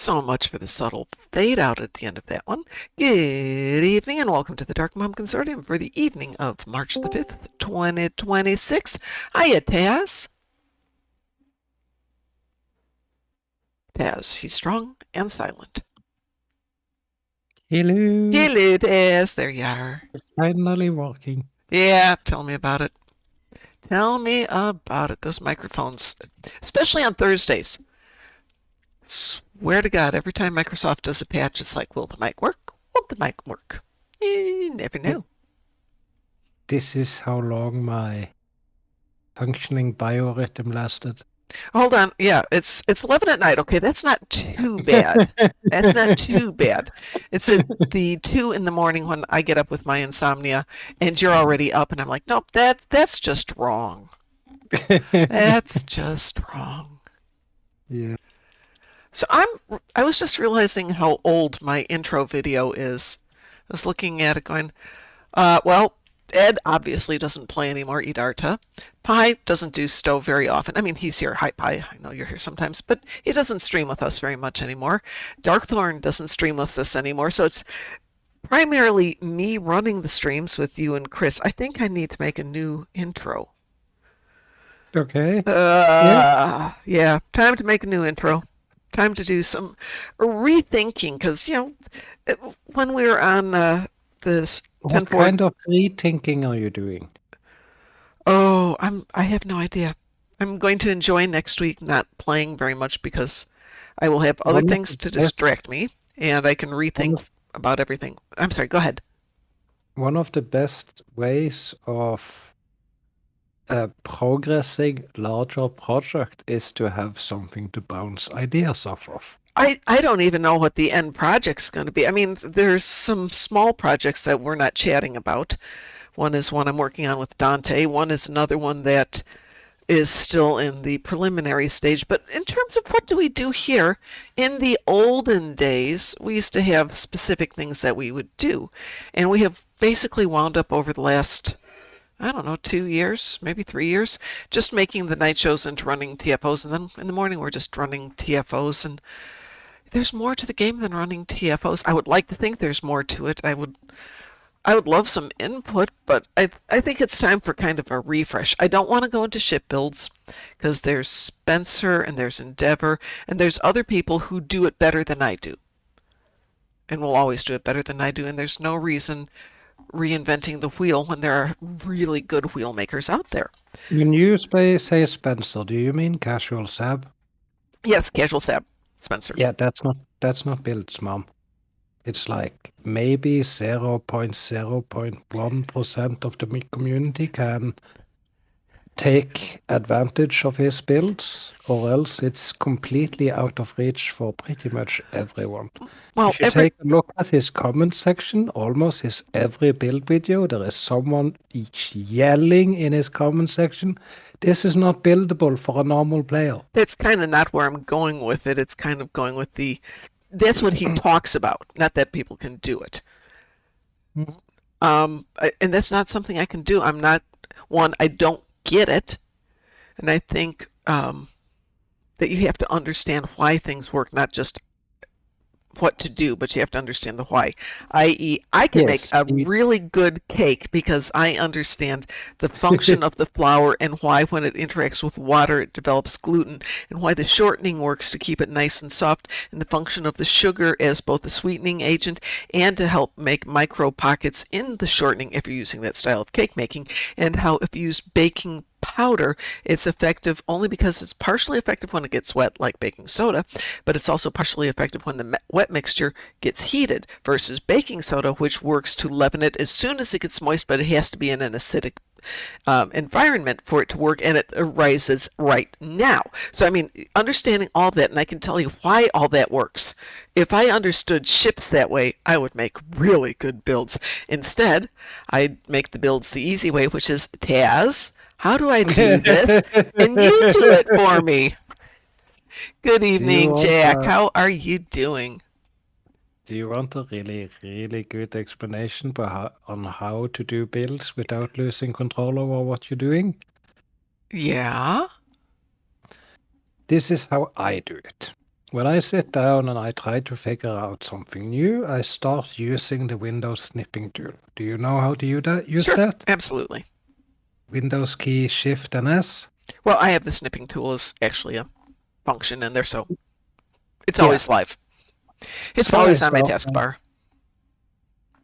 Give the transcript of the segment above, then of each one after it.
So much for the subtle fade out at the end of that one. Good evening and welcome to the Darkmom Consortium for the evening of March the 5th, 2026. Hiya, Taz. Taz, he's strong and silent. Hello. Hello, Taz. There you are. It's finally working. Yeah, tell me about it. Tell me about it. Those microphones, especially on Thursdays. Swear to God, every time Microsoft does a patch, it's like, will the mic work? Won't the mic work? You never know. This is how long my functioning biorhythm lasted. Hold on. Yeah, it's 11 at night. Okay, that's not too bad. That's not too bad. It's at the 2 in the morning when I get up with my insomnia and you're already up and I'm like, nope, that's just wrong. That's just wrong. Yeah. So I was just realizing how old my intro video is. I was looking at it going, well, Ed obviously doesn't play anymore, Idarta. Pi doesn't do Stowe very often. I mean, he's here. Hi, Pi. I know you're here sometimes, but he doesn't stream with us very much anymore. Darkthorn doesn't stream with us anymore, so it's primarily me running the streams with you and Chris. I think I need to make a new intro. Okay. Yeah, time to make a new intro. Time to do some rethinking, because, when we were on this What kind of rethinking are you doing? Oh, I have no idea. I'm going to enjoy next week not playing very much because I will have other things to distract me and I can rethink about everything. I'm sorry, go ahead. One of the best ways of progressing larger project is to have something to bounce ideas off of. I don't even know what the end project's going to be. I mean, there's some small projects that we're not chatting about. One is one I'm working on with Dante. One is another one that is still in the preliminary stage. But in terms of what do we do here, in the olden days, we used to have specific things that we would do. And we have basically wound up over the last, I don't know, 2 years, maybe 3 years, just making the night shows into running TFOs. And then in the morning, we're just running TFOs. And there's more to the game than running TFOs. I would like to think there's more to it. I would love some input, but I think it's time for kind of a refresh. I don't want to go into ship builds because there's Spencer and there's Endeavor and there's other people who do it better than I do and will always do it better than I do, and there's no reason reinventing the wheel when there are really good wheel makers out there. When you say Spencer, do you mean Casual Sab? Yes, Casual Sab, Spencer. Yeah, that's not builds, Mom. It's like maybe 0.0.1% of the community can take advantage of his builds, or else it's completely out of reach for pretty much everyone. Well, if you take a look at his comment section, almost his every build video, there is someone yelling in his comment section, this is not buildable for a normal player. That's kind of not where I'm going with it. It's kind of going with that's what he talks about, not that people can do it. And that's not something I can do. I'm not one, I don't get it. And I think that you have to understand why things work, not just what to do, but you have to understand the why. I.e., I can make a really good cake because I understand the function of the flour and why when it interacts with water it develops gluten, and why the shortening works to keep it nice and soft, and the function of the sugar as both a sweetening agent and to help make micro pockets in the shortening if you're using that style of cake making, and how if you use baking powder, it's effective only because it's partially effective when it gets wet, like baking soda, but it's also partially effective when the wet mixture gets heated, versus baking soda, which works to leaven it as soon as it gets moist, but it has to be in an acidic environment for it to work, and it arises right now. So, I mean, understanding all that, and I can tell you why all that works. If I understood ships that way, I would make really good builds. Instead, I'd make the builds the easy way, which is, Taz, how do I do this? And you do it for me. Good evening, Jack. How are you doing? Do you want a really, really good explanation on how to do builds without losing control over what you're doing? Yeah. This is how I do it. when I sit down and I try to figure out something new, I start using the Windows snipping tool. Do you know how to use Sure, that? absolutely. Windows key Shift and S. Well, I have the snipping tool as actually a function in there, so it's Yeah. always live. It's So I always on my start. taskbar.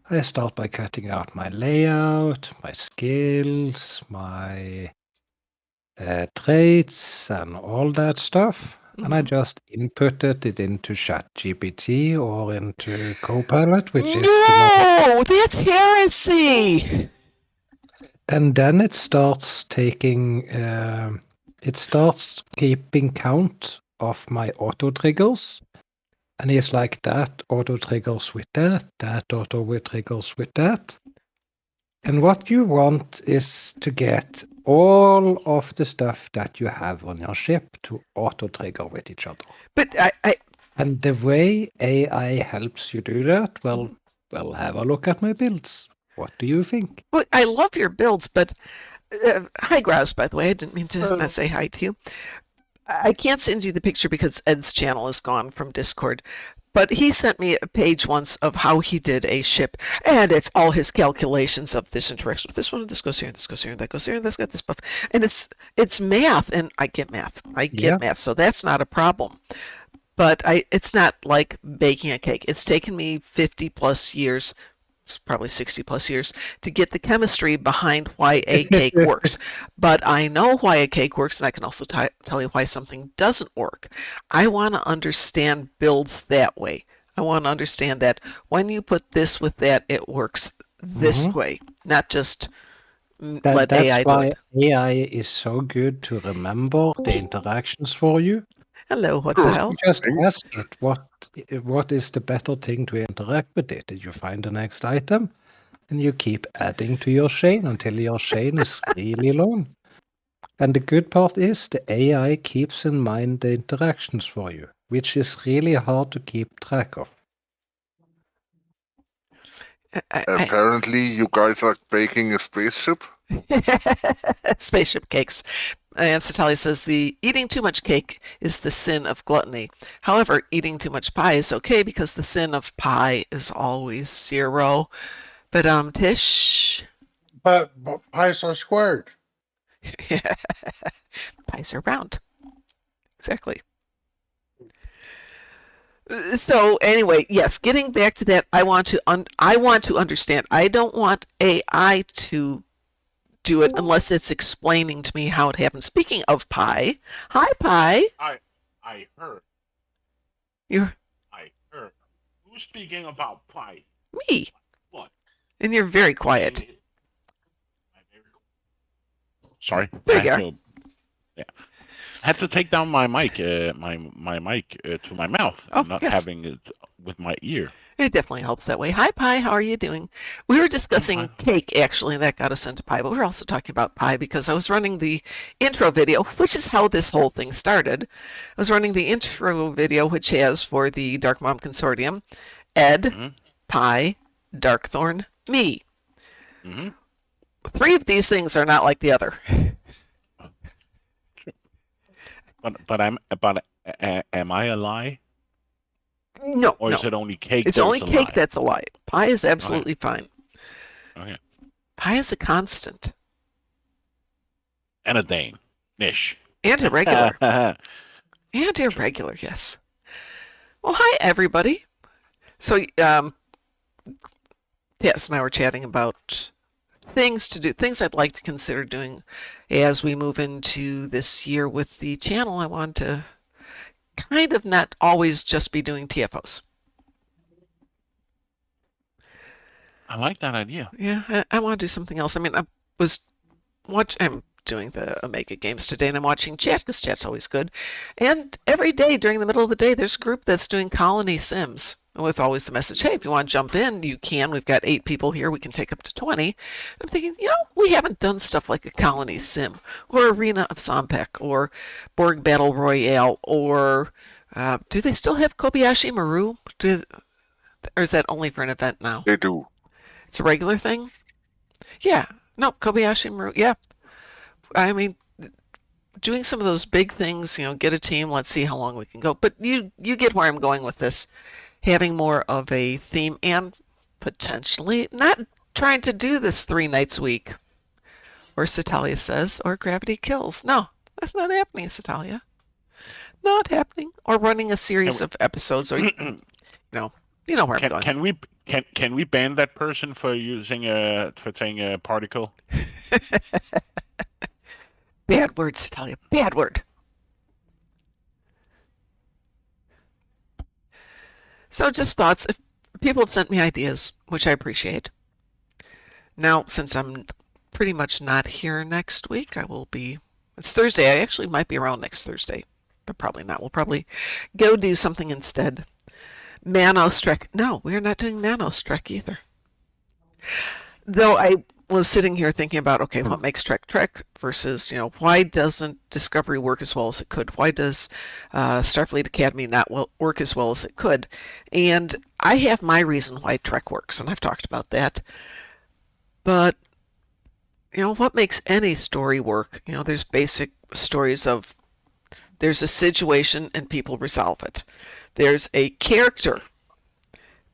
I start by cutting out my layout, my skills, my traits, and all that stuff. And I Mm-hmm. just inputted it into ChatGPT or into Copilot, which is the most. No, that's heresy. And then it starts taking. It starts keeping count of my auto triggers. And it's like that auto triggers with that, that auto triggers with that. And what you want is to get all of the stuff that you have on your ship to auto trigger with each other. But I And the way AI helps you do that, well, have a look at my builds. What do you think? well, I love your builds, but hi, Grouse. By the way, I didn't mean to not say hi to you. I can't send you the picture because Ed's channel is gone from Discord. But he sent me a page once of how he did a ship, and it's all his calculations of this interacts with this one, and this goes here, and this goes here, and that goes here, and that's got this buff, and it's math, and I get math, Yeah. so that's not a problem. But it's not like baking a cake. It's taken me 50 plus years, probably 60 plus years, to get the chemistry behind why a cake works. But I know why a cake works, and I can also tell you why something doesn't work. I want to understand builds that way. I want to understand that when you put this with that, it works this Mhm. way, not just let That's AI do why it. AI is so good to remember the interactions for you. Hello, what's the Sure hell? You just thing. ask it what is the better thing to interact with it. Did you find the next item? And you keep adding to your chain until your chain is really long. And the good part is the AI keeps in mind the interactions for you, which is really hard to keep track of. Apparently, you guys are baking a spaceship. Spaceship cakes. And Satali says the eating too much cake is the sin of gluttony. However, eating too much pie is okay because the sin of pie is always zero. But Tish, But pies are squared. pies are round. Exactly. So anyway, yes, getting back to that, I want to understand. I don't want AI to do it unless it's explaining to me how it happens. Speaking of pie, hi pie. I heard. You're I heard. Who's speaking about pie? me, What? and you're very quiet. Sorry, There I you had are. to. Yeah, I had to take down my mic, my mic to my mouth, Oh, and not yes. having it with my ear. It definitely helps that way. Hi, Pie. How are you doing? We were discussing fine. cake, actually, and that got us into pie, but we were also talking about pie because I was running the intro video, which is how this whole thing started. I was running the intro video, which has for the Darkmom Consortium, Ed, Mhm. Pie, Darkthorn, me. Mhm. 3 of these things are not like the other. But am I a lie, No, or no. is it only cake? It's There's only a cake lie. that's a lie. Pie is absolutely fine. Okay. Pie is a constant And a Dane, ish. and a regular. And irregular, yes. Well, hi, everybody. So, Tess and I were chatting about things to do, things I'd like to consider doing as we move into this year with the channel. I want to kind of not always just be doing TFOs. I like that idea. Yeah, I want to do something else. I mean, I'm doing the Omega games today, and I'm watching chat because chat's always good. And every day during the middle of the day, there's a group that's doing colony sims with always the message, hey, if you want to jump in, you can. We've got 8 people here. We can take up to 20. I'm thinking, we haven't done stuff like a colony sim or Arena of Sompek or Borg Battle Royale or do they still have Kobayashi Maru? Or is that only for an event now? They do. It's a regular thing? Yeah. No, Kobayashi Maru. Yeah. I mean, doing some of those big things, get a team, let's see how long we can go. But you get where I'm going with this, having more of a theme and potentially not trying to do this 3 nights a week, or Satalia says, or Gravity Kills. No, that's not happening, Satalia. Not happening. Or running a series of episodes, or you know where I'm going. Can we ban that person for saying a particle? Bad word, Satalia. Bad word. So just thoughts. If people have sent me ideas, which I appreciate. Now, since I'm pretty much not here next week, it's Thursday. I actually might be around next Thursday, but probably not. We'll probably go do something instead. Manos Trek. No, we're not doing Manos Trek either. Though I was sitting here thinking about, okay, what makes Trek versus, why doesn't Discovery work as well as it could? Why does Starfleet Academy not work as well as it could? And I have my reason why Trek works, and I've talked about that. But, what makes any story work? There's basic stories of there's a situation and people resolve it. There's a character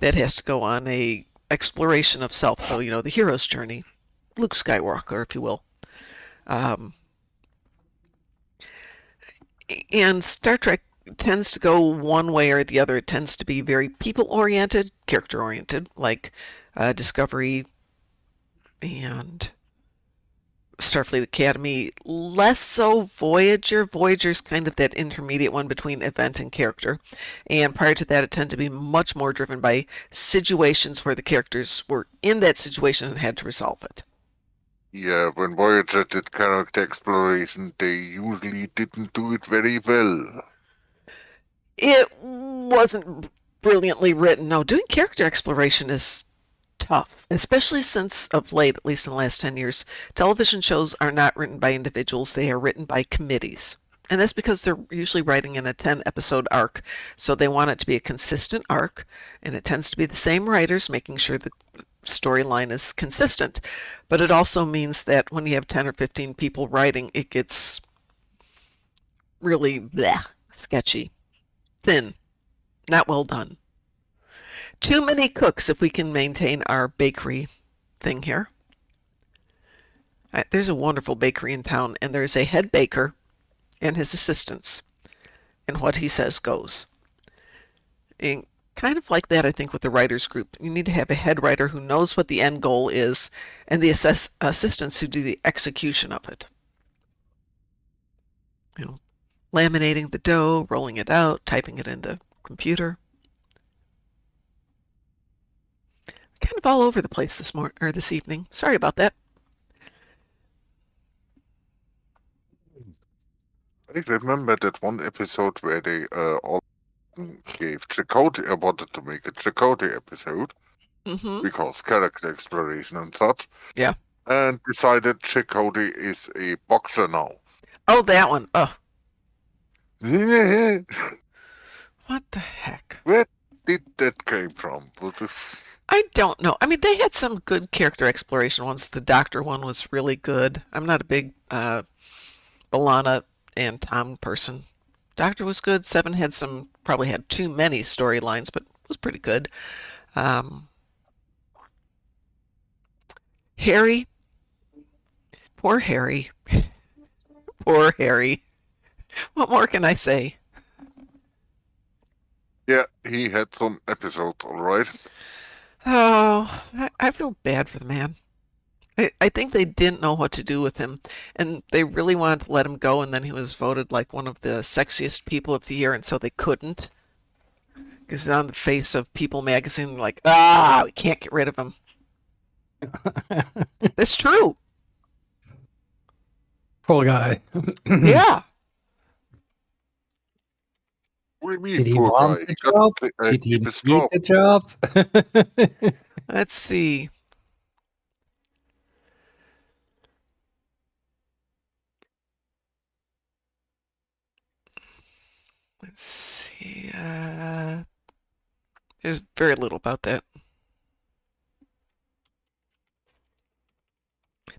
that has to go on a exploration of self. So, the hero's journey, Luke Skywalker, if you will. And Star Trek tends to go one way or the other. It tends to be very people-oriented, character-oriented, like Discovery and Starfleet Academy. Less so Voyager. Voyager's kind of that intermediate one between event and character. And prior to that, it tended to be much more driven by situations where the characters were in that situation and had to resolve it. Yeah, when Voyager did character exploration, they usually didn't do it very well. It wasn't brilliantly written. No, doing character exploration is tough, especially since of late, at least in the last 10 years, television shows are not written by individuals, they are written by committees. And that's because they're usually writing in a 10-episode arc, so they want it to be a consistent arc, and it tends to be the same writers making sure the storyline is consistent. But it also means that when you have 10 or 15 people writing, it gets really sketchy, thin, not well done. Too many cooks if we can maintain our bakery thing here. There's a wonderful bakery in town, and there's a head baker and his assistants, and what he says goes. And kind of like that, I think, with the writers group. You need to have a head writer who knows what the end goal is, and the assistants who do the execution of it. Laminating the dough, rolling it out, typing it in the computer. Kind of all over the place this evening. Sorry about that. I remember that one episode where they all gave Chakotay, wanted to make a Chakotay episode because character exploration and such. Yeah. And decided Chakotay is a boxer now. Oh, that one. Oh. Where What the heck? did that came from? I don't know. I mean, they had some good character exploration ones. The Doctor one was really good. I'm not a big B'Elanna and Tom person. Doctor was good. Seven probably had too many storylines, but was pretty good. Harry. Poor Harry. Poor Harry. What more can I say? Yeah, he had some episodes, all right. Oh, I feel bad for the man. I think they didn't know what to do with him, and they really wanted to let him go, and then he was voted like one of the sexiest people of the year, and so they couldn't. Because on the face of People magazine, like, we can't get rid of him. It's true. Poor guy. Yeah. What do you mean, Did he poor want guy? the He got job? to Did he keep need his job. the job? Let's see. Let's see. There's very little about that.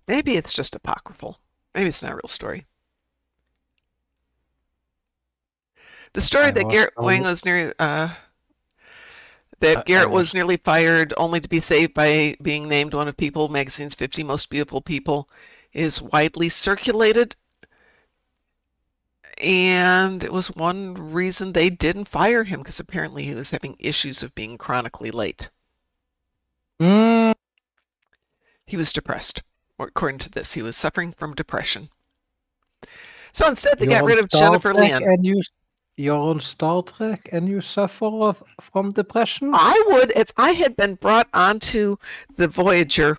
Maybe it's just apocryphal. Maybe it's not a real story. The story I that was Garrett told- Wang was near, that Garrett was nearly fired only to be saved by being named one of People magazine's 50 most beautiful people is widely circulated. And it was one reason they didn't fire him, because apparently he was having issues of being chronically late. Mm, He was depressed. Or according to this, he was suffering from depression. So instead, they you're got on rid of Star Jennifer Trek Leon. You're on Star Trek and you suffer from depression? I would, if I had been brought onto the Voyager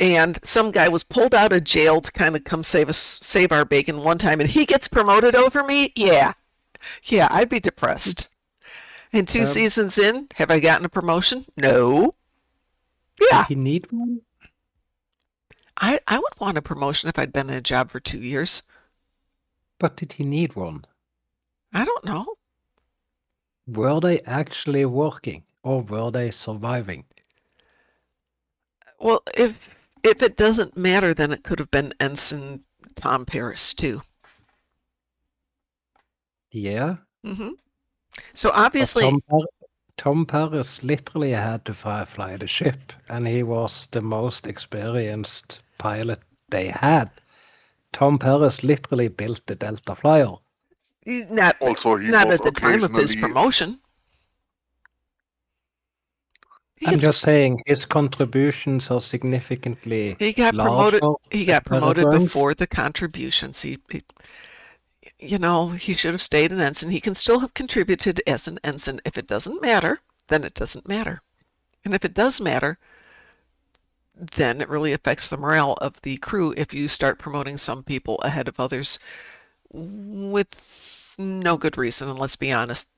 and some guy was pulled out of jail to kind of come save our bacon one time, and he gets promoted over me, yeah, I'd be depressed. And 2 seasons in, have I gotten a promotion? No. Yeah. Did he need one? I would want a promotion if I'd been in a job for 2 years. But did he need one? I don't know. Were they actually working or were they surviving? Well, if it doesn't matter, then it could have been Ensign Tom Paris too. Yeah. Mm-hmm. So obviously, Tom Paris literally had to fly the ship, and he was the most experienced pilot they had. Tom Paris literally built the Delta Flyer. not Also, he not was at the time of his occasionally- promotion. I'm just saying his contributions are significantly He got promoted. larger He got than promoted Peregrine's. before the contributions. He he should have stayed an ensign. He can still have contributed as an ensign. If it doesn't matter, then it doesn't matter. And if it does matter, then it really affects the morale of the crew if you start promoting some people ahead of others with no good reason. And let's be honest,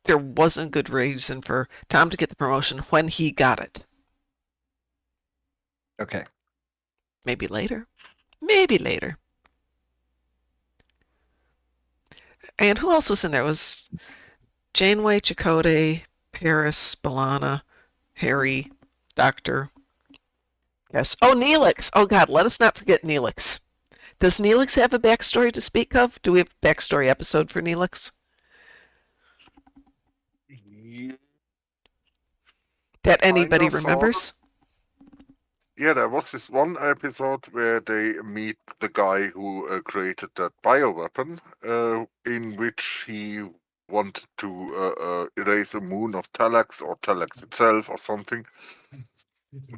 there wasn't good reason for Tom to get the promotion when he got it. Okay. Maybe later. Maybe later. And who else was in there? It was Janeway, Chakotay, Paris, B'Elanna, Harry, Doctor. Yes. Oh, Neelix. Oh, God, let us not forget Neelix. Does Neelix have a backstory to speak of? Do we have a backstory episode for Neelix? That anybody Kind of, remembers? Yeah, there was this one episode where they meet the guy who created that bioweapon, in which he wanted to erase a moon of Talax or Talax itself or something,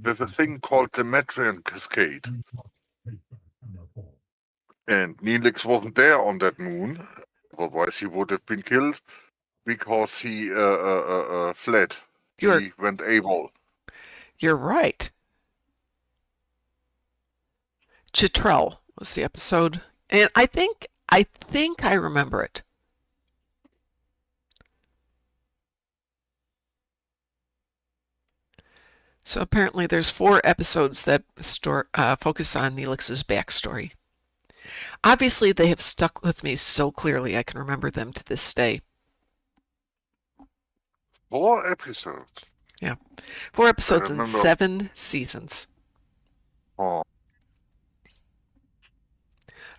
with a thing called the Metrian Cascade. And Neelix wasn't there on that moon, otherwise he would have been killed, because he fled. He went AWOL. You're right. Chitrell was the episode, and I think I remember it. So apparently there's 4 episodes that focus on Neelix's backstory. Obviously, they have stuck with me so clearly I can remember them to this day. 4 episodes? Yeah. 4 episodes in remember. 7 seasons. Oh,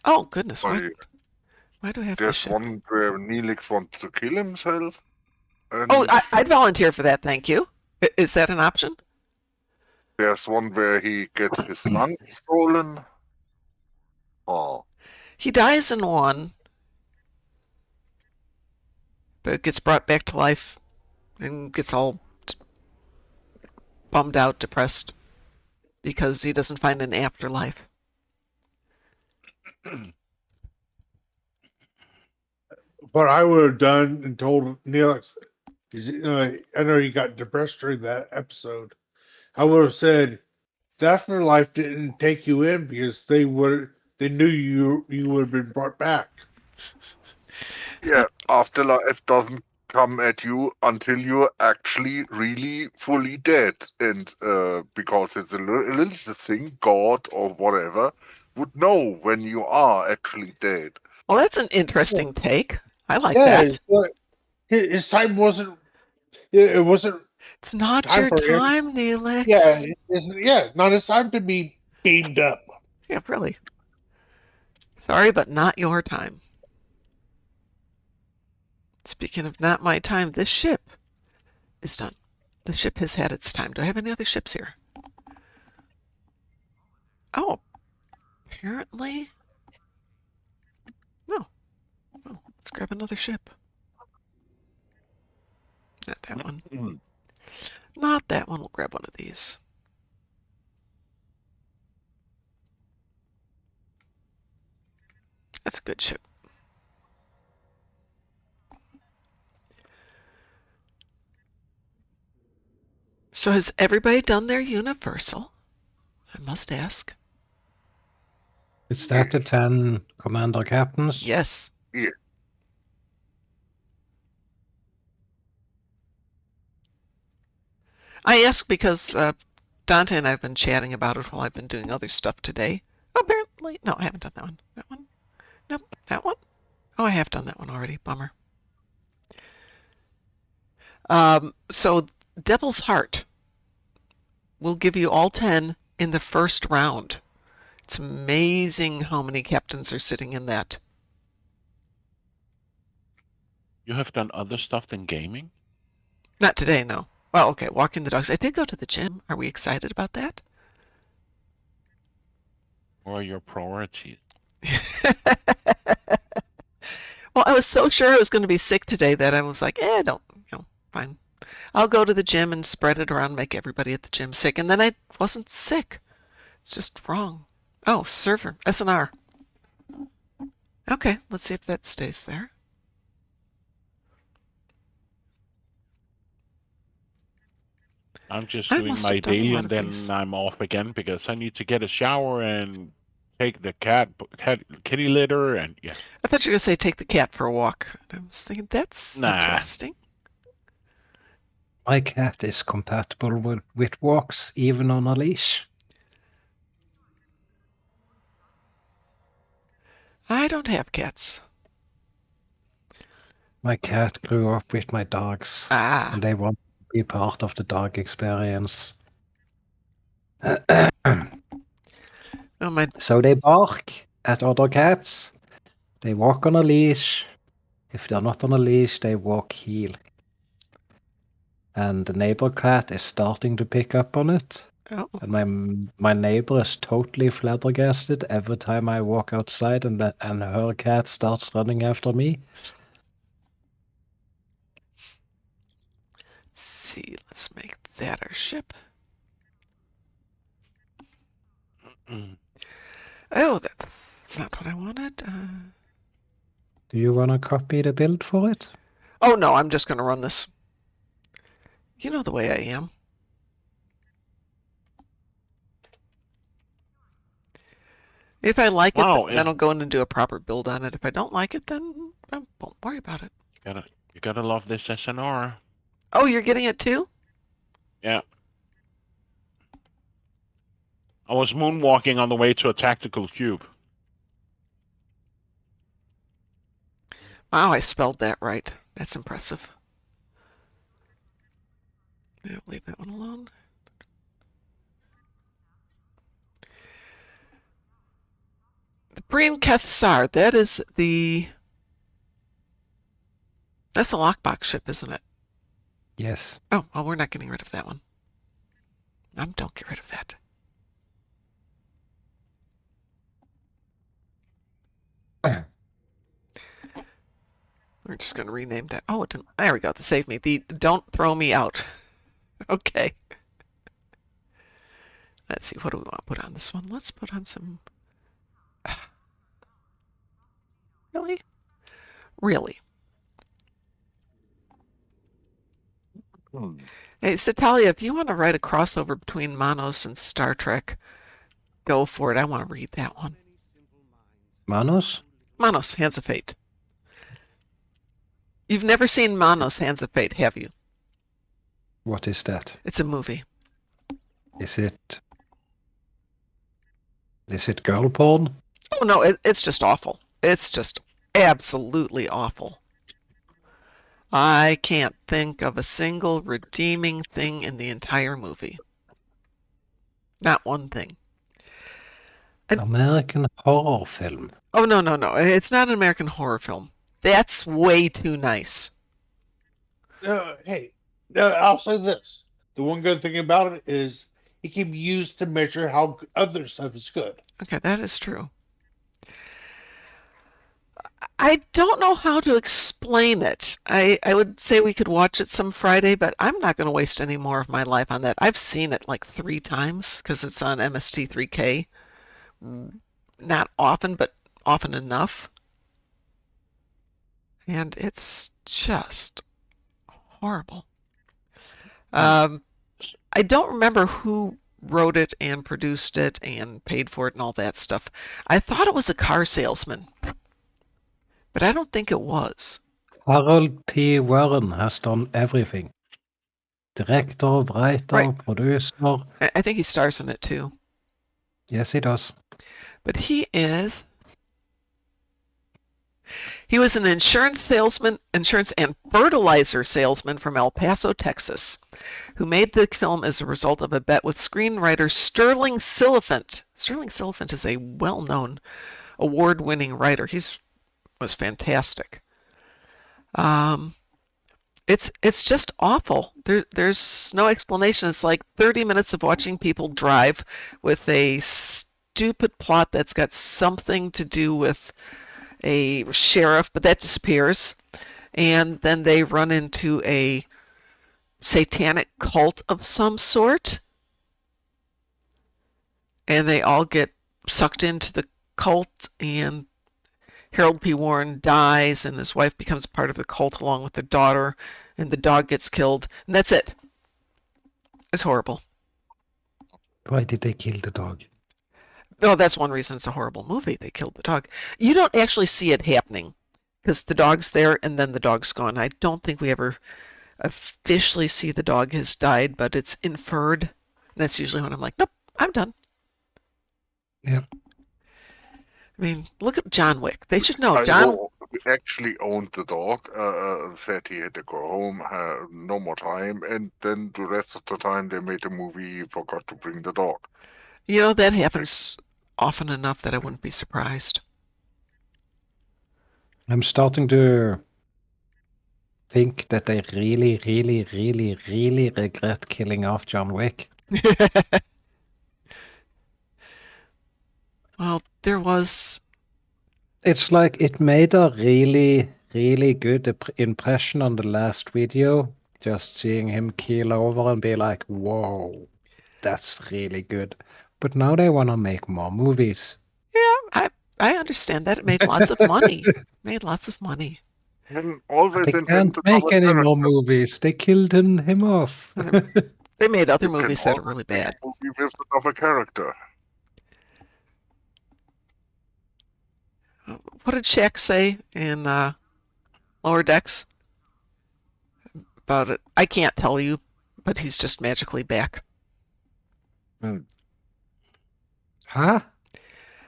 Oh, goodness. sorry. Why do I have There's to one where Neelix wants to kill himself. And Oh, I'd volunteer for that, thank you. Is that an option? there's one where he gets his lungs stolen. Oh, He dies in one, but gets brought back to life and gets all bummed out, depressed, because he doesn't find an afterlife. What I would have done and told Neelix, because I know he got depressed during that episode. I would have said, the afterlife didn't take you in because they knew you would have been brought back. yeah. Afterlife doesn't come at you until you're actually really fully dead, and because it's a religious thing, God or whatever would know when you are actually dead. Well, that's an interesting take. I like Yeah, that. but his time wasn't. It wasn't. It's not time your for him. time, Neelix. Yeah, not his time to be beamed up. Yeah, really. Sorry, but not your time. Speaking of not my time, this ship is done. The ship has had its time. Do I have any other ships here? Oh, apparently. No. Oh, let's grab another ship. Not that one. Not that one. We'll grab one of these. That's a good ship. So has everybody done their universal? I must ask. Is that the Yes. 10 commander captains? Yes. Yeah. I ask because Dante and I have been chatting about it while I've been doing other stuff today. Apparently, no, I haven't done that one. That one? Nope. That one? Oh, I have done that one already. Bummer. So Devil's Heart will give you all 10 in the first round. It's amazing how many captains are sitting in that. You have done other stuff than gaming? Not today, no. Well, okay, walking the dogs. I did go to the gym. Are we excited about that? Or are your priorities? Well, I was so sure I was going to be sick today that I was like, don't, fine. I'll go to the gym and spread it around, make everybody at the gym sick. And then I wasn't sick. It's just wrong. Oh, server, SNR. Okay, let's see if that stays there. I'm just I doing must my have done a daily lot and of then these. I'm off again because I need to get a shower and take the kitty litter and yeah. I thought you were going to say take the cat for a walk. And I was thinking, that's Nah. interesting. My cat is compatible with walks, even on a leash. I don't have cats. My cat grew up with my dogs, Ah, and they want to be part of the dog experience. oh, my, So they bark at other cats. They walk on a leash. If they're not on a leash, they walk heel. And the neighbor cat is starting to pick up on it. oh, And my neighbor is totally flabbergasted every time I walk outside, and her cat starts running after me. let's see, let's make that our ship. Oh, that's not what I wanted. Do you want to copy the build for it? Oh, no, I'm just going to run this. You know the way I am. If I like it, Wow, then I'll go in and do a proper build on it. If I don't like it, then I won't worry about it. you gotta love this SNR. Oh, you're getting it too? Yeah. I was moonwalking on the way to a tactical cube. Wow, I spelled that right. That's impressive. Yeah, leave that one alone. The Breen Kethsar, that's a lockbox ship, isn't it? Yes. Oh, well, we're not getting rid of that one. Don't get rid of that. We're just going to rename that. Oh, it didn't. There we go. To save me. The don't throw me out. Okay. Let's see. What do we want to put on this one? Let's put on some. Really? Really? Hey, Satalia, if you want to write a crossover between Manos and Star Trek, go for it. I want to read that one. Manos? Manos, Hands of Fate. You've never seen Manos, Hands of Fate, have you? What is that? It's a movie. Is it girl porn? Oh, no, it's just awful. It's just absolutely awful. I can't think of a single redeeming thing in the entire movie. Not one thing. American horror film. Oh, no. It's not an American horror film. That's way too nice. Hey, I'll say this: the one good thing about it is it can be used to measure how other stuff is good. Okay, that is true. I don't know how to explain it. I would say we could watch it some Friday, but I'm not going to waste any more of my life on that. I've seen it like 3 times because it's on MST3K. Not often, but often enough. And it's just horrible. I don't remember who wrote it and produced it and paid for it and all that stuff. I thought it was a car salesman, but I don't think it was. Harold P. Warren has done everything. Director, writer, Right. producer. I think he stars in it too. Yes, he does. But he was an insurance and fertilizer salesman from El Paso, Texas, who made the film as a result of a bet with screenwriter Sterling Silliphant. Sterling Silliphant is a well-known award-winning writer. He was fantastic. It's just awful. There's no explanation. It's like 30 minutes of watching people drive with a stupid plot that's got something to do with a sheriff, but that disappears. And then they run into a satanic cult of some sort. And they all get sucked into the cult, and Harold P. Warren dies, and his wife becomes part of the cult along with the daughter, and the dog gets killed, and that's it. It's horrible. Why did they kill the dog? Oh, that's one reason it's a horrible movie. They killed the dog. You don't actually see it happening because the dog's there and then the dog's gone. I don't think we ever officially see the dog has died, but it's inferred. And that's usually when I'm like, nope, I'm done. Yep. I mean, look at John Wick. They should know. I John. know who actually owned the dog, said he had to go home, no more time, and then the rest of the time they made a movie, he forgot to bring the dog. You know, that happens often enough that I wouldn't be surprised. I'm starting to think that they really, really, really, really regret killing off John Wick. Well, there was. It's like it made a really, really good impression on the last video. Just seeing him keel over and be like, whoa, that's really good. But now they want to make more movies. Yeah, I understand that. It made lots of money. And They always can't invented make other any more characters. movies. They killed him off. They made other You can movies that are always really make bad. a movie with another character. What did Shaq say in Lower Decks about it? I can't tell you, but he's just magically back. Huh?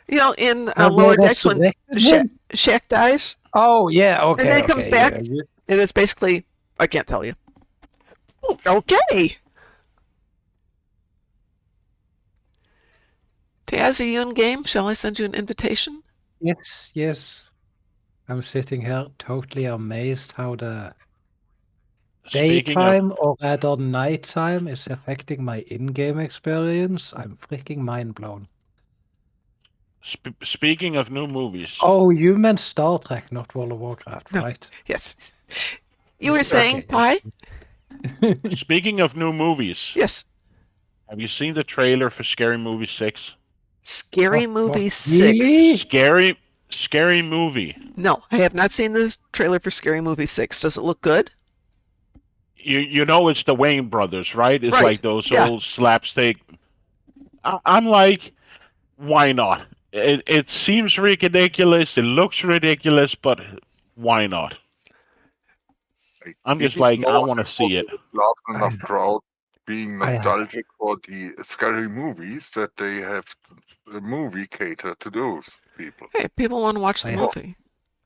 You know, in Have Lower they Decks when resurrected him? Shaq dies, Oh, yeah, okay. and then he comes okay, back, yeah. and it's basically, I can't tell you. Oh, okay. Taz, are you in game? Shall I send you an invitation? Yes, yes. I'm sitting here totally amazed how the Speaking of daytime or rather nighttime is affecting my in-game experience. I'm freaking mind blown. speaking of new movies, Oh, you meant Star Trek, not World of Warcraft, No. right? Yes. You were saying, Pi? speaking of new movies, Yes. have you seen the trailer for Scary Movie 6? Scary What- Movie what? 6. Really? Scary movie. No, I have not seen the trailer for Scary Movie 6. Does it look good? You know it's the Wayne brothers, right? It's Right, like those yeah. old slapstick. I'm like, why not? It seems ridiculous. It looks ridiculous, but why not? I'm just didn't like, know I want to there see was it. a large enough crowd being I- nostalgic for the scary movies that they have a movie cater to those people. Hey, people want to watch the I- movie.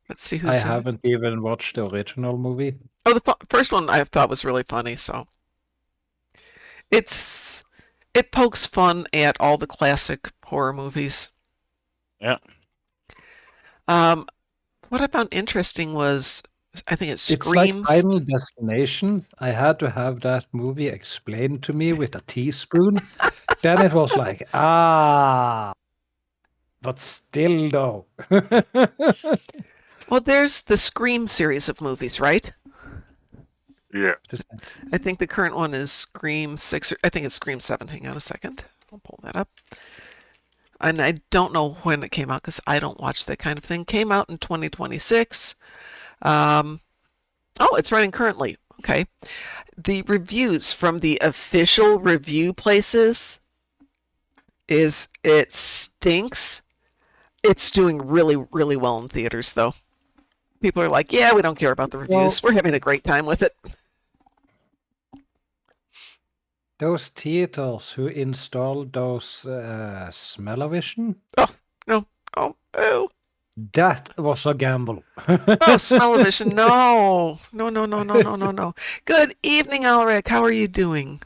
Let's see I who's in it. haven't even watched the original movie. Oh, the first one I thought was really funny, so it pokes fun at all the classic horror movies. Yeah. What I found interesting was I think it's It's like Screams. Final Destination. I had to have that movie explained to me with a teaspoon. Then it was like, but still though. Well, there's the Scream series of movies, right? Yeah. I think the current one is Scream 6, or I think it's Scream 7. Hang on a second. I'll pull that up. And I don't know when it came out because I don't watch that kind of thing. Came out in 2026. Oh, it's running currently. Okay. The reviews from the official review places is it stinks. It's doing really, really well in theaters, though. People are like, yeah, we don't care about the reviews. We're having a great time with it. Those theaters who installed those smell-o-vision, Oh, that was a gamble. oh, smell-o-vision. No. No. Good evening, Alric. How are you doing?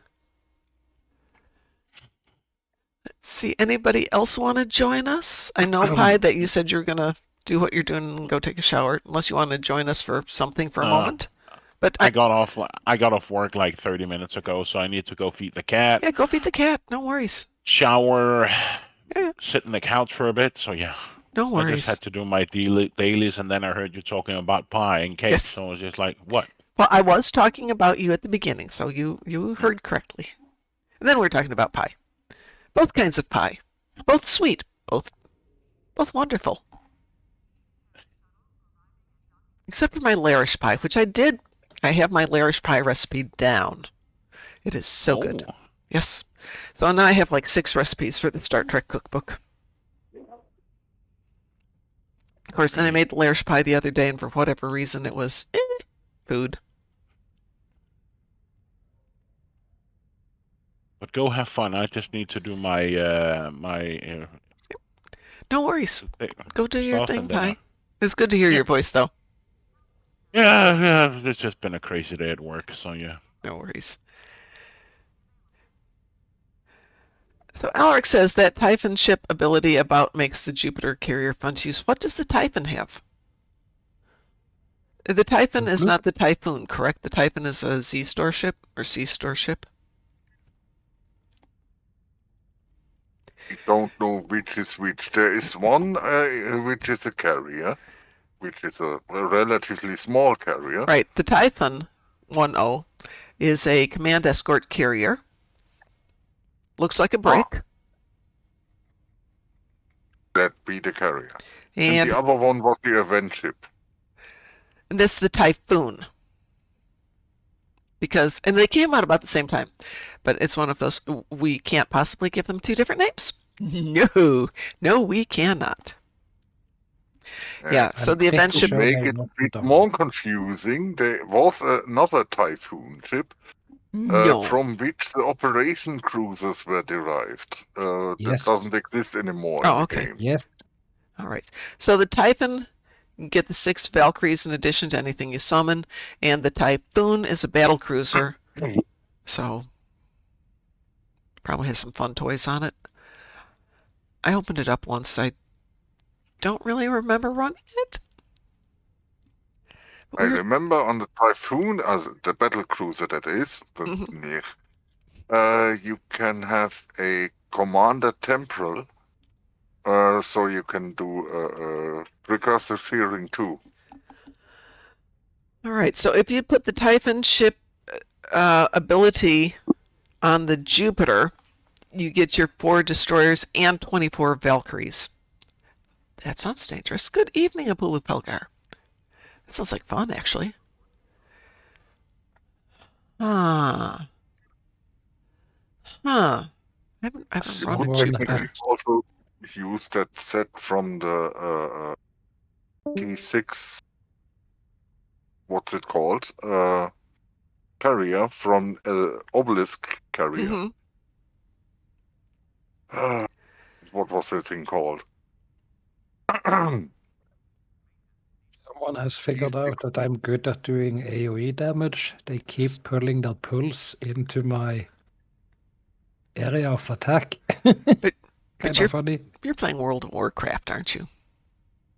Let's see. Anybody else want to join us? I know, Pi, that you said you're going to do what you're doing and go take a shower, unless you want to join us for something for a moment. But I got off work like 30 minutes ago, so I need to go feed the cat. Yeah, go feed the cat. No worries. Shower, Yeah. sit on the couch for a bit. So yeah, No I worries. just had to do my dailies, and then I heard you talking about pie and cake. Yes. So I was just like, what? Well, I was talking about you at the beginning, so you heard correctly. And then we're talking about pie. Both kinds of pie. Both sweet. Both wonderful. Except for my Larish pie, which I have my Larish pie recipe down. It is so good. Oh. Yes. So now I have like 6 recipes for the Star Trek cookbook. Of course, then I made the Larish pie the other day, and for whatever reason, it was food. But go have fun. I just need to do my No worries. Go do your stuff, thing, and then Pie. It's good to hear your voice, though. yeah, it's just been a crazy day at work. So yeah. No worries. So Alaric says that Typhon ship ability about makes the Jupiter carrier fun to use. What does the Typhon have? The Typhon is not the Typhoon, correct? The Typhon is a Z-Store ship or C-Store ship? I don't know which is which. There is one which is a carrier, which is a relatively small carrier. Right. The Typhon 1.0 is a command escort carrier. Looks like a brick. That be the carrier. And the other one was the event ship. And that's the Typhoon. And they came out about the same time. But it's one of those, we can't possibly give them 2 different names. No, we cannot. Yeah, so the event ship... To make it a bit more confusing, there was another Typhoon ship from which the operation cruisers were derived. That doesn't exist anymore in the game. Yes. All right. So the Typhon, you get the 6 Valkyries in addition to anything you summon, and the Typhoon is a battle cruiser. So probably has some fun toys on it. I opened it up once. I don't really remember running it. I remember on the Typhoon, as the battle cruiser that is, you can have a commander temporal, so you can do recursive shearing too. All right, so if you put the Typhon ship ability on the Jupiter, you get your 4 destroyers and 24 Valkyries. That sounds dangerous. Good evening, Apulu Pelgar. That sounds like fun, actually. I haven't run a Jupiter. Also use that set from the T6. What's it called? Carrier from Obelisk carrier. What was the thing called? Someone has figured out that I'm good at doing AoE damage. They keep pulling their pulse into my area of attack. Kind of funny. You're playing World of Warcraft, aren't you?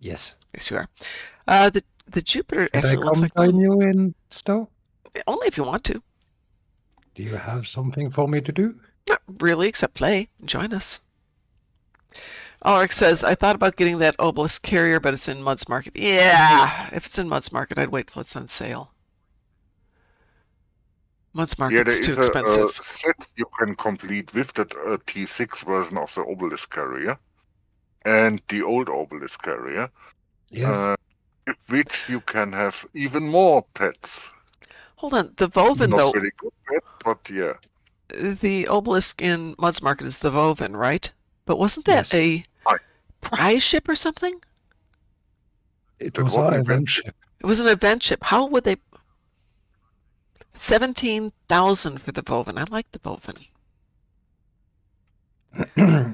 Yes. Yes, you are. The Jupiter Can I actually looks come like join fun. you in Stowe? Only if you want to. Do you have something for me to do? Not really, except play. Join us. Ulrich says, I thought about getting that obelisk carrier, but it's in Mud's Market. Yeah, if it's in Mud's Market, I'd wait till it's on sale. Mud's Yeah, Market's there too is a expensive. set you can complete with that T6 version of the obelisk carrier and the old obelisk carrier, Yes. with which you can have even more pets. Hold on, the Voven, Not though, very good pets, but yeah. the obelisk in Mud's Market is the Voven, right? But wasn't that Yes. a Aye. prize ship or something? It That was was an our event event ship. ship. It was an event ship. How would they... 17,000 for the Voven. I like the Voven.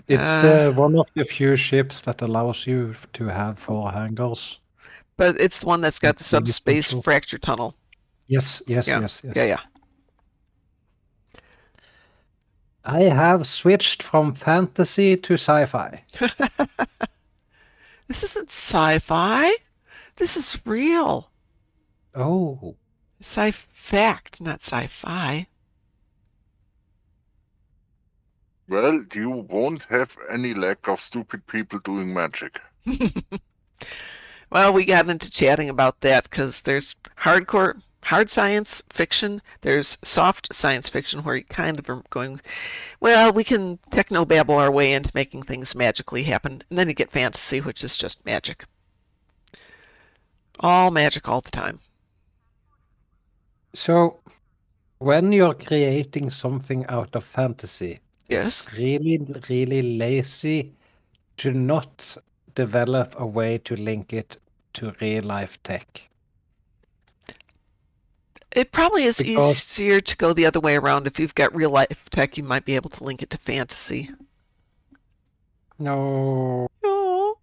It's one of the few ships that allows you to have 4 hangars. But it's the one that's got the That's really subspace special. fracture tunnel. Yes, yes, Yeah. yes, yes. Yeah. I have switched from fantasy to sci-fi. This isn't sci-fi. This is real. Oh, Sci-fact, not sci-fi. Well, you won't have any lack of stupid people doing magic. Well, we got into chatting about that because there's hard science fiction. There's soft science fiction where you kind of are going, well, we can techno-babble our way into making things magically happen. And then you get fantasy, which is just magic. All magic all the time. so when you're creating something out of fantasy, Yes. it's really, really lazy to not develop a way to link it to real life tech. It probably is Because- easier to go the other way around. If you've got real life tech, you might be able to link it to fantasy. No, Oh.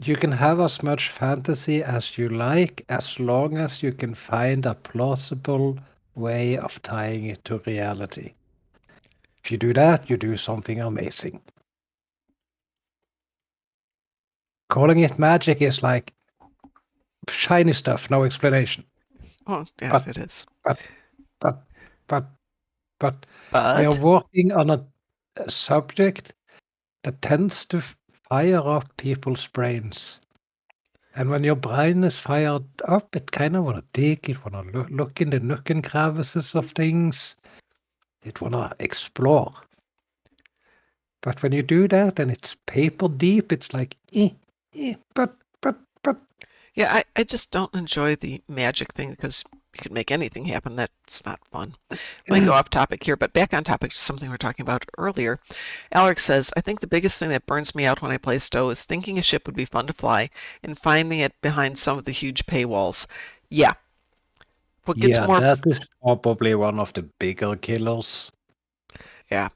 you can have as much fantasy as you like, as long as you can find a plausible way of tying it to reality. If you do that, you do something amazing. Calling it magic is like shiny stuff, no explanation. Oh, yes, But- it is. But we are But working on a subject that tends to fire up people's brains. And when your brain is fired up, it kind of want to dig, it want to look in the nook and crevices of things, it want to explore. But when you do that and it's paper deep, it's like, but. yeah, I just don't enjoy the magic thing because you can make anything happen. That's not fun. Let me go off topic here, but back on topic to something we were talking about earlier. Alex says, I think the biggest thing that burns me out when I play Stowe is thinking a ship would be fun to fly and finding it behind some of the huge paywalls. Yeah. What gets more that is probably one of the bigger killers. Yeah.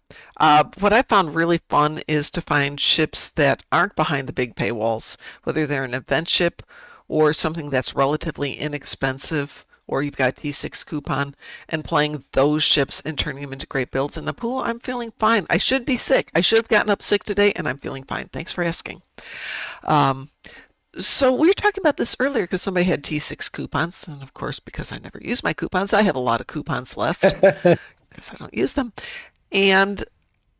What I found really fun is to find ships that aren't behind the big paywalls, whether they're an event ship or something that's relatively inexpensive, or you've got a T6 coupon, and playing those ships and turning them into great builds. In Napula, I'm feeling fine. I should be sick. I should have gotten up sick today, and I'm feeling fine. Thanks for asking. So we were talking about this earlier because somebody had T6 coupons, and of course, because I never use my coupons, I have a lot of coupons left because I don't use them. And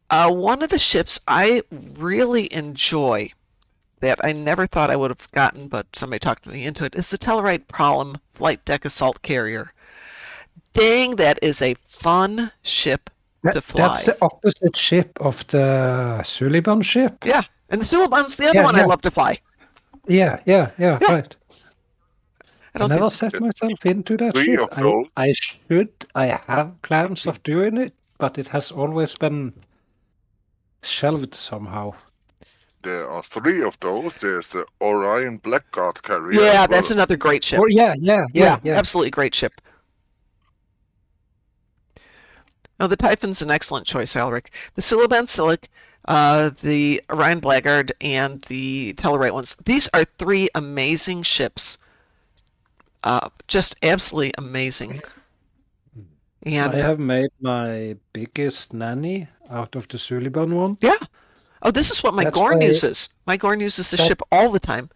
one of the ships I really enjoy that I never thought I would have gotten, but somebody talked me into it, is the Tellarite Problem Flight Deck Assault Carrier. Dang, that is a fun ship to fly. That's the opposite ship of the Suliban ship. Yeah, and the Suliban's the other one I love to fly. Yeah, right. I don't never think set myself into that Three ship. of those. I have plans of doing it, but it has always been shelved somehow. There are 3 of those. There's the Orion Blackguard carrier. Yeah, as that's well. another great ship. Oh, yeah. Absolutely great ship. No, the Typhon's an excellent choice, Alric. The Suliban Silic, the Orion Blackguard, and the Tellarite ones. These are 3 amazing ships. Just absolutely amazing. And I have made my biggest nanny out of the Suliban one. yeah, Oh, this is what my That's Gorn why- uses. My Gorn uses the that- ship all the time.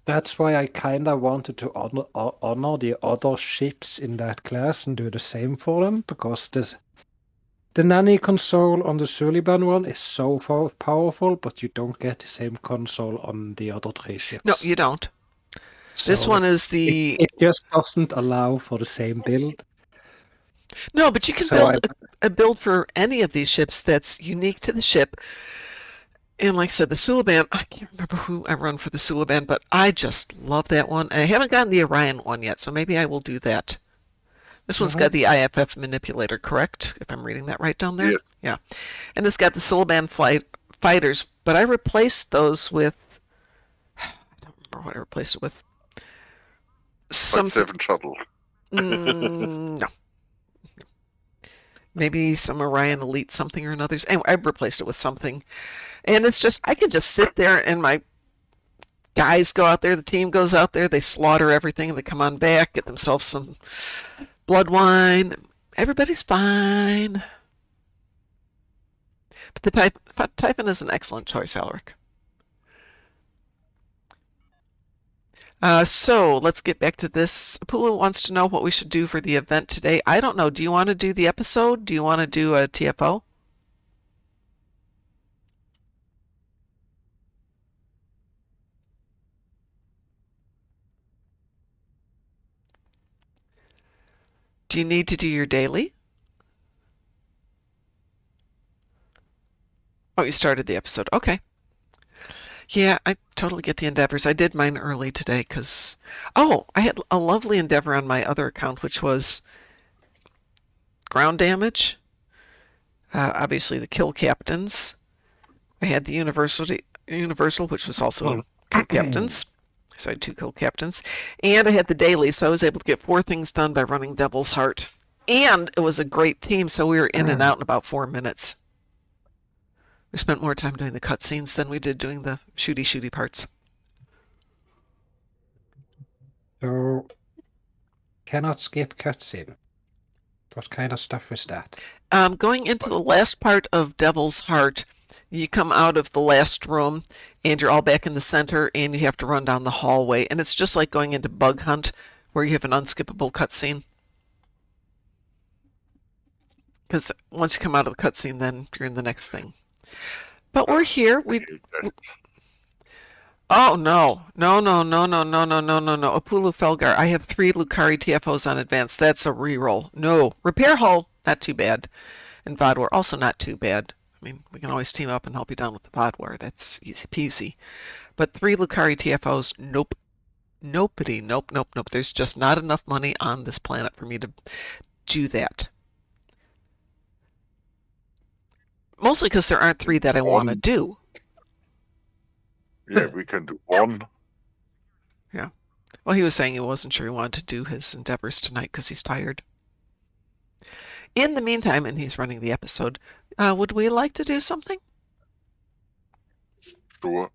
That's why I kind of wanted to honor the other ships in that class and do the same for them, because the nanny console on the Suliban one is so powerful, but you don't get the same console on the other 3 ships. No, you don't. This So one is the... It just doesn't allow for the same build. No, but you can So build a build for any of these ships that's unique to the ship. And like I said, the Suliban, I can't remember who I run for the Suliban, but I just love that one. And I haven't gotten the Orion one yet, so maybe I will do that. This one's got the IFF manipulator, correct? If I'm reading that right down there? Yes. Yeah. And it's got the Suliban fighters, but I replaced those with... I don't remember what I replaced it with. But 7 shuttles. No. Maybe some Orion Elite something or another. Anyway, I replaced it with something. And it's just, I can just sit there and my guys go out there, the team goes out there, they slaughter everything, they come on back, get themselves some blood wine. Everybody's fine. But the Typhon is an excellent choice, Alaric. So let's get back to this. Apula wants to know what we should do for the event today. I don't know. Do you want to do the episode? Do you want to do a TFO? Do you need to do your daily? Oh, you started the episode. Okay. Yeah, I totally get the endeavors. I did mine early today because... Oh, I had a lovely endeavor on my other account, which was ground damage. Obviously, the kill captains. I had the Universal, which was also kill captains. So I had 2 kill captains. And I had the daily, so I was able to get 4 things done by running Devil's Heart. And it was a great team, so we were in and out in about 4 minutes. We spent more time doing the cutscenes than we did doing the shooty parts. So, cannot skip cutscene. What kind of stuff is that? Going into the last part of Devil's Heart, you come out of the last room and you're all back in the center and you have to run down the hallway. And it's just like going into Bug Hunt where you have an unskippable cutscene. Because once you come out of the cutscene, then you're in the next thing. But we're here. Oh, no. No. Apulu Felgar, I have 3 Lucari TFOs on advance. That's a reroll. No. Repair hull, not too bad. And Vodwar, also not too bad. I mean, we can always team up and help you down with the Vodwar. That's easy peasy. But 3 Lucari TFOs, nope. Nope. There's just not enough money on this planet for me to do that. Mostly because there aren't 3 that I want to do. Yeah, we can do 1. Yeah. Well, he was saying he wasn't sure he wanted to do his endeavors tonight because he's tired. In the meantime, and he's running the episode, would we like to do something? Sure.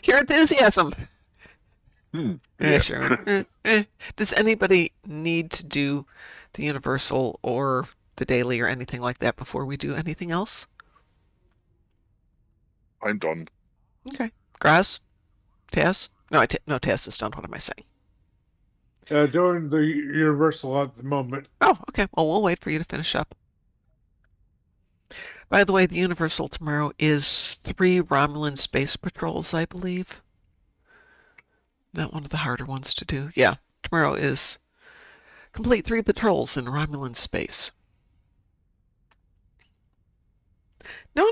Your enthusiasm. Yeah. Sure. Does anybody need to do the Universal or the daily or anything like that before we do anything else? I'm done. Okay. Graz? Taz? No, no, Taz is done. What am I saying? Doing the Universal at the moment. Oh, okay. Well, we'll wait for you to finish up. By the way, the Universal tomorrow is 3 Romulan space patrols, I believe. Not one of the harder ones to do. Yeah, tomorrow is complete 3 patrols in Romulan space. No.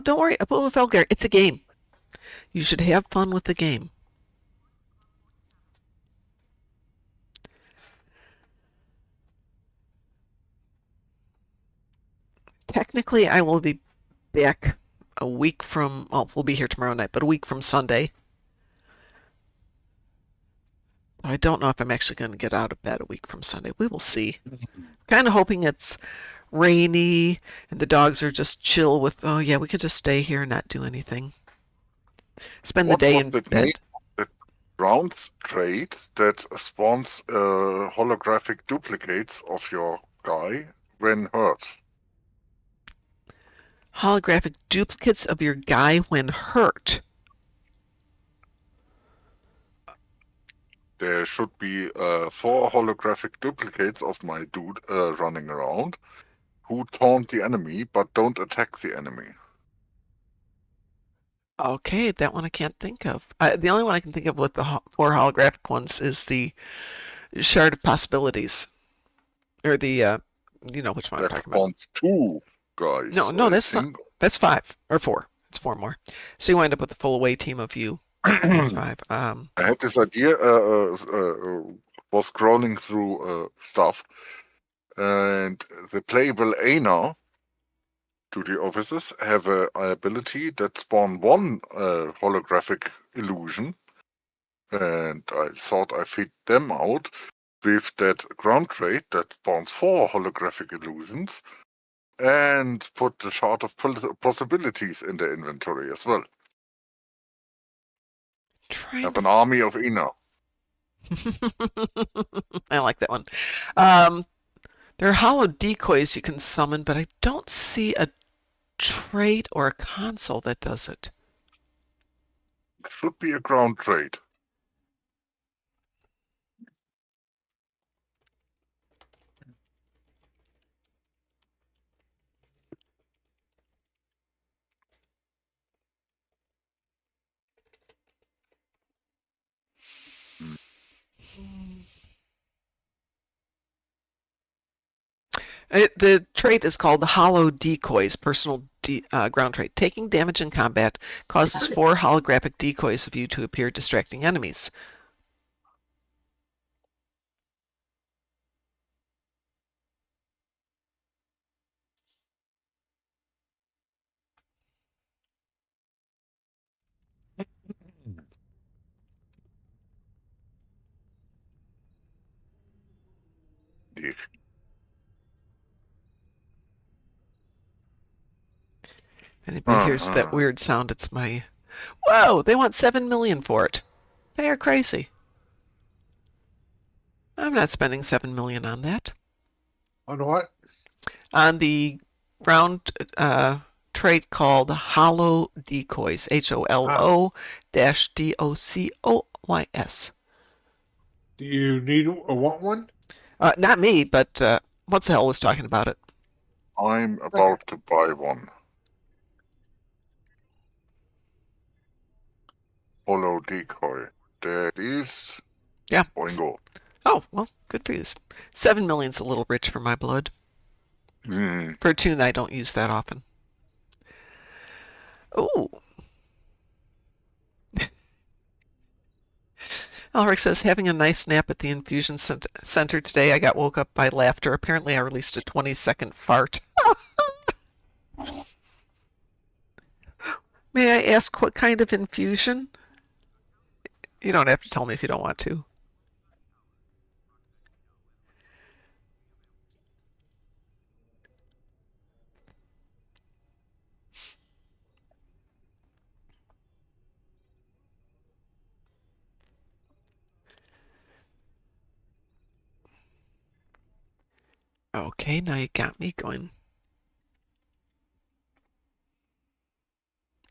Don't worry, Apollo Felgar. It's a game. You should have fun with the game. Technically, I will be back a week from, well, we'll be here tomorrow night, but a week from Sunday. I don't know if I'm actually going to get out of bed a week from Sunday. We will see. Kind of hoping it's rainy and the dogs are just chill with, oh yeah, we could just stay here and not do anything. Spend the day in bed. The ground trade that spawns holographic duplicates of your guy when hurt. holographic duplicates of your guy when hurt. There should be 4 holographic duplicates of my dude running around who taunt the enemy but don't attack the enemy. Okay, that one I can't think of. The only one I can think of with the 4 holographic ones is the Shard of Possibilities. Or the, you know which one I'm That talking about. spawns 2 guys. No, I that's not. think. That's 5 or 4. It's 4 more. So you wind up with a full away team of you. That's 5. I had this idea. Was scrolling through stuff, and the playable Aina to the officers have an ability that spawn 1 holographic illusion, and I thought I fit them out with that ground trait that spawns 4 holographic illusions, and put the Shard of Possibilities in the inventory as well. Have an army of Ina. I like that one. There are hollow decoys you can summon, but I don't see a trait or a console that does it. Should be a ground trait. The trait is called the Hollow Decoys, personal ground trait. Taking damage in combat causes 4 holographic decoys of you to appear, distracting enemies. If Anybody hears that weird sound, it's my... Whoa! They want 7 million for it. They are crazy. I'm not spending 7 million on that. On what? On the ground trait called Hollow Decoys. HOLO-DOCOYS. Do you need or want one? Not me, but what's the hell was talking about it? I'm about to buy one. Hollow decoy. That is. Yeah. Boingo. Oh, well, good for you. 7 million's a little rich for my blood. Mm. For a tune I don't use that often. Oh. Ulrich says, having a nice nap at the infusion center today, I got woke up by laughter. Apparently I released a 20-second fart. May I ask what kind of infusion? You don't have to tell me if you don't want to. Okay, now you got me going.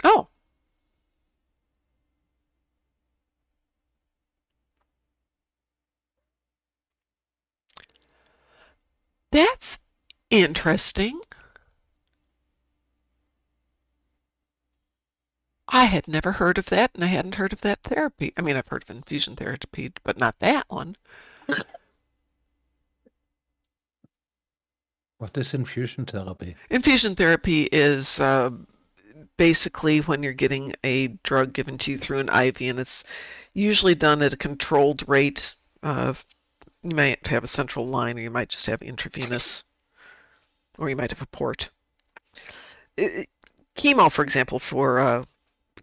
Oh. That's interesting. I had never heard of that, and I hadn't heard of that therapy. I mean, I've heard of infusion therapy, but not that one. What is infusion therapy? Infusion therapy is basically when you're getting a drug given to you through an IV, and it's usually done at a controlled rate. You might have a central line, or you might just have intravenous, or you might have a port. Chemo, for example, for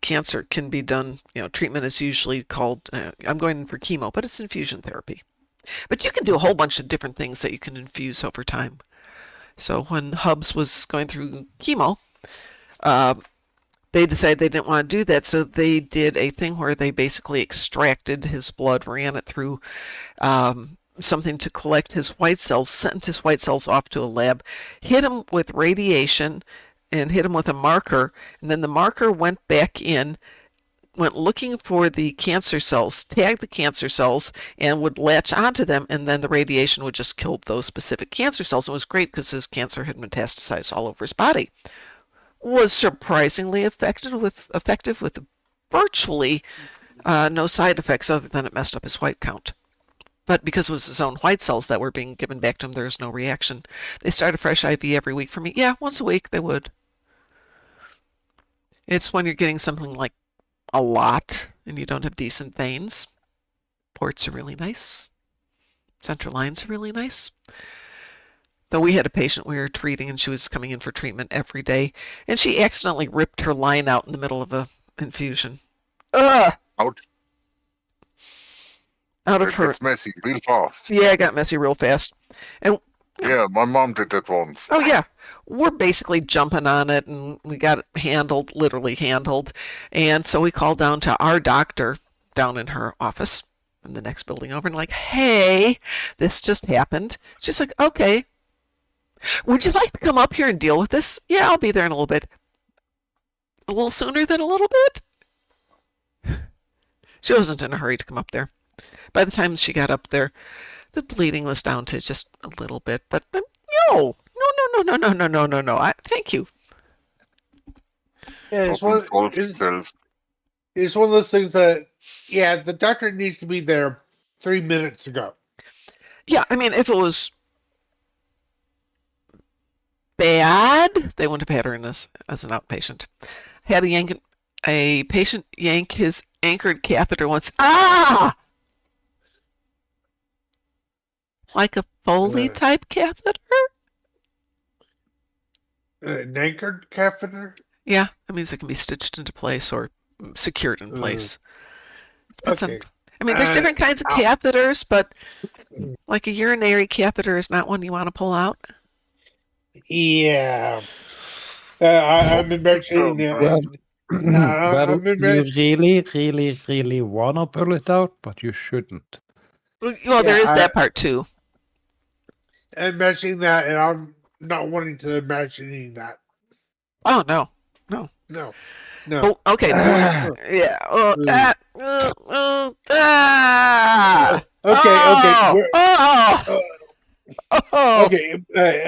cancer can be done, treatment is usually called, I'm going in for chemo, but it's infusion therapy. But you can do a whole bunch of different things that you can infuse over time. So when Hubs was going through chemo, they decided they didn't want to do that, so they did a thing where they basically extracted his blood, ran it through something to collect his white cells, sent his white cells off to a lab, hit him with radiation, and hit him with a marker, and then the marker went back in, went looking for the cancer cells, tagged the cancer cells, and would latch onto them, and then the radiation would just kill those specific cancer cells. It was great because his cancer had metastasized all over his body. Was surprisingly effective with virtually no side effects other than it messed up his white count. But because it was his own white cells that were being given back to him, there was no reaction. They start a fresh IV every week for me. Yeah, once a week they would. It's when you're getting something like a lot and you don't have decent veins. Ports are really nice. Central lines are really nice. Though we had a patient we were treating and she was coming in for treatment every day, and she accidentally ripped her line out in the middle of a infusion. Ugh! Ouch. Out of It her. gets messy real fast. Yeah, it got messy real fast. And Yeah, my mom did that once. oh yeah, we're basically jumping on it, and we got it handled, literally handled. And so we called down to our doctor down in her office in the next building over, and like, hey, this just happened. She's like, okay, would you like to come up here and deal with this? Yeah, I'll be there in a little bit. A little sooner than a little bit. She wasn't in a hurry to come up there. By the time she got up there, the bleeding was down to just a little bit, but no. Thank you. Yeah, it's Problems one, solve themselves. it's one of those things that, yeah, the doctor needs to be there 3 minutes ago. Yeah, I mean, if it was bad, they wouldn't have had her in as an outpatient. Had a patient yank his anchored catheter once. Ah! Like a Foley type catheter? An anchored catheter? Yeah, that means it can be stitched into place or secured in place. That's Okay. I mean, there's different kinds of catheters, but like a urinary catheter is not one you want to pull out. Yeah. I've been mentioning that. Well, been you really wanna pull it out, but you shouldn't. Well, there is that part too. I'm mentioning that, and I'm not wanting to imagining that. Oh, no. No. Oh, okay. Yeah.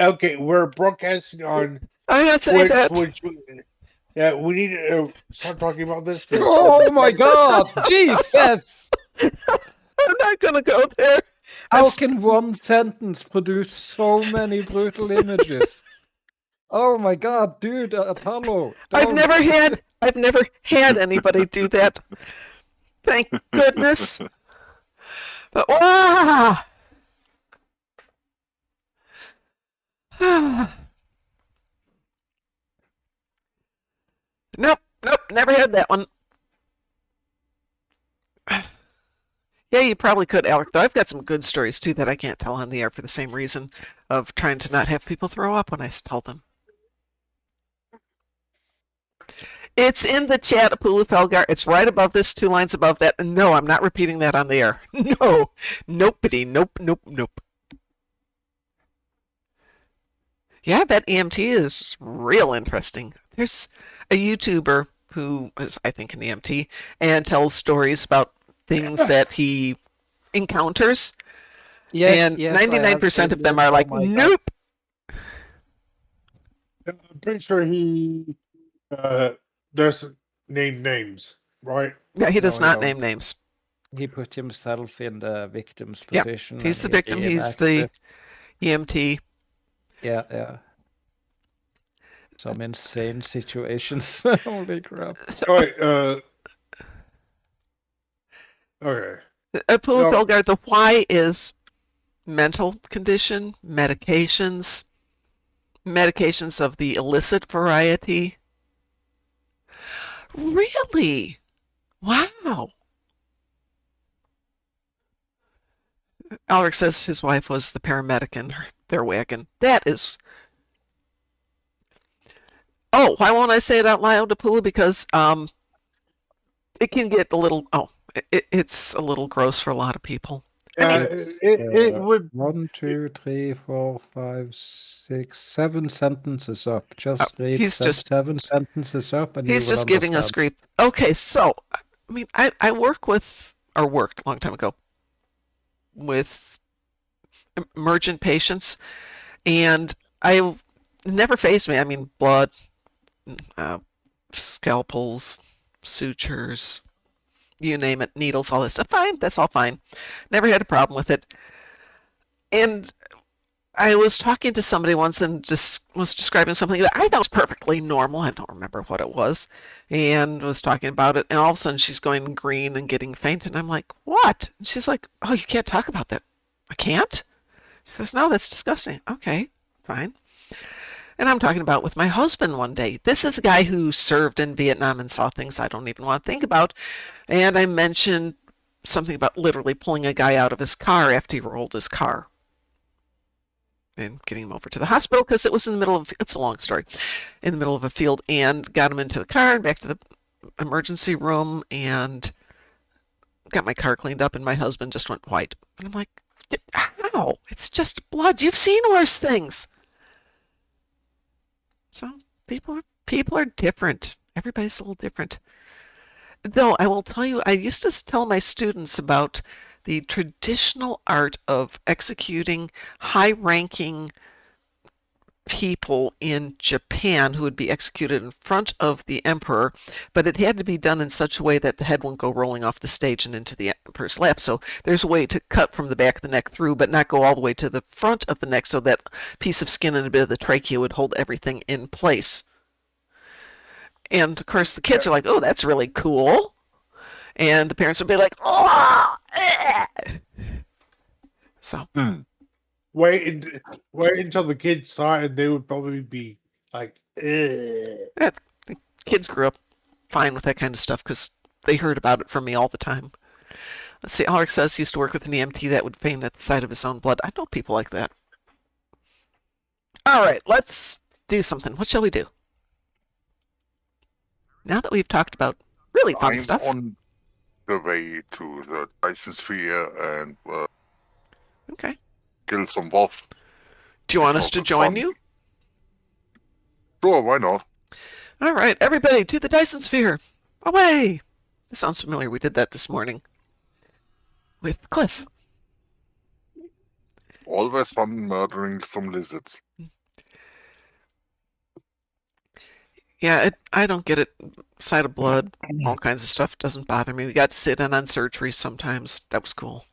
Okay. We're broadcasting on I'm not saying that. Twitch. Yeah, we need to start talking about this. Oh my God, Jesus! I'm not going to go there. How can one sentence produce so many brutal images? Oh my God, dude, Apollo! I've don't. never had anybody do that. Thank goodness. But wow. Nope, never had that one. Yeah, you probably could, Alec, though I've got some good stories too that I can't tell on the air for the same reason of trying to not have people throw up when I tell them. It's in the chat, Apulu Felgar. It's right above this, 2 lines above that. No, I'm not repeating that on the air. No. Nopity. Nope. Yeah, I bet EMT is real interesting. There's a YouTuber who is, I think, an EMT and tells stories about things that he encounters. Yes, and 99% of them are like, nope. I'm pretty sure he doesn't name names, right? Yeah, he does No, he not don't. name names. He put himself in the victim's Yeah, position. He's the and victim. He's the reenacts EMT. it. Yeah. Some insane situations. Holy crap. All right. Okay. Apulu Felgar, the why is mental condition, medications of the illicit variety. Really? Wow. Alric says his wife was the paramedic in their wagon. That is... Oh, why won't I say it out loud, Apulu? Because it can get a little... it's a little gross for a lot of people. It would. 1, 2, 3, 4, 5, 6, 7 sentences up. Just read he's just 7 sentences up and you he's will just giving us understand. grief. Okay, so I mean, I work with or worked a long time ago with emergent patients, and I never fazed me. I mean, blood, uh, scalpels, sutures, you name it, needles, all this stuff. Fine, that's all fine. Never had a problem with it. And I was talking to somebody once and just was describing something that I thought was perfectly normal. I don't remember what it was, and was talking about it. And all of a sudden, she's going green and getting faint. And I'm like, "What?" And she's like, "Oh, you can't talk about that." I can't. She says, "No, that's disgusting." Okay, fine. And I'm talking about with my husband one day. This is a guy who served in Vietnam and saw things I don't even want to think about. And I mentioned something about literally pulling a guy out of his car after he rolled his car and getting him over to the hospital because it was in the middle of, it's a long story, in the middle of a field, and got him into the car and back to the emergency room and got my car cleaned up, and my husband just went white. And I'm like, how? It's just blood. You've seen worse things. So people are different. Everybody's a little different. Though I will tell you, I used to tell my students about the traditional art of executing high-ranking people in Japan who would be executed in front of the emperor, but it had to be done in such a way that the head won't go rolling off the stage and into the emperor's lap. So there's a way to cut from the back of the neck through, but not go all the way to the front of the neck so that piece of skin and a bit of the trachea would hold everything in place. And of course the kids are like, "Oh, that's really cool." And the parents would be like, "Oh, eh." So Wait until the kids saw it, and they would probably be like, "Ugh." the kids grew up fine with that kind of stuff because they heard about it from me all the time. Let's see, Alex says he used to work with an EMT that would faint at the sight of his own blood. I know people like that. All right, let's do something. What shall we do? Now that we've talked about really fun I'm stuff. on the way to the Dyson Sphere and Okay. kill some wolf. Do you want us Because to it's join fun. you? Sure, why not? All right, everybody, to the Dyson Sphere. Away! This sounds familiar. We did that this morning with Cliff. Always fun murdering some lizards. Yeah, I don't get it. Sight of blood, all kinds of stuff doesn't bother me. We got to sit in on surgery sometimes. That was cool.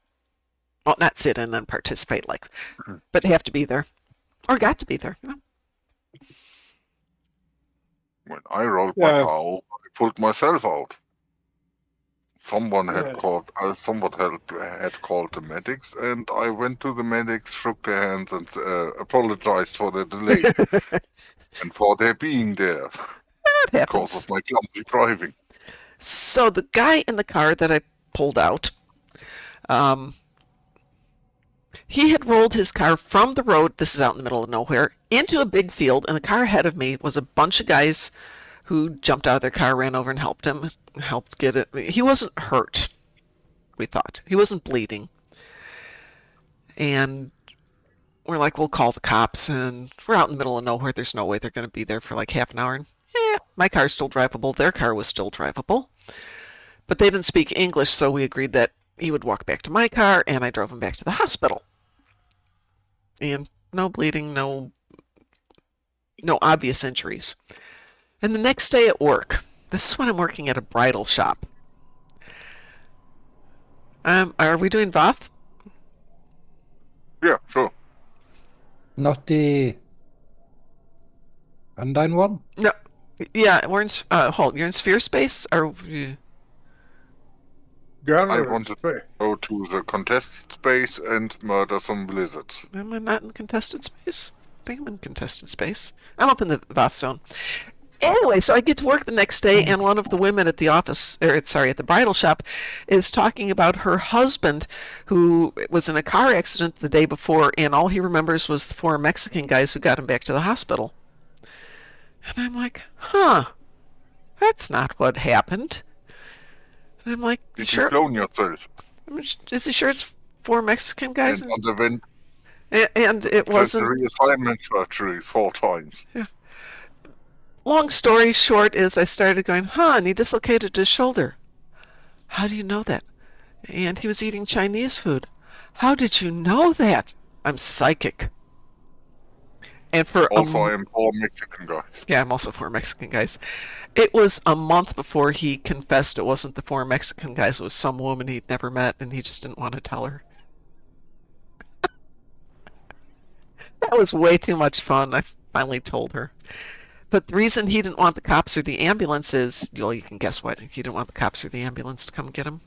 Well, not sit in and participate, like, but have to be there. Or got to be there. You know? When I rolled my Yeah. car over, I pulled myself out. Someone had Yeah. called. Someone had called the medics, and I went to the medics, shook their hands, and apologized for the delay and for their being there That because happens. of my clumsy driving. So the guy in the car that I pulled out, he had rolled his car from the road, this is out in the middle of nowhere, into a big field, and the car ahead of me was a bunch of guys who jumped out of their car, ran over and helped him, helped get it. He wasn't hurt, we thought. He wasn't bleeding. And we're like, we'll call the cops, and we're out in the middle of nowhere. There's no way they're going to be there for like half an hour. And my car's still drivable. Their car was still drivable. But they didn't speak English, so we agreed that he would walk back to my car, and I drove him back to the hospital. And no bleeding, no obvious injuries. And the next day at work, this is when I'm working at a bridal shop. Are we doing Voth? Yeah, sure. Not the Undine one? No. Yeah, we're in, hold, you're in sphere space? Or, Gunner, I wanted to go to the contested space and murder some lizards. am I not in contested space? I think I'm in contested space. I'm up in the Voth zone. Anyway, so I get to work the next day, and one of the women at the office, at the bridal shop, is talking about her husband who was in a car accident the day before, and all he remembers was the 4 Mexican guys who got him back to the hospital. And I'm like, that's not what happened. And I'm like, Did sure? you clone yourself? Is he sure it's 4 Mexican guys, and underwent and it wasn't. reassignment surgery 4 times. Long story short is I started going, and he dislocated his shoulder. How do you know that? And he was eating Chinese food. How did you know that? I'm psychic. And for Also, I am 4 Mexican guys. yeah, I'm also 4 Mexican guys. It was a month before he confessed it wasn't the 4 Mexican guys. It was some woman he'd never met, and he just didn't want to tell her. That was way too much fun. I finally told her. But the reason he didn't want the cops or the ambulance is, well, you can guess what. He didn't want the cops or the ambulance to come get him.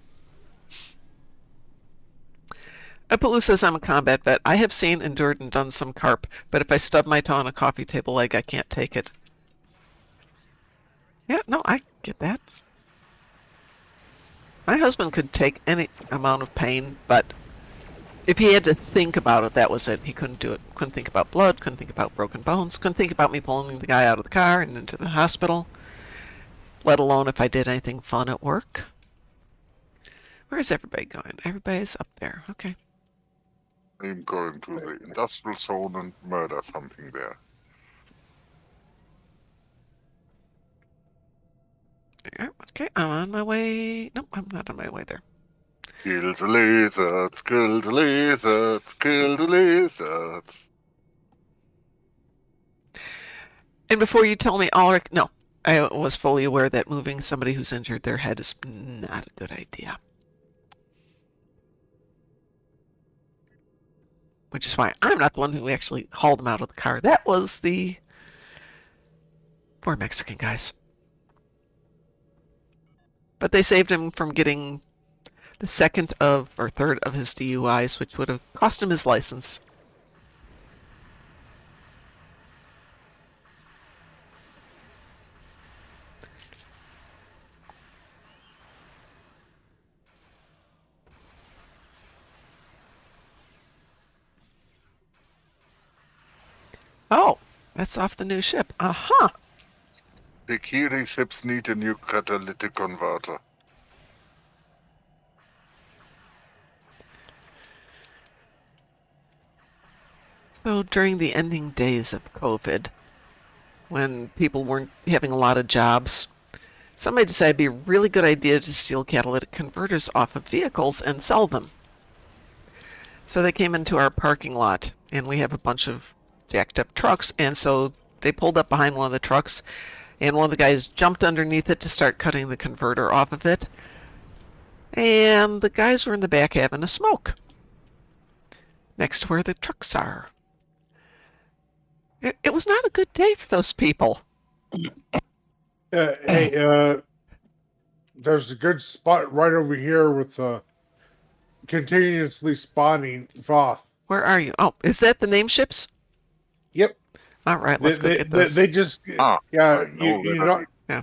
Apalu says I'm a combat vet. I have seen, endured, and done some carp, but if I stub my toe on a coffee table leg, I can't take it. Yeah, no, I get that. My husband could take any amount of pain, but if he had to think about it, that was it. He couldn't do it. Couldn't think about blood, couldn't think about broken bones, couldn't think about me pulling the guy out of the car and into the hospital, let alone if I did anything fun at work. Where's everybody going? Everybody's up there. Okay. I'm going to the industrial zone and murder something there. Yeah, okay, I'm on my way. Nope, I'm not on my way there. Kill the lizards, kill the lizards, kill the lizards. And before you tell me, Ulrich, no, I was fully aware that moving somebody who's injured their head is not a good idea. Which is why I'm not the one who actually hauled him out of the car. That was the 4 Mexican guys. But they saved him from getting the second of or third of his DUIs, which would have cost him his license. Oh, that's off the new ship. Aha! The Kiri ships need a new catalytic converter. So during the ending days of COVID, when people weren't having a lot of jobs, somebody decided it'd be a really good idea to steal catalytic converters off of vehicles and sell them. So they came into our parking lot, and we have a bunch of jacked up trucks, and so they pulled up behind one of the trucks, and one of the guys jumped underneath it to start cutting the converter off of it, and the guys were in the back having a smoke next to where the trucks are. It was not a good day for those people. Hey, there's a good spot right over here with continuously spawning Voth. Where are you? Oh, is that the name ships? Yep. All right, let's go get those. They just Ah, yeah, I know you that knock Yeah.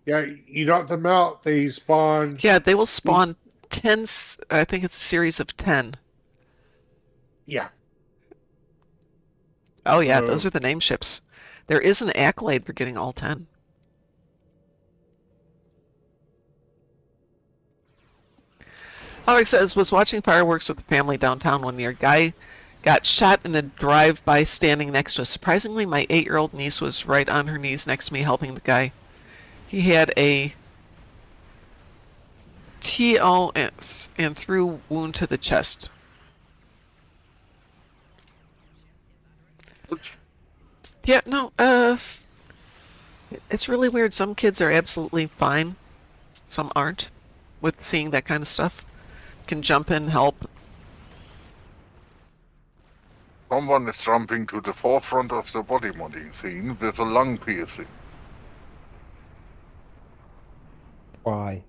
yeah, you knock them out, they spawn. Yeah, they will spawn 10, I think it's a series of 10. Yeah. Oh yeah, So- those are the name ships. There is an accolade for getting all 10. Alex says, was watching fireworks with the family downtown one year. Guy got shot in a drive-by standing next to us. Surprisingly, my 8-year-old niece was right on her knees next to me helping the guy. He had a TO and through wound to the chest. Yeah, no, it's really weird. Some kids are absolutely fine. Some aren't with seeing that kind of stuff. Can jump in, help. Someone is jumping to the forefront of the body modding scene with a lung piercing. Why?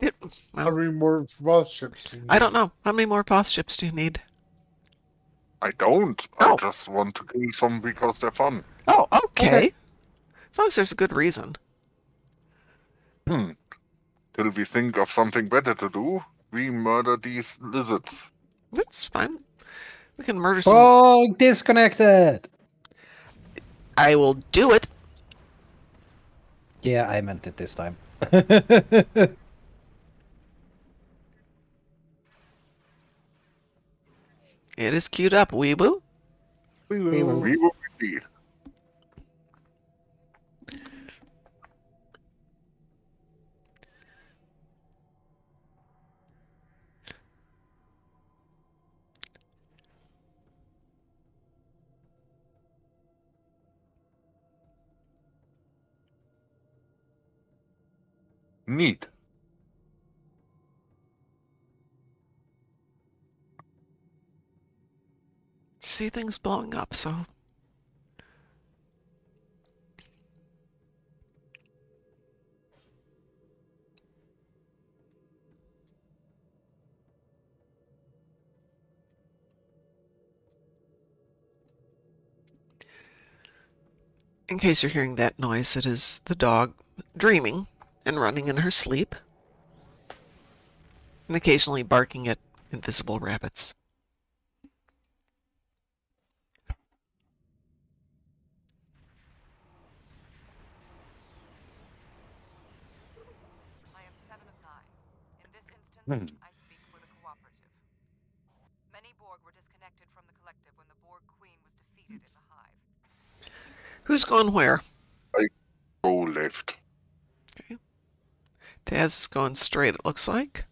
How Well, many more Voth ships? do you I don't need? know. How many more Voth ships do you need? I don't. Oh. I just want to kill some because they're fun. Oh, okay. Okay. As long as there's a good reason. Till we think of something better to do, we murder these lizards. That's fine. We can murder some. Borg disconnected! I will do it. Yeah, I meant it this time. It is queued up, weeboo. We We will. will indeed. Neat. See things blowing up, so. In case you're hearing that noise, it is the dog dreaming and running in her sleep, and occasionally barking at invisible rabbits. I am 7 of 9. In this instance, I speak for the cooperative. Many Borg were disconnected from the collective when the Borg Queen was defeated in the hive. Who's going where? Go left. Taz is going straight, it looks like.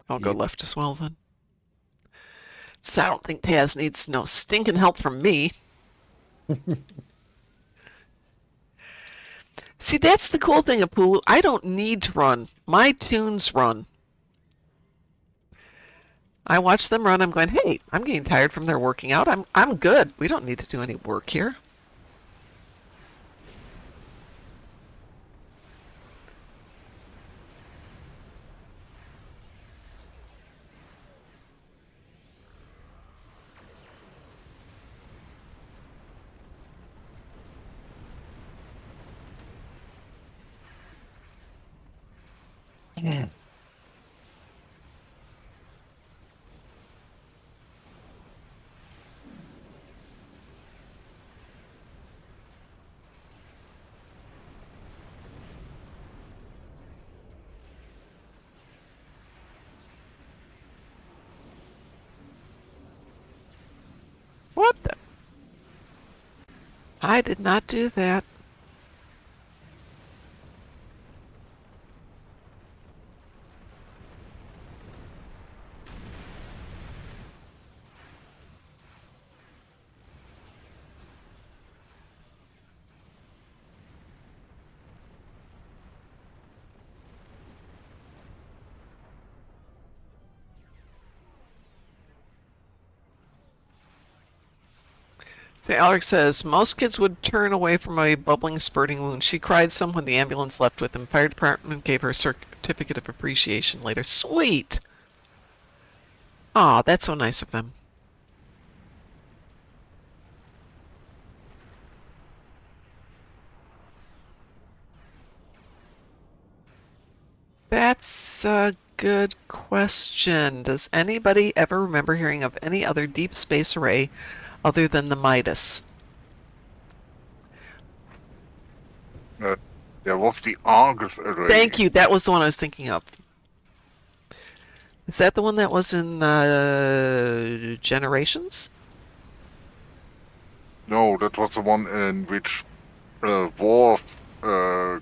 I'll go Yep. left as well, then. So I don't think Taz needs no stinking help from me. See, that's the cool thing of Pulu. I don't need to run. My tunes run. I watch them run. I'm going, hey, I'm getting tired from their working out. I'm good. We don't need to do any work here. What the? I did not do that. See, Alex says, most kids would turn away from a bubbling, spurting wound. She cried some when the ambulance left with them. Fire department gave her a certificate of appreciation later. Sweet! Aw, that's so nice of them. That's a good question. Does anybody ever remember hearing of any other deep space array other than the Midas? There was the Argus array. Thank you. That was the one I was thinking of. Is that the one that was in Generations? No, that was the one in which Worf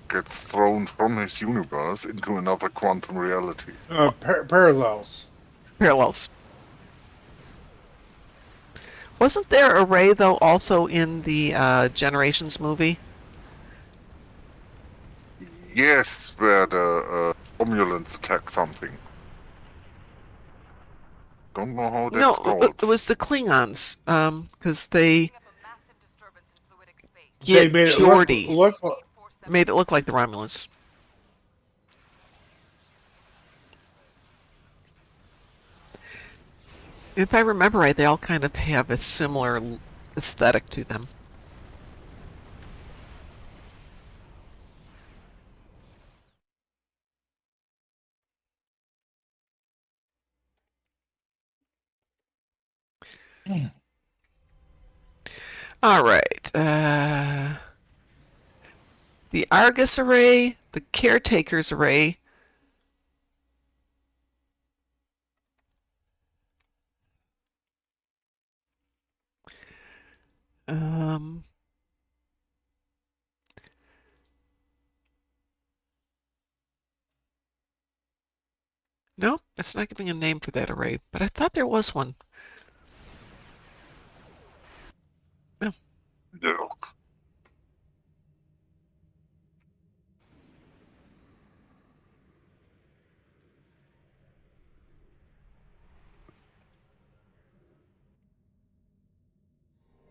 gets thrown from his universe into another quantum reality. Parallels. Parallels. Wasn't there a Ray, though, also in the Generations movie? Yes, where the Romulans attack something. Don't know how that's No, called. it was the Klingons, because they Picking up a massive disturbance in fluidic space. They get made it Geordi. look Made it look like the Romulans. If I remember right, they all kind of have a similar aesthetic to them. All right. The Argus array, the Caretakers array. Um, no, it's not giving a name for that array, but I thought there was one. No.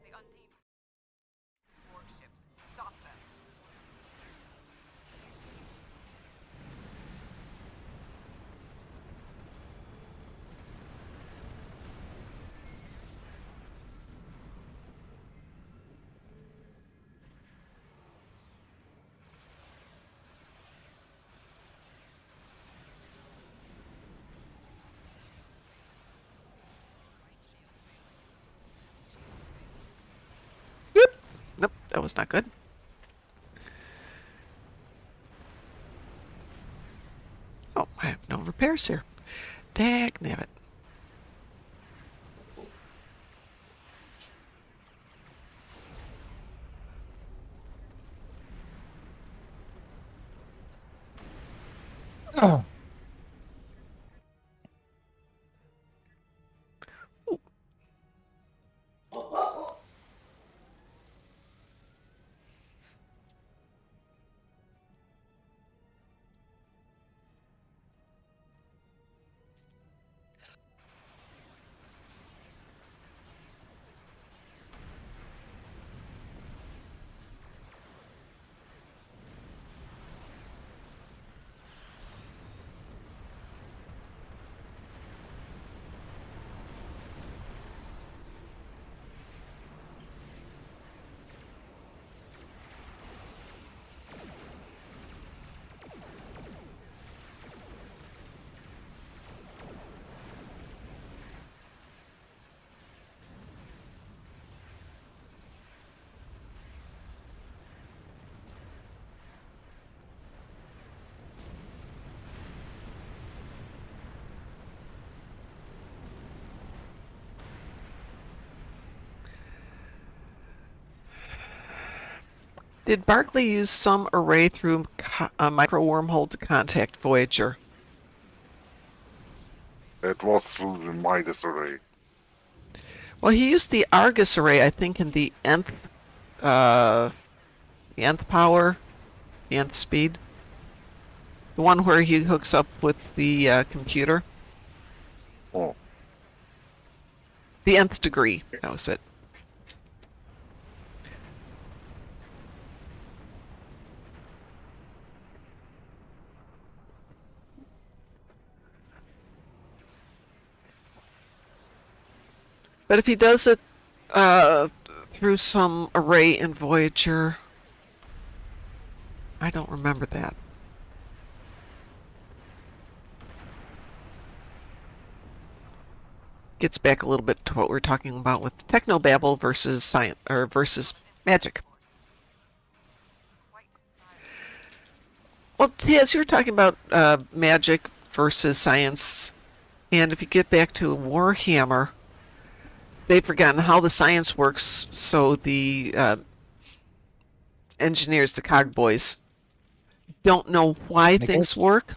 The Undine Borg ships. Stop them. Nope, that was not good. Oh, I have no repairs here. Dagnabbit. Oh, Did Barclay use some array through a micro wormhole to contact Voyager? It was through the Midas array. Well, he used the Argus array, I think, in the nth power, the nth speed. The one where he hooks up with the computer. Oh. The nth degree, that was it. But if he does it through some array in Voyager, I don't remember that. Gets back a little bit to what we were talking about with technobabble versus science or versus magic. Quite silent. Well, Taz, you were talking about magic versus science, and if you get back to Warhammer, they've forgotten how the science works, so the engineers, the cog boys, don't know why things work,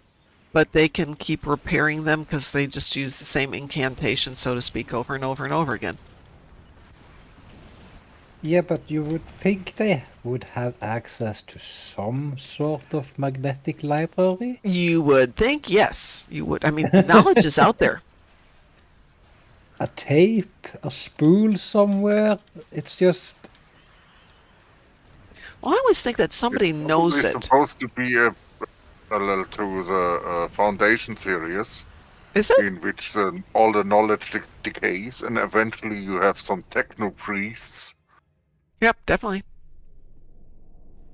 but they can keep repairing them because they just use the same incantation, so to speak, over and over and over again. yeah, but you would think they would have access to some sort of magnetic library. You would think, yes, you would. I mean, the knowledge is out there. A tape, a spool somewhere. It's just Well, I always think that somebody knows It's it. supposed to be a parallel to the Foundation series, Is it? in which all the knowledge decays, and eventually you have some techno priests Yep, definitely.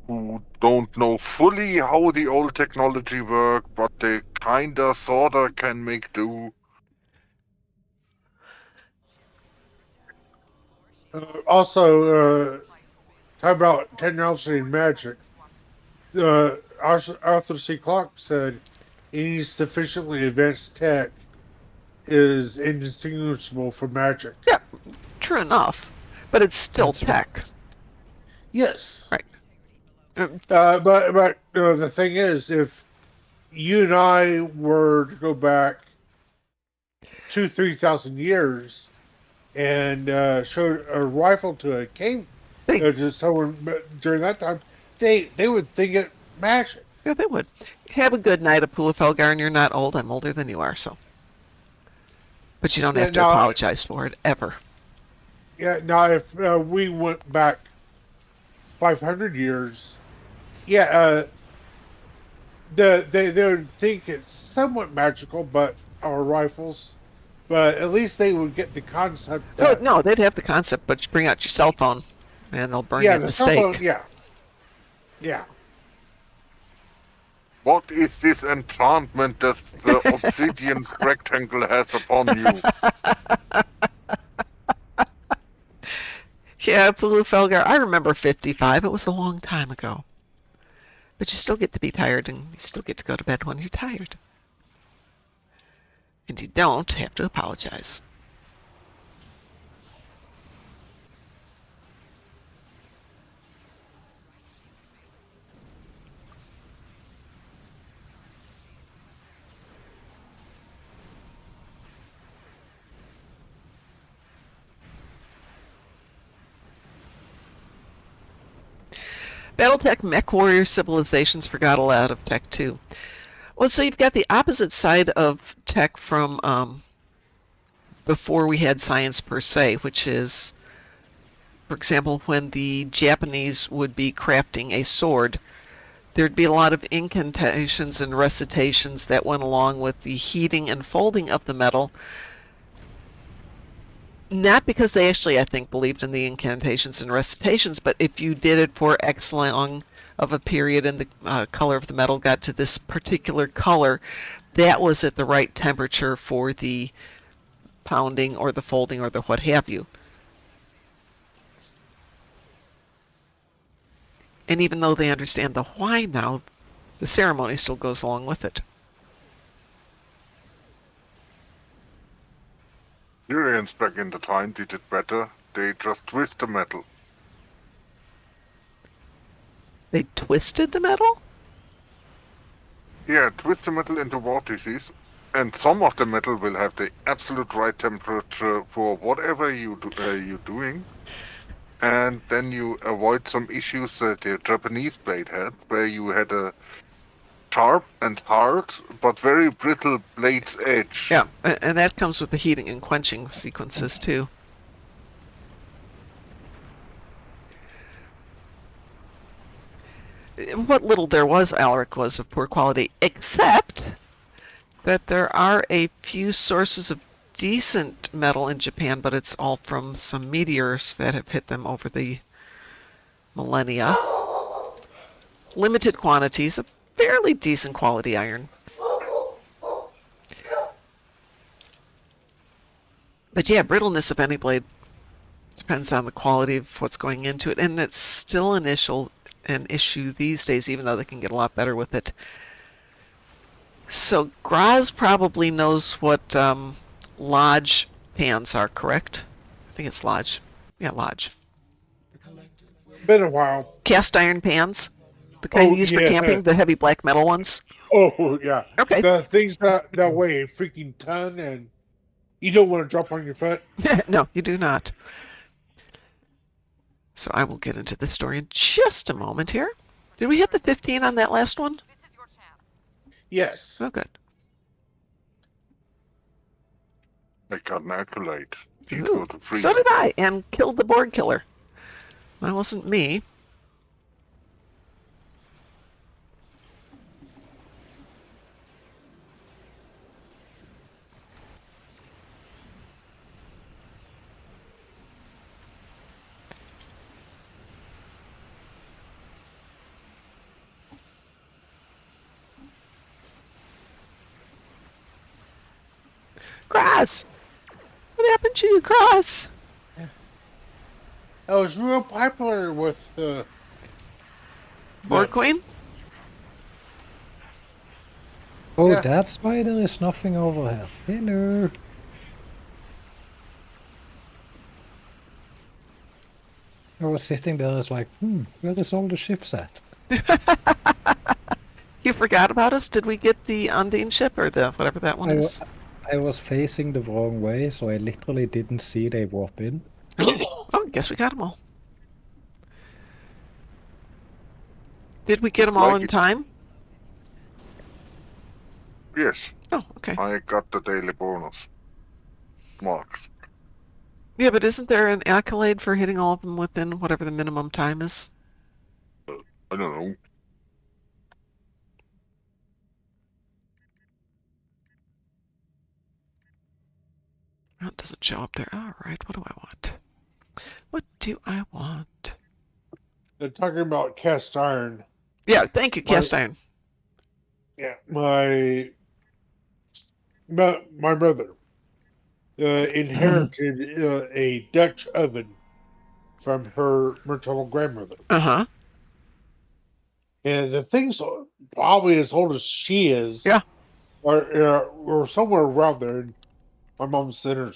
who don't know fully how the old technology work, but they kinda, sorta can make do. Also, talk about technology and magic. Arthur C. Clarke said any sufficiently advanced tech is indistinguishable from magic. Yeah, true enough, but it's still That's tech. Yes. Right. But the thing is, if you and I were to go back 3,000 years and show a rifle to a cave to someone during that time, they would think it magic. Yeah, they would. Have a good night, Apula Felgar, and you're not old. I'm older than you are, so. But you don't have to apologize for it, ever. Yeah, now if we went back 500 years, they would think it's somewhat magical, but our rifles, but at least they would get the concept. That, No, they'd have the concept, but you bring out your cell phone, and they'll burn you at the cell phone, stake. yeah. What is this enchantment that the obsidian rectangle has upon you? Yeah, Apula Felgar, I remember 55. It was a long time ago. But you still get to be tired, and you still get to go to bed when you're tired. And you don't have to apologize. Battletech Mech Warrior Civilizations forgot a lot of tech too. Well, so you've got the opposite side of tech from before we had science per se, which is, for example, when the Japanese would be crafting a sword, there'd be a lot of incantations and recitations that went along with the heating and folding of the metal. Not because they actually, I think, believed in the incantations and recitations, but if you did it for X long of a period and the color of the metal got to this particular color, that was at the right temperature for the pounding or the folding or the what have you. And even though they understand the why now, the ceremony still goes along with it. Syrians back in the time did it better. They just twist the metal. They twisted the metal? Yeah, twist the metal into vortices, and some of the metal will have the absolute right temperature for whatever you're doing. And then you avoid some issues that the Japanese blade had, where you had a sharp and hard, but very brittle blade's edge. Yeah, and that comes with the heating and quenching sequences too. What little there was, Alaric, was of poor quality, except that there are a few sources of decent metal in Japan, but it's all from some meteors that have hit them over the millennia. Limited quantities of fairly decent quality iron. But yeah, brittleness of any blade depends on the quality of what's going into it, and it's still an issue these days, even though they can get a lot better with it. So Graz probably knows what Lodge pans are, correct? I think it's Lodge. Yeah, Lodge. Been a while. Cast iron pans? The kind you use for camping? The heavy black metal ones? Oh, yeah. Okay. The things that weigh a freaking ton and you don't want to drop on your foot. No, you do not. So I will get into this story in just a moment here. Did we hit the 15 on that last one? This is your chance. Yes. Oh, good. I got an accolade. Did Ooh, go to free. so did I, and killed the Borg killer. That wasn't me. Cross! What happened to you, Cross? That was real popular with Borg them. Queen? Oh, Yeah. that's why there is nothing over here. Dinner. I was sitting there, it's like, where is all the ships at? You forgot about us? Did we get the Undine ship or the whatever that one I, is? I was facing the wrong way, so I literally didn't see they warp in. Oh, I guess we got them all. Did we get them all in time? Yes, Oh, okay. I got the daily bonus marks. Yeah, but isn't there an accolade for hitting all of them within whatever the minimum time is? I don't know. Oh, it doesn't show up there. All right, what do I want? What do I want? They're talking about cast iron. Yeah, thank you, cast iron. Yeah, my mother inherited a Dutch oven from her maternal grandmother, Uh-huh. and the thing's probably as old as she is. Yeah. or somewhere around there. And my mom's in her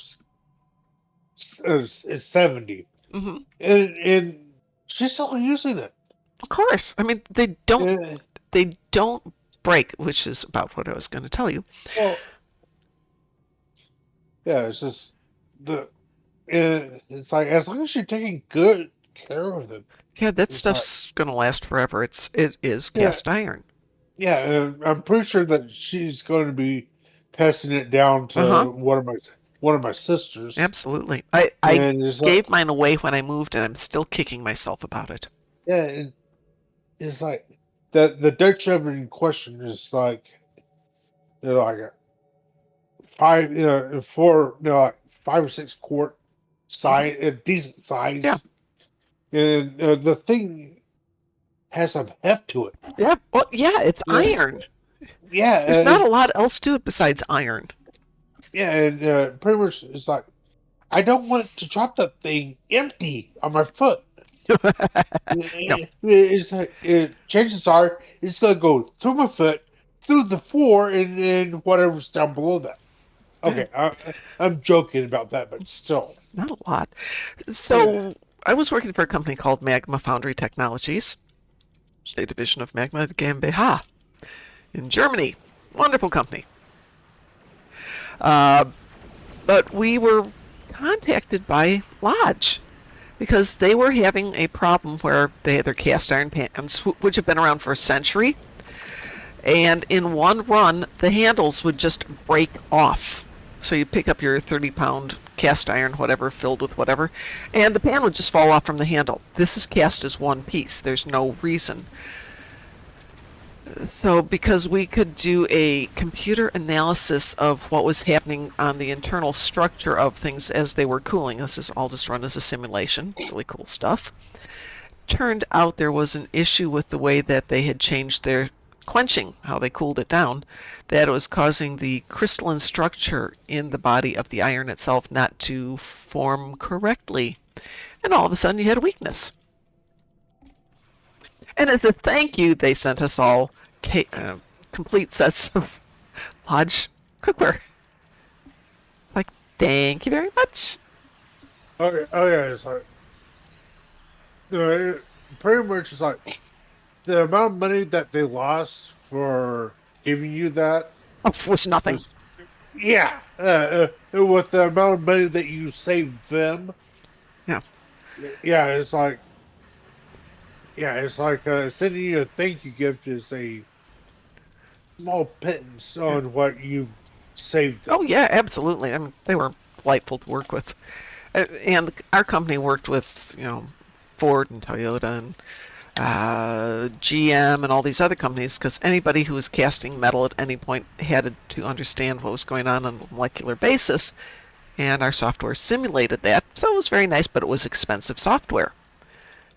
is 70, Mm-hmm. and she's still using it. Of course. I mean, they don't break, which is about what I was going to tell you. Well, yeah, it's just it's like as long as you're taking good care of them. Yeah, that It's stuff's going to last forever. It is cast iron. Yeah, and I'm pretty sure that she's going to be passing it down to Uh-huh. one of my sisters. Absolutely. I And it's gave mine away when I moved, and I'm still kicking myself about it. Yeah, and it's like the Dutch oven in question is like like a like 5 or 6 quart size, a decent size. Yeah. And the thing has some heft to it. Yeah. Well, yeah, it's Yeah. iron. Yeah, There's not a lot else to it besides iron. yeah, and pretty much it's like I don't want to drop that thing empty on my foot. No. It's like chances are it's gonna go through my foot, through the floor, and whatever's down below that. Okay, I'm joking about that, but still. Not a lot. So I was working for a company called Magma Foundry Technologies, a division of Magma GmbH in Germany. Wonderful company. But we were contacted by Lodge because they were having a problem where they had their cast iron pans, which have been around for a century, and in one run, the handles would just break off. So you pick up your 30-pound cast iron, whatever, filled with whatever, and the pan would just fall off from the handle. This is cast as one piece. There's no reason. So because we could do a computer analysis of what was happening on the internal structure of things as they were cooling, this is all just run as a simulation, really cool stuff. Turned out there was an issue with the way that they had changed their quenching, how they cooled it down, that it was causing the crystalline structure in the body of the iron itself not to form correctly. And all of a sudden you had a weakness. And as a thank you, they sent us all complete sets of Lodge cookware. It's like, thank you very much. Okay, oh yeah, it's like pretty much it's like the amount of money that they lost for giving you that Was nothing. yeah, with the amount of money that you saved them. Yeah. Yeah, it's like sending you a thank you gift is a small pittance on what you've saved them. Oh yeah, absolutely. I mean, they were delightful to work with, and our company worked with Ford and Toyota and GM and all these other companies because anybody who was casting metal at any point had to understand what was going on a molecular basis, and our software simulated that. So it was very nice, but it was expensive software.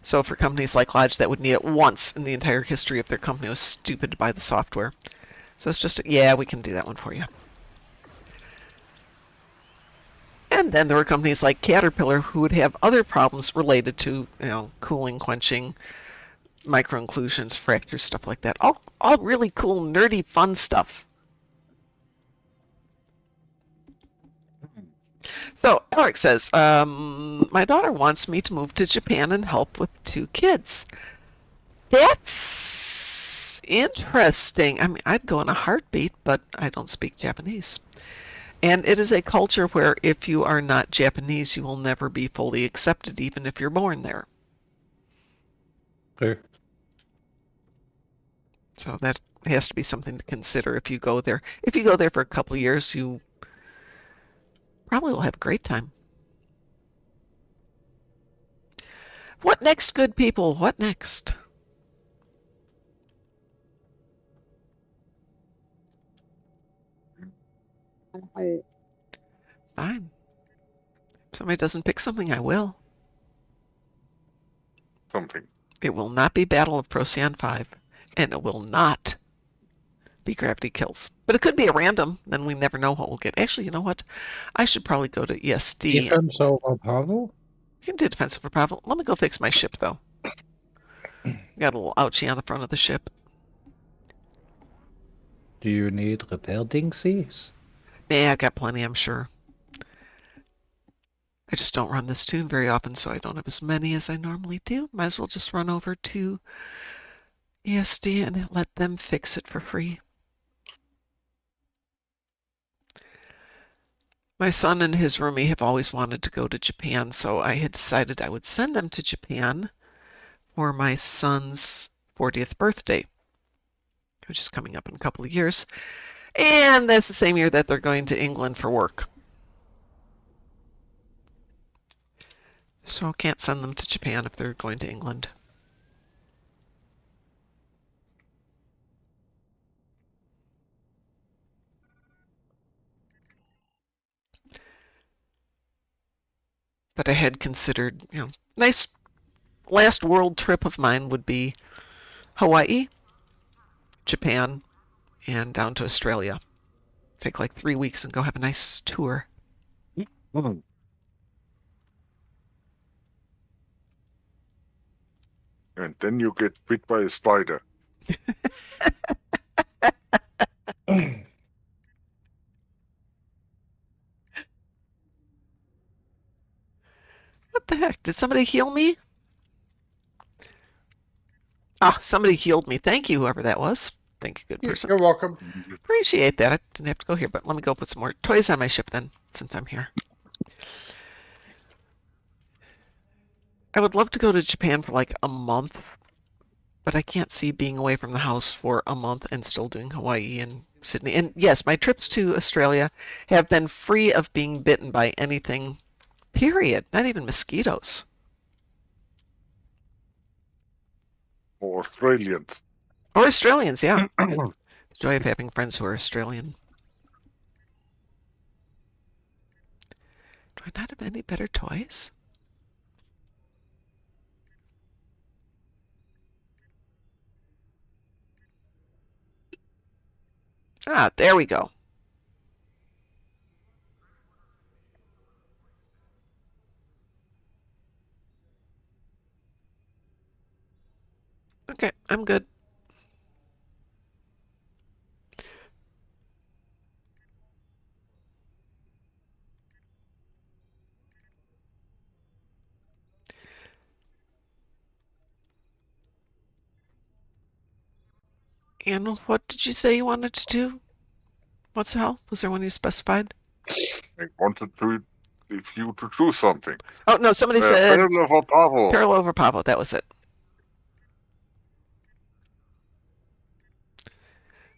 So for companies like Lodge that would need it once in the entire history of their company, it was stupid to buy the software. So it's just, yeah, we can do that one for you. And And then there were companies like Caterpillar who would have other problems related to, cooling, quenching, micro-inclusions, fractures, stuff like that. All really cool, nerdy, fun stuff. So Eric says, my daughter wants me to move to Japan and help with 2 kids. That's interesting. I mean, I'd go in a heartbeat, but I don't speak Japanese. And it is a culture where if you are not Japanese, you will never be fully accepted, even if you're born there. True. So that has to be something to consider if you go there. If you go there for a couple of years, you probably will have a great time. What next, good people? What next? Oh, Fine. If somebody doesn't pick something, I will. something. It will not be Battle of Procyon 5, and it will not be Gravity Kills. But it could be a random, then we never know what we'll get. Actually, you know what? I should probably go to ESD. Defense over Pavel? You can do defensive for Pavel. Let me go fix my ship, though. Got a little ouchie on the front of the ship. Do you need repair dingsies? Nah, I got plenty, I'm sure. I just don't run this tune very often, so I don't have as many as I normally do. Might as well just run over to ESD and let them fix it for free. My son and his roomie have always wanted to go to Japan, so I had decided I would send them to Japan for my son's 40th birthday, which is coming up in a couple of years. And that's the same year that they're going to England for work. So can't send them to Japan if they're going to England. But I had considered, nice last world trip of mine would be Hawaii, Japan, and down to Australia. Take like 3 weeks and go have a nice tour. Mm. And then you get bit by a spider. What the heck? Did somebody heal me? Ah, somebody healed me. Thank you, whoever that was. Thank you, good person. You're welcome. Appreciate that. I didn't have to go here, but let me go put some more toys on my ship then, since I'm here. I would love to go to Japan for like a month, but I can't see being away from the house for a month and still doing Hawaii and Sydney. And yes, my trips to Australia have been free of being bitten by anything, period. Not even mosquitoes. Or Australians. Or Australians, yeah. The joy of having friends who are Australian. Do I not have any better toys? Ah, there we go. Okay, I'm good. And what did you say you wanted to do? What's the hell? Was there one you specified? I wanted to, if you to do something. Oh, no, somebody said Parallel for Pavo. Parallel over Pavo. That was it.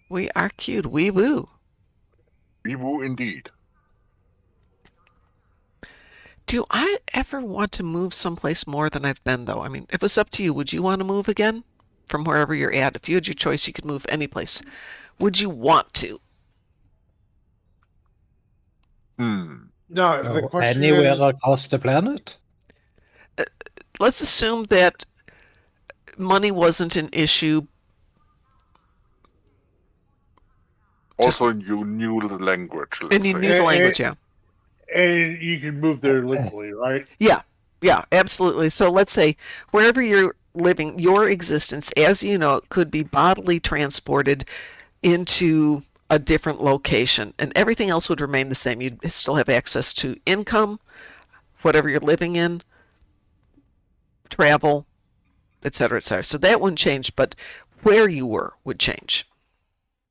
We are cute. Wee woo. Vivu indeed. Do I ever want to move someplace more than I've been, though? I mean, if it's up to you, would you want to move again from wherever you're at? If you had your choice, you could move any place. Would you want to? No, the Oh, question anywhere is, across the planet? Let's assume that money wasn't an issue. Also, you knew the language, let's And you say. knew the language, yeah. And you can move there legally, right? Yeah, absolutely. So let's say wherever you're living, your existence, as you know, it could be bodily transported into a different location, and everything else would remain the same. You'd still have access to income, whatever you're living in, travel, etc., etc. So that wouldn't change, but where you were would change.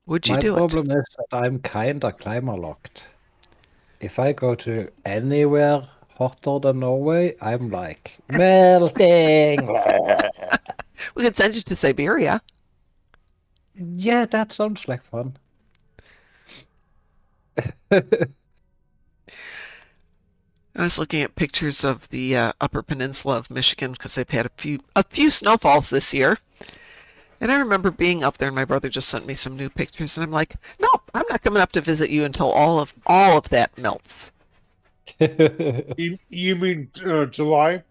Would you My do it? problem is that I'm kinda climate locked. If I go to anywhere hotter than Norway, I'm like melting. We could send you to Siberia. Yeah, that sounds like fun. I was looking at pictures of the Upper Peninsula of Michigan because they've had a few snowfalls this year. And I remember being up there, and my brother just sent me some new pictures, and I'm like, "No, I'm not coming up to visit you until all of that melts." You mean July?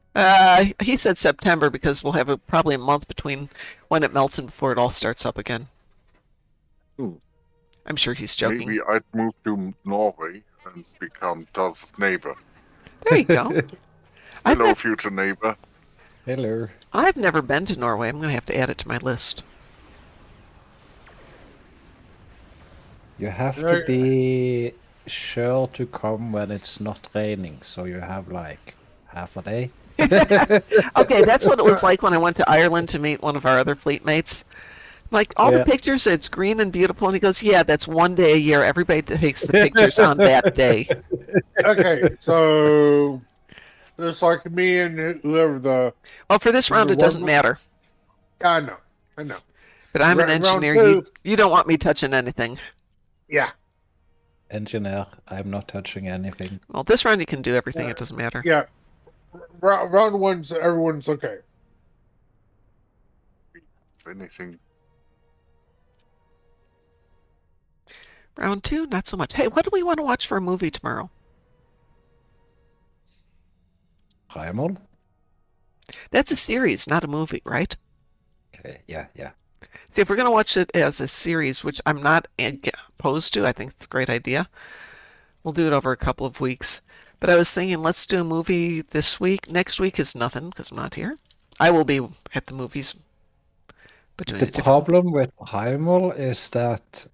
He said September because we'll have probably a month between when it melts and before it all starts up again. Hmm. I'm sure he's joking. Maybe I'd move to Norway and become Daz's neighbor. There you go. Hello, future neighbor. Hello. I've never been to Norway. I'm going to have to add it to my list. You have to be sure to come when it's not raining, so you have like half a day. Okay, that's what it was like when I went to Ireland to meet one of our other fleet mates. Like, all the pictures, it's green and beautiful. And he goes, yeah, that's one day a year. Everybody takes the pictures on that day. Okay, so there's like me and whoever the... Well, for this round, it doesn't matter. I know. But I'm an engineer. You don't want me touching anything. Yeah. Engineer, I'm not touching anything. Well, this round you can do everything. It doesn't matter. Yeah. Round one's everyone's okay. If anything. Round two, not so much. Hey, what do we want to watch for a movie tomorrow? Raimond? That's a series, not a movie, right? Okay, yeah. See, if we're going to watch it as a series, which I'm not opposed to, I think it's a great idea. We'll do it over a couple of weeks. But I was thinking, let's do a movie this week. Next week is nothing because I'm not here. I will be at the movies. But The problem with Raimond is that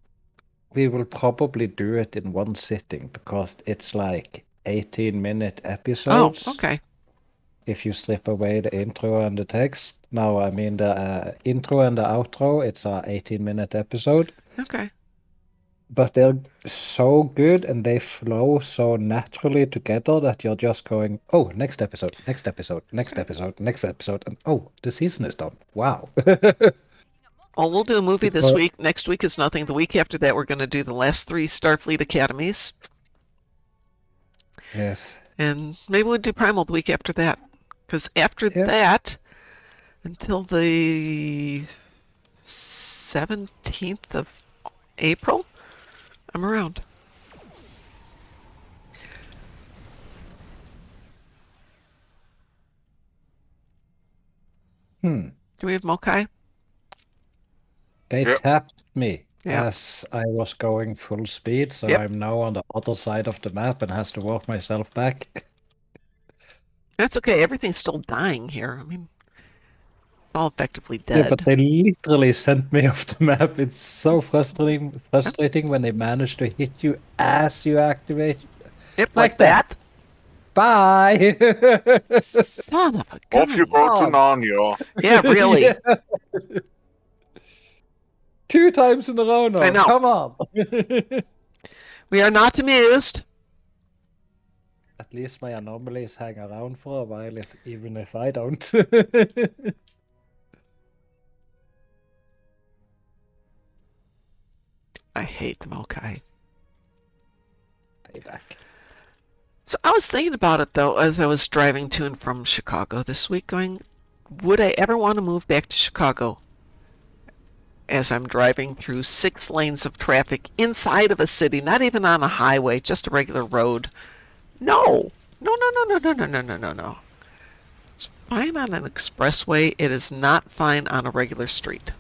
we will probably do it in one sitting because it's like 18-minute episodes. Oh, okay. If you strip away the intro and the text. No, I mean the intro and the outro, it's a 18-minute episode. Okay. But they're so good and they flow so naturally together that you're just going, oh, next episode, and oh, the season is done. Wow. Well, we'll do a movie this week. Next week is nothing. The week after that, we're going to do the last 3 Starfleet Academies. Yes. And maybe we'll do Primal the week after that. Because after that, until the 17th of April, I'm around. Do we have Mokai? They tapped me Yeah. as I was going full speed, so I'm now on the other side of the map and has to walk myself back. That's okay. Everything's still dying here. I mean, it's all effectively dead. Yeah, but they literally sent me off the map. It's so frustrating when they manage to hit you as you activate. Yep, like that. Bye! Son of a gun. Off you go to Narnia. Yeah, really. Yeah. 2 times in a row now. I know. Come on. We are not amused. At least my anomalies hang around for a while, even if I don't. I hate the Mokai. Payback. So I was thinking about it, though, as I was driving to and from Chicago this week, going, would I ever want to move back to Chicago? As I'm driving through 6 lanes of traffic inside of a city, not even on a highway, just a regular road. No. It's fine on an expressway. It is not fine on a regular street.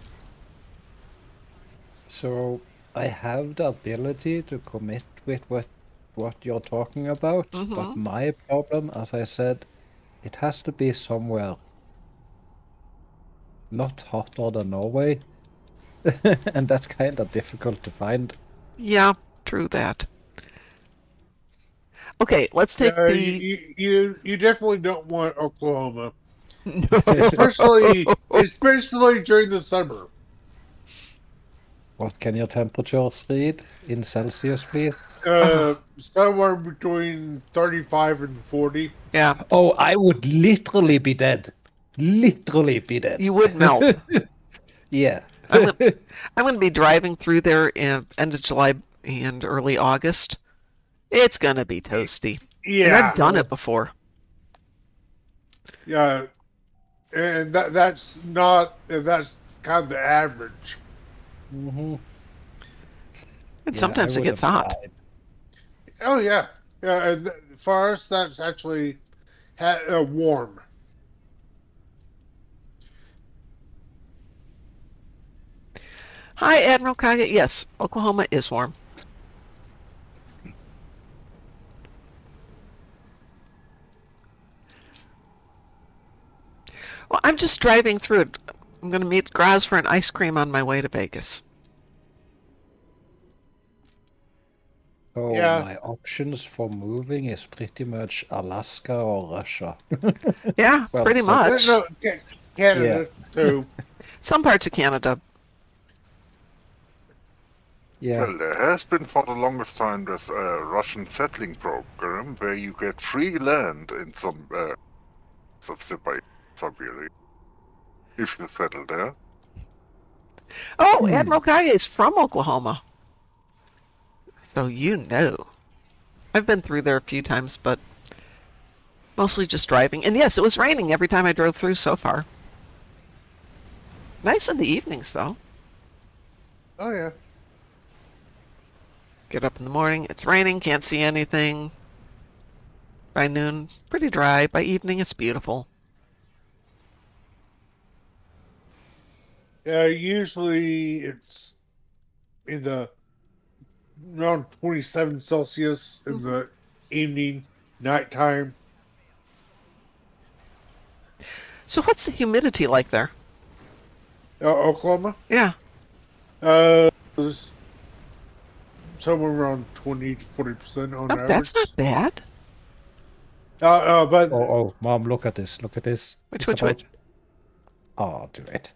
So I have the ability to commit with what you're talking about, but my problem, as I said, it has to be somewhere not hotter than Norway, and that's kind of difficult to find. Yeah, true that. Okay, let's take Yeah, the. you definitely don't want Oklahoma, No. especially during the summer. What can your temperatures read in Celsius, please? Somewhere between 35 and 40. Yeah, Oh, I would literally be dead. Literally be dead. you would melt. Yeah. I'm going to be driving through there in end of July and early August. It's going to be toasty. And Yeah, I've done it before. yeah, and that's kind of the average. Mm-hmm. And Yeah, sometimes I it would gets have hot. died. Oh yeah, yeah. And for us, that's actually warm. Hi, Admiral Kage. Yes, Oklahoma is warm. Well, I'm just driving through it. I'm going to meet Graz for an ice cream on my way to Vegas. So Yeah. my options for moving is pretty much Alaska or Russia. Yeah, Well, pretty so- much. No, Canada too. Some parts of Canada. Yeah. Well, there has been for the longest time this Russian settling program where you get free land in some of Siberia if you settle there. Oh, Admiral Kage is from Oklahoma. So you know. I've been through there a few times, but mostly just driving. And yes, it was raining every time I drove through so far. Nice in the evenings, though. Oh yeah. Get up in the morning, it's raining, can't see anything. By noon, pretty dry. By evening, it's beautiful. Yeah, usually it's in the around 27 Celsius in the evening, nighttime. So what's the humidity like there? Oklahoma, Yeah. it's somewhere around 20 to 40% on Oh, average. that's not bad. But Oh, Mom, look at this. Look at this. Which, It's which, about... which? Oh, do it.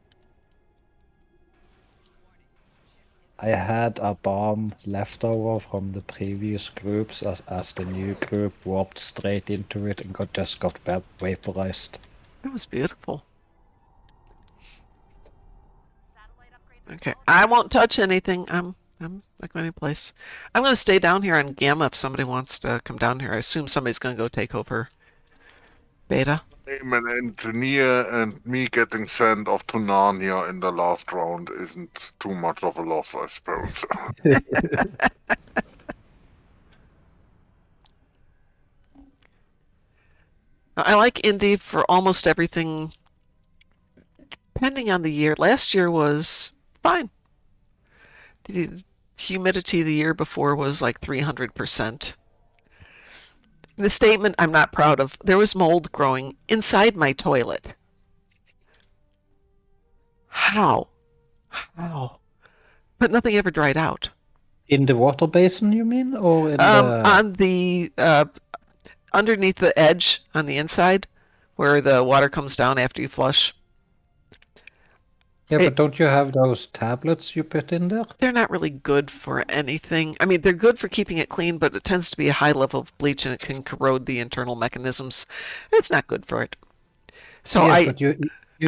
I had a bomb left over from the previous groups as the new group warped straight into it and just got vaporized. That was beautiful. Okay, I won't touch anything. I'm not going anyplace. I'm going to stay down here on Gamma if somebody wants to come down here. I assume somebody's going to go take over Beta. I'm an engineer, and me getting sent off to Narnia in the last round isn't too much of a loss, I suppose. I like Indy for almost everything, depending on the year. Last year was fine. The humidity the year before was like 300%. The statement I'm not proud of. There was mold growing inside my toilet. How? How? But nothing ever dried out. In the water basin, you mean? Or in the... On the underneath the edge on the inside, where the water comes down after you flush. Yeah, Hey. but don't you have those tablets you put in there? They're not really good for anything. I mean, they're good for keeping it clean, but it tends to be a high level of bleach and it can corrode the internal mechanisms. It's not good for it. So Yes, but you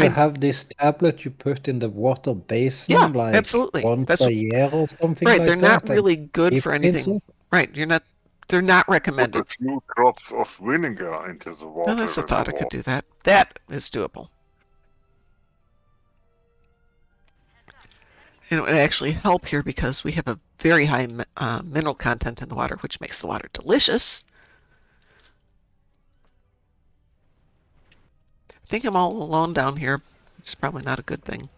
I- have this tablet you put in the water basin, Yeah, like absolutely. once That's a year or something right. like They're that. not and really good it for cleans anything. it. Right. They're not Put a recommended. few drops of vinegar into the water. Oh, that's a thought. I could reservoir. do that. That is doable. And it would actually help here because we have a very high mineral content in the water, which makes the water delicious. I think I'm all alone down here, which is probably not a good thing.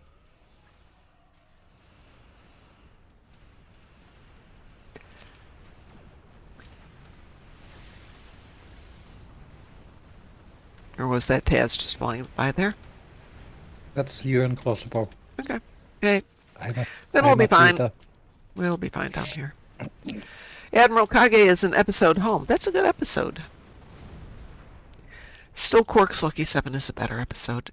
Or was that Taz just flying by there? That's you and Crossbow. Okay. Okay. I'm Then we'll be fine. Cheetah. We'll be fine down here. Admiral Kage is an episode home. That's a good episode. Still, Quark's Lucky 7 is a better episode.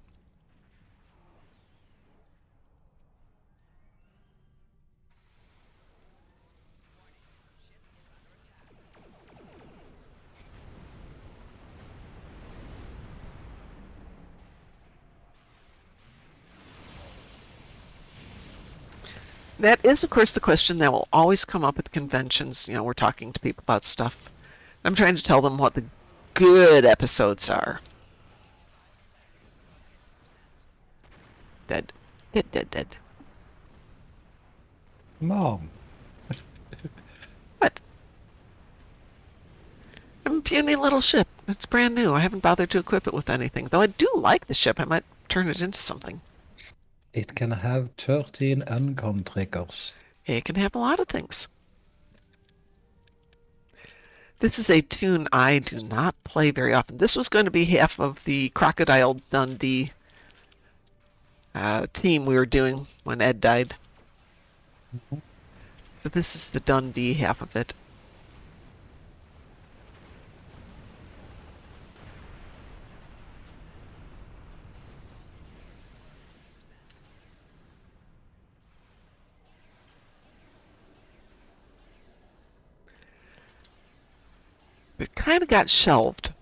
That is, of course, the question that will always come up at conventions. You know, we're talking to people about stuff. I'm trying to tell them what the good episodes are. Dead. Dead, dead, dead. Mom. What? I'm a puny little ship. It's brand new. I haven't bothered to equip it with anything. Though I do like the ship. I might turn it into something. It can have 13 uncon triggers. It can have a lot of things. This is a tune I do not play very often. This was going to be half of the Crocodile Dundee team we were doing when Ed died. So this is the Dundee half of it. It kind of got shelved.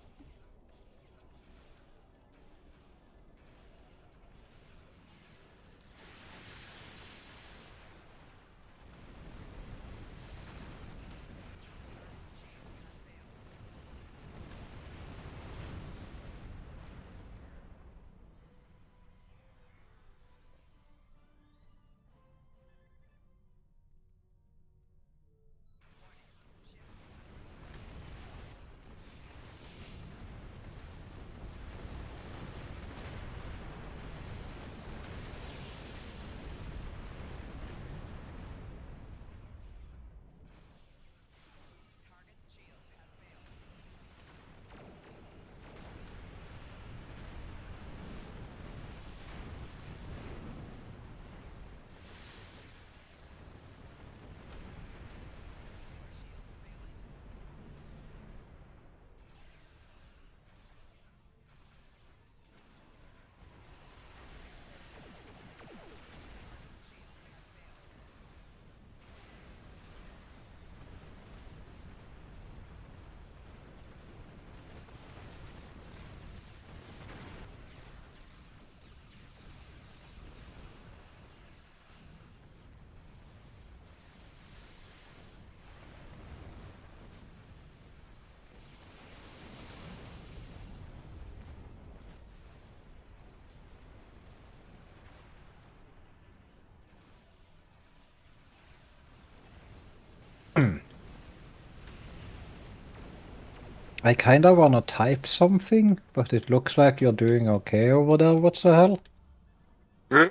I kinda wanna type something, but it looks like you're doing okay over there. What the hell? Yeah.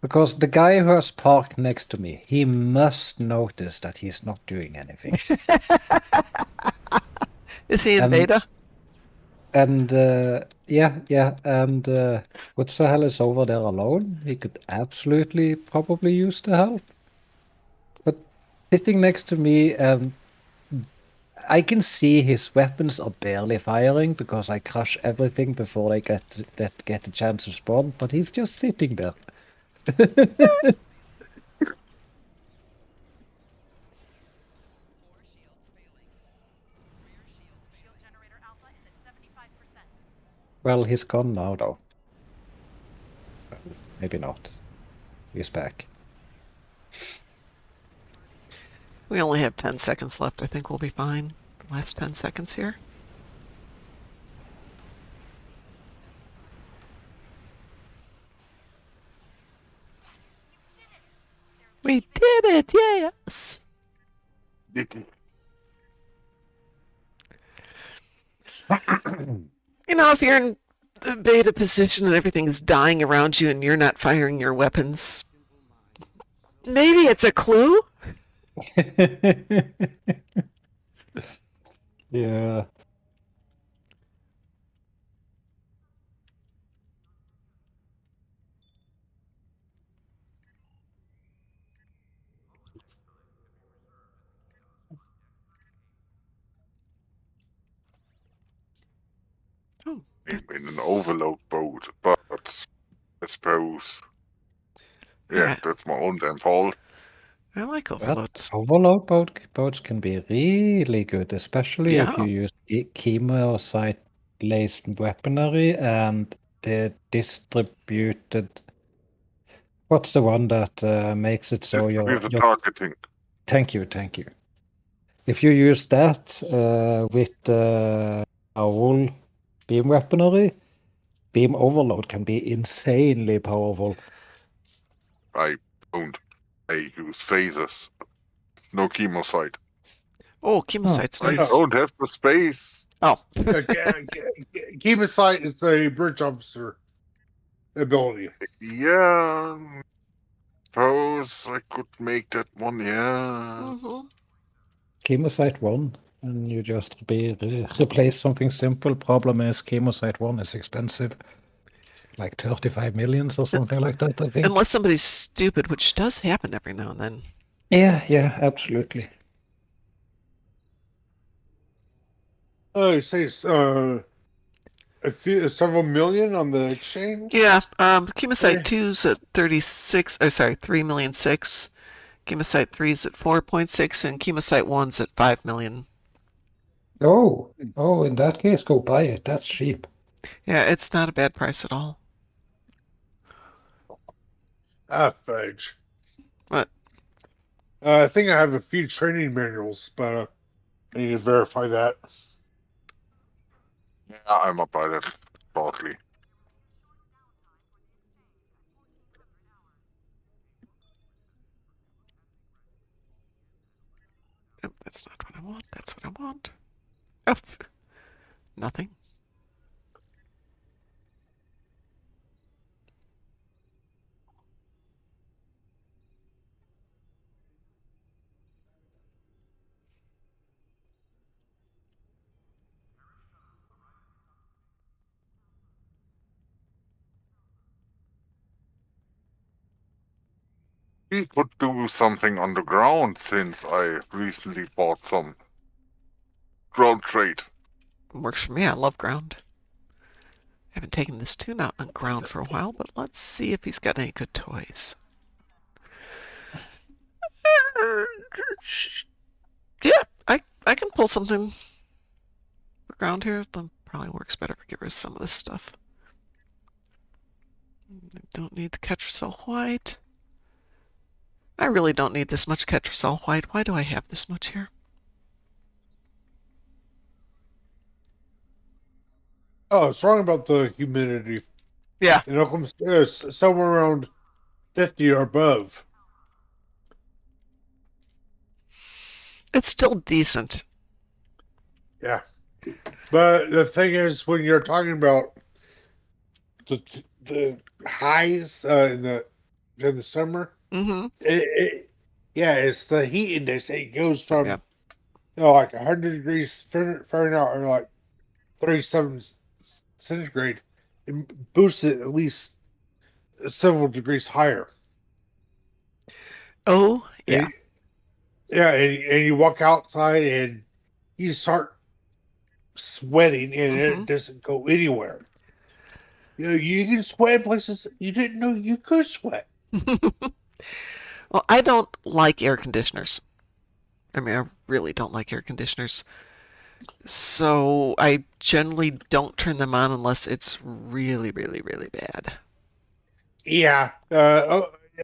Because the guy who has parked next to me, he must notice that he's not doing anything. Is he in beta? And yeah, and what the hell is over there alone? He could absolutely probably use the help. But sitting next to me, I can see his weapons are barely firing because I crush everything before they get the chance to spawn. But he's just sitting there. Well, he's gone now, though. Maybe not. He's back. We only have 10 seconds left. I think we'll be fine. The last 10 seconds here. We did it! Yes! You know, if you're in the beta position and everything is dying around you and you're not firing your weapons, maybe it's a clue? Yeah. I'm in an overload boat, but I suppose, yeah, that's my own damn fault. I like But overloads. overload boats can be really good, especially if you Yeah. use chemocyte laced weaponry and the distributed. What's the one that makes it so your targeting. Thank you. If you use that with owl beam weaponry, beam overload can be insanely powerful. I don't. I use phasers. No chemosite. Oh, chemocyte's I nice. don't have the space. Oh. Chemosite is a bridge officer ability. Yeah. Suppose I could make that one, yeah. Mm-hmm. Chemocyte 1, and you just replace something simple. Problem is, Chemocyte 1 is expensive. Like 35 millions or something like that, I think. Unless somebody's stupid, which does happen every now and then. Yeah, absolutely. Oh, you say several million on the exchange? Yeah, Chemosite Okay. 2's at 36, or sorry, 3,000,006. Chemosite 3's at 4.6, and Chemosite 1's at 5 million. Oh, in that case, go buy it. That's cheap. Yeah, it's not a bad price at all. Fudge. What? I think I have a few training manuals, but I need to verify that. Yeah, I'm up by that shortly. Oh, that's not what I want. That's what I want. Oh, nothing. We could do something on the ground since I recently bought some ground trade. Works for me. I love ground. I haven't taken this tune out on ground for a while, but let's see if he's got any good toys. Yeah, I can pull something for ground here. That probably works better if I get rid of some of this stuff. I don't need the Ketracel white. I really don't need this much Ketracel white. Why do I have this much here? Oh, it's wrong about the humidity. Yeah. In Oklahoma, somewhere around 50 or above. It's still decent. Yeah. But the thing is, when you're talking about the highs in the summer, Mm-hmm. it's the heat index. It goes from Yeah. like 100 degrees Fahrenheit or like 37 centigrade, and boosts it at least several degrees higher. Oh, yeah. And, and you walk outside and you start sweating, and Mm-hmm. it doesn't go anywhere. You can sweat in places you didn't know you could sweat. Well, I don't like air conditioners. I mean, I really don't like air conditioners. So I generally don't turn them on unless it's really, really, really bad. Yeah.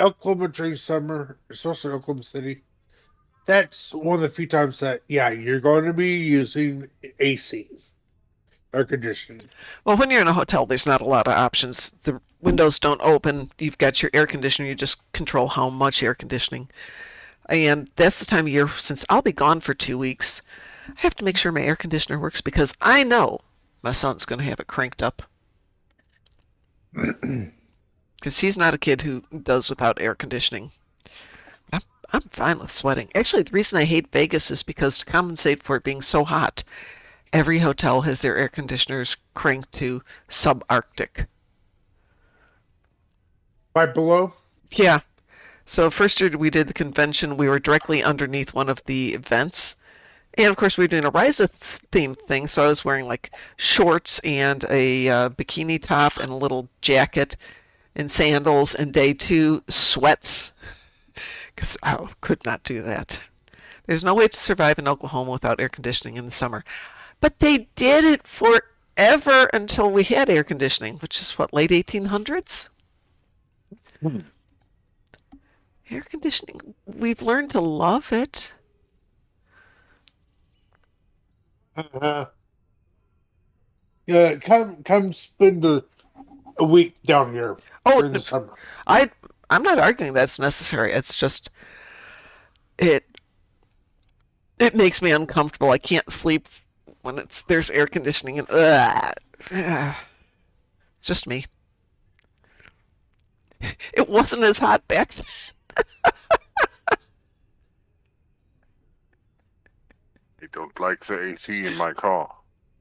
Oklahoma during summer, especially Oklahoma City, that's one of the few times that, you're going to be using AC, air conditioning. Well, when you're in a hotel, there's not a lot of options. The windows don't open. You've got your air conditioner. You just control how much air conditioning. And that's the time of year, since I'll be gone for 2 weeks, I have to make sure my air conditioner works because I know my son's going to have it cranked up. Because he's not a kid who does without air conditioning. I'm fine with sweating. Actually, the reason I hate Vegas is because to compensate for it being so hot, every hotel has their air conditioners cranked to subarctic. Right below? Yeah. So first year we did the convention, we were directly underneath one of the vents, And of course, we were doing a Ryza themed thing, so I was wearing like shorts and a bikini top and a little jacket and sandals, and day 2 sweats because I could not do that. There's no way to survive in Oklahoma without air conditioning in the summer. But they did it forever until we had air conditioning, which is what, late 1800s? Air conditioning, we've learned to love it. Yeah, come spend a week down here during the summer. I'm not arguing that's necessary. It's just it makes me uncomfortable. I can't sleep when there's air conditioning and it's just me. It wasn't as hot back then. I don't like the AC in my car.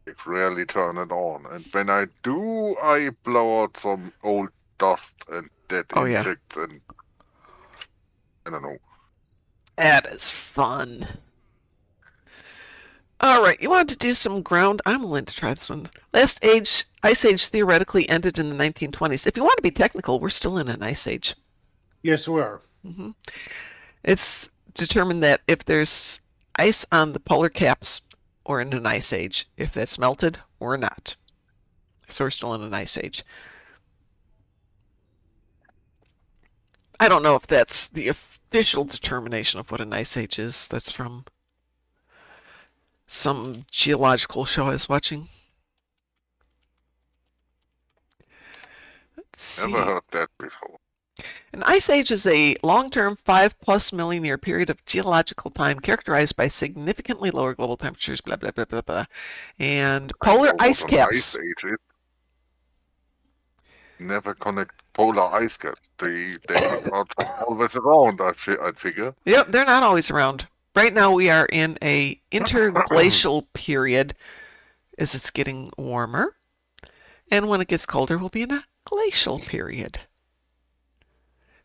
I rarely turn it on, and when I do, I blow out some old dust and dead insects and I don't know. That is fun. All right, you wanted to do some ground. I'm willing to try this one. Ice Age theoretically ended in the 1920s. If you want to be technical, we're still in an ice age. Yes, we are. Mm-hmm. It's determined that if there's ice on the polar caps, we're in an ice age. If that's melted, we're not. So we're still in an ice age. I don't know if that's the official determination of what an ice age is. That's from some geological show I was watching. Let's see. Never heard that before. An ice age is a long-term 5+ million year period of geological time characterized by significantly lower global temperatures, blah, blah, blah, blah, blah, and polar ice caps. Ice age is. Never connect polar ice caps. They are always around, I figure. Yep, they're not always around. Right now we are in a interglacial period as it's getting warmer. And when it gets colder, we'll be in a glacial period.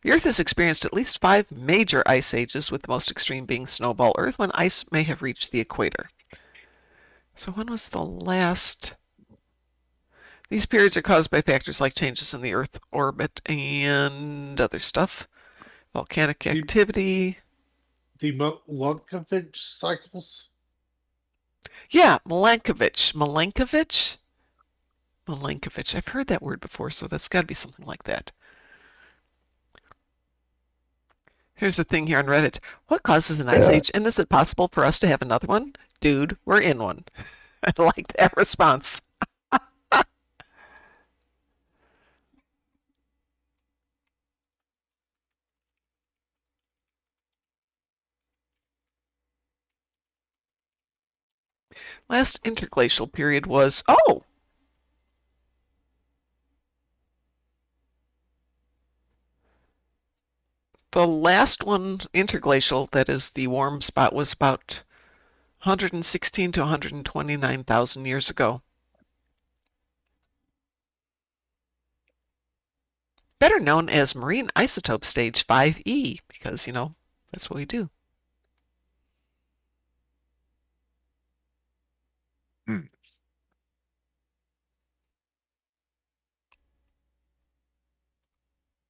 The Earth has experienced at least 5 major ice ages, with the most extreme being Snowball Earth, when ice may have reached the equator. So when was the last? These periods are caused by factors like changes in the Earth orbit and other stuff. Volcanic activity. The Milankovitch cycles? Yeah, Milankovitch. I've heard that word before, so that's got to be something like that. Here's the thing here on Reddit. What causes an ice age, and is it possible for us to have another one? Dude, we're in one. I like that response. Last interglacial period was, the last one, interglacial, that is the warm spot, was about 116 to 129,000 years ago. Better known as marine isotope stage 5E, because, that's what we do.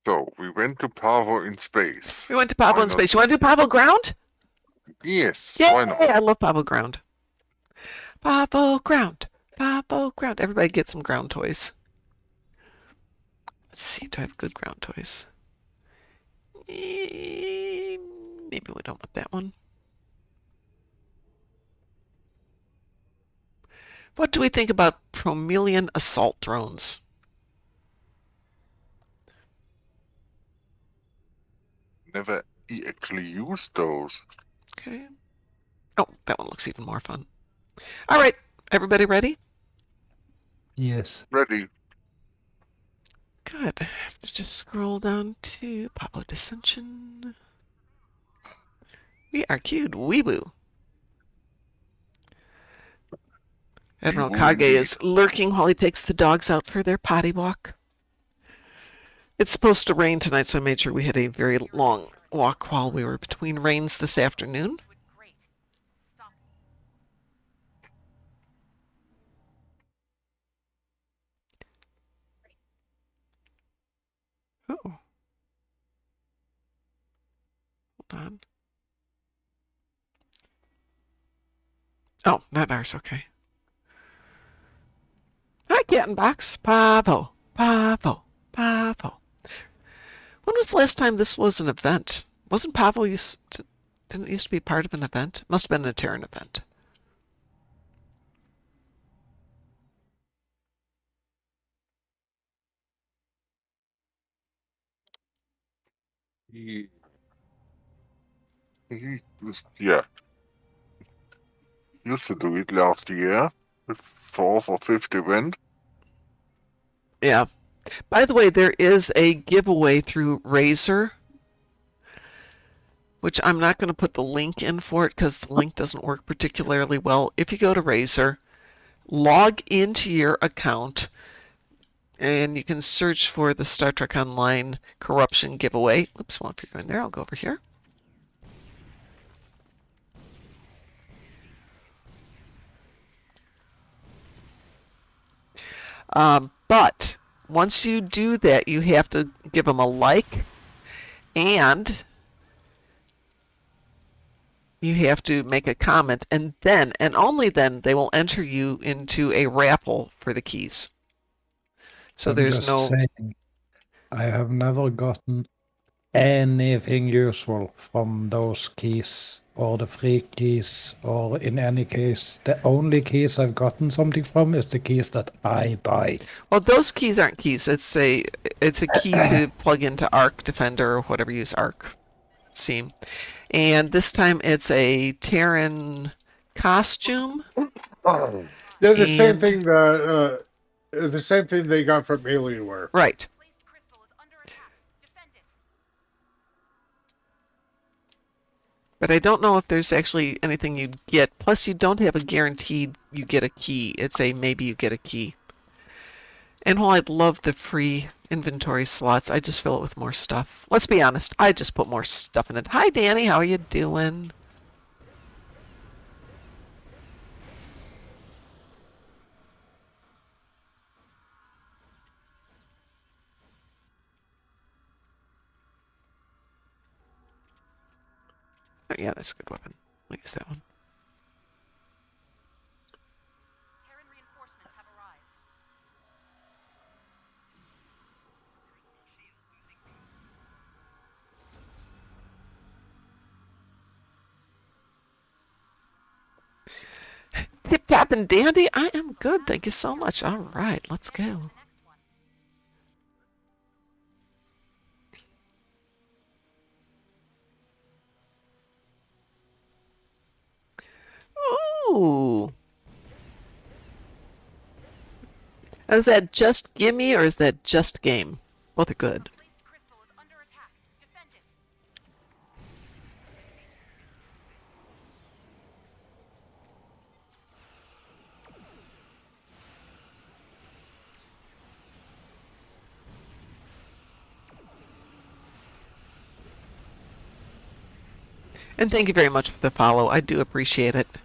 So, we went to Pavo in space. We went to Pavo in space. You want to do Pavo ground? Yes, Yay! why not? I love Pavo ground. Pavo ground. Everybody get some ground toys. Let's see, do I have good ground toys? Maybe we don't want that one. What do we think about Promelian assault drones? Never actually used those. Okay. Oh, that one looks even more fun. All right, everybody ready? Yes. Ready. Good. I have to just scroll down to Pavo Dissension. We are cute. Weeboo. Admiral Kage is lurking while he takes the dogs out for their potty walk. It's supposed to rain tonight, so I made sure we had a very long walk while we were between rains this afternoon. on. Oh, not ours. Okay. Hi, Cat and Box. Pavo. Pavo. Pavo. When was the last time this was an event? Wasn't Pavo didn't it used to be part of an event? Must have been a Terran event. He, yeah, used to do it last year with fourth or fifth event. Yeah. By the way, there is a giveaway through Razer, which I'm not going to put the link in for it because the link doesn't work particularly well. If you go to Razer, log into your account, and you can search for the Star Trek Online corruption giveaway. Oops, well, if you're going there, I'll go over here. But once you do that, you have to give them a like, and you have to make a comment, and then, and only then, they will enter you into a raffle for the keys. So I'm there's just no... saying, I have never gotten anything useful from those keys or the free keys, or in any case, the only keys I've gotten something from is the keys that I buy. Well, those keys aren't keys. It's a key to plug into Arc Defender or whatever you use Arc Seam. And this time it's a Terran costume. They're the same And- thing that the same thing they got from Alienware. Right. Placed crystal is under attack. Defend it. But I don't know if there's actually anything you'd get. Plus, you don't have a guaranteed you get a key. It's a maybe you get a key. And while I'd love the free inventory slots, I just fill it with more stuff. Let's be honest, I just put more stuff in it. Hi, Danny. How are you doing? Oh, yeah, that's a good weapon. I'll use that one. Terran reinforcements have arrived. Tip tap and dandy. I am good. Thank you so much. All right, let's go. The next one. Ooh. Is that just gimme or is that just game? Both are good. Placed crystal is under attack. Defend it. And thank you very much for the follow. I do appreciate it. A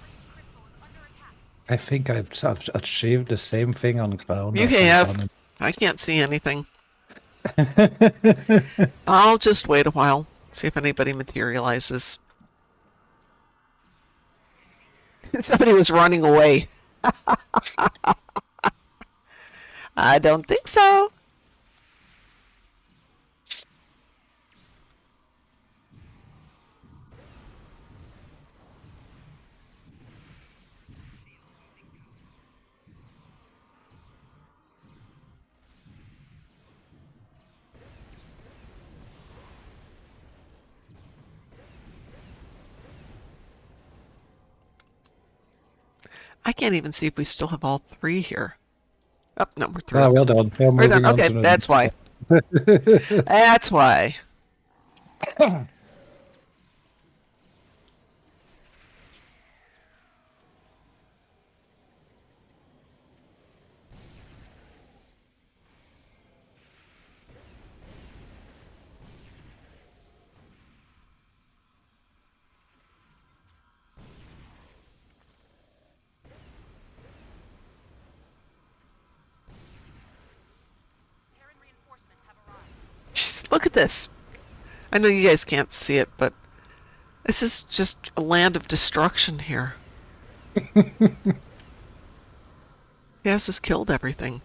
placed crystal is under attack. I think I've achieved the same thing on ground. You as I've have. done I can't see anything. it. I'll just wait a while, see if anybody materializes. Somebody was running away. I don't think so. I can't even see if we still have all three here. Oh, no, we're through. Well done. We're We're done. moving on Okay, to the that's why. next That's why. Terran reinforcements have Look at this. I know you guys can't see it, but this is just a land of destruction here. Gas has killed everything.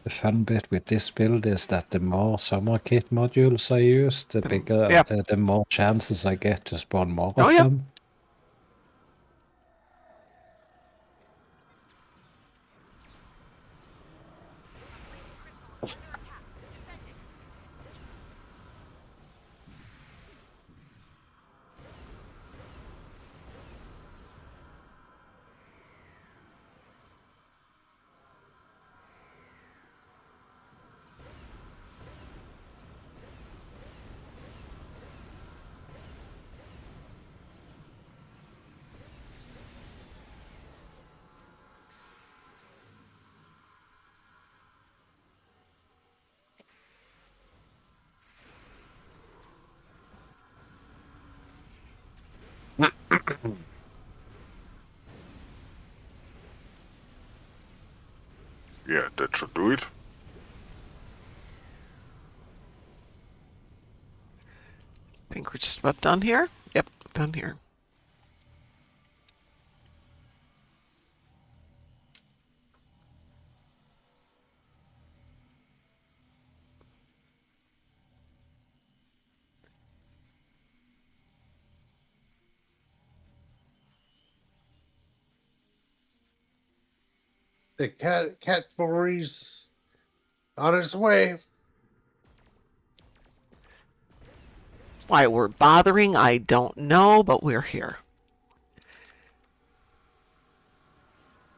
The fun bit with this build is that the more summer kit modules I use, the bigger, yeah. the more chances I get to spawn more Oh, of yeah. them. Yeah, that should do it. I think we're just about done here. Yep, done here. The cavalry's on its way. Why we're bothering, I don't know, but we're here.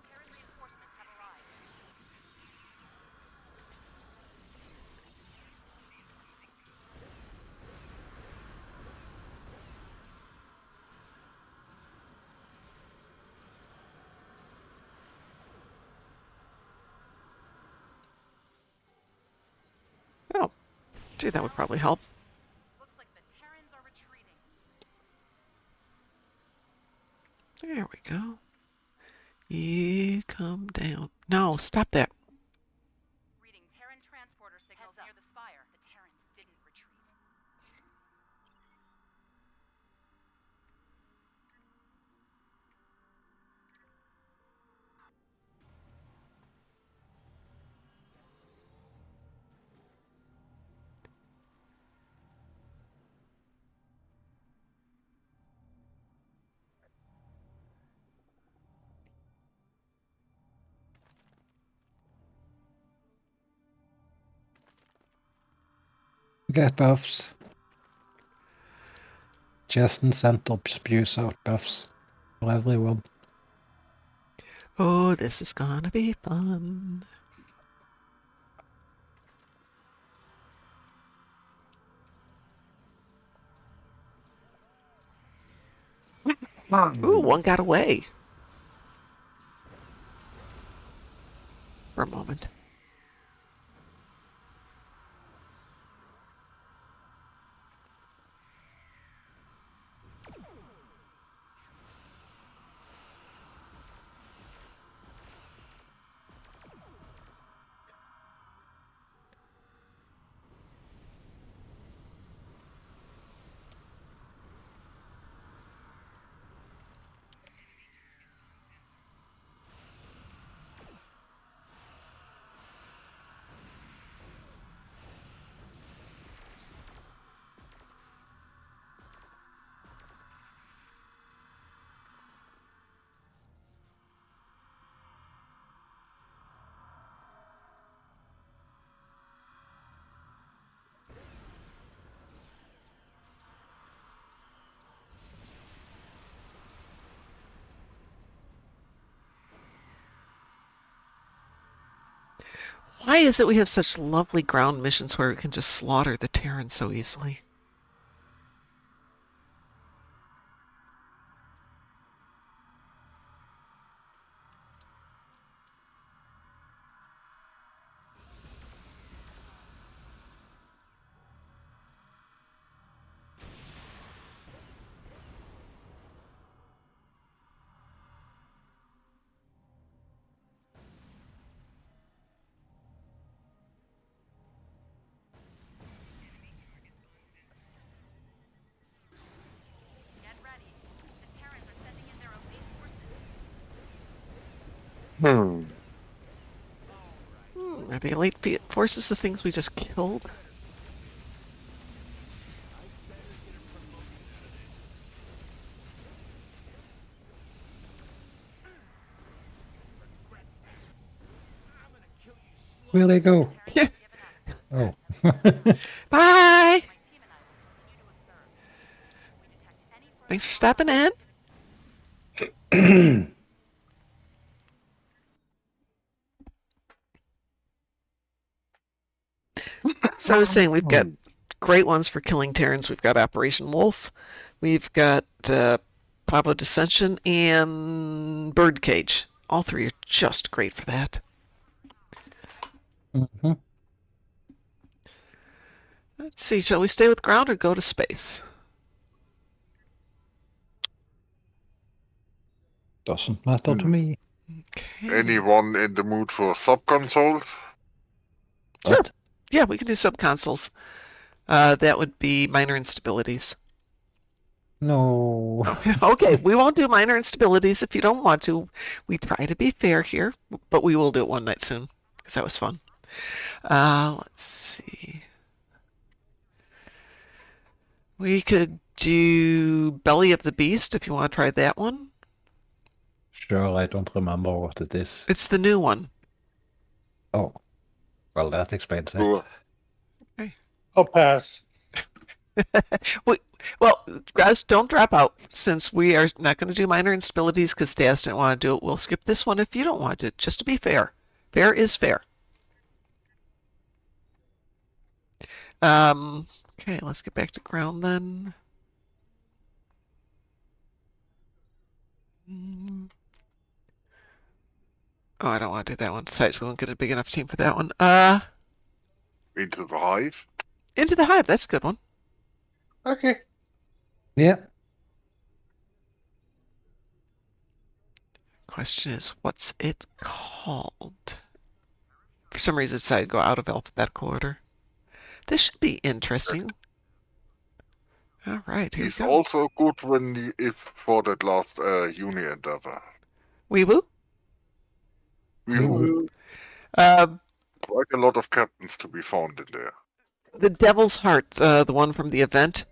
Terran reinforcements have arrived. Oh, gee, that would probably help. Looks like the Terrans are retreating. There we go. You come down. No, stop that. Reading Terran transporter signals near the spire. The Terrans didn't retreat. Get buffs. Justin Center spews out buffs for everyone. Oh, this is gonna be fun. Ooh, one got away. For a moment. Why is it we have such lovely ground missions where we can just slaughter the Terran so easily? Hmm. Are the elite forces the things we just killed? Where they go? Yeah. Oh. Bye! My team and I will continue to observe. If we detect any further Thanks for stopping in. So I was saying we've got great ones for killing Terrans. We've got Operation Wolf. We've got Pablo Dissension and Birdcage. All three are just great for that. hmm Let's see. Shall we stay with ground or go to space? Doesn't matter to me. Okay. Anyone in the mood for sub-console? Sure. What? Yeah, we can do subconsoles. That would be minor instabilities. No. Okay, we won't do minor instabilities if you don't want to. We try to be fair here, but we will do it one night soon because that was fun. Let's see. We could do Belly of the Beast if you want to try that one. Sure, I don't remember what it is. It's the new one. Oh. Well, that explains it. Sure. I'll pass. Well, guys, don't drop out since we are not going to do minor instabilities because Daz didn't want to do it. We'll skip this one if you don't want to, just to be fair. Fair is fair. Okay, let's get back to ground then. Oh, I don't want to do that one. Besides, we won't get a big enough team for that one. Into the hive? Into the Hive. That's a good one. Okay. Yeah. Question is, what's it called? For some reason, I decided to go out of alphabetical order. This should be interesting. All right, here He's we go. also good if for that last uni endeavor. Weeboo. We Ooh. quite a lot of captains to be found in there. The Devil's Heart, the one from the event.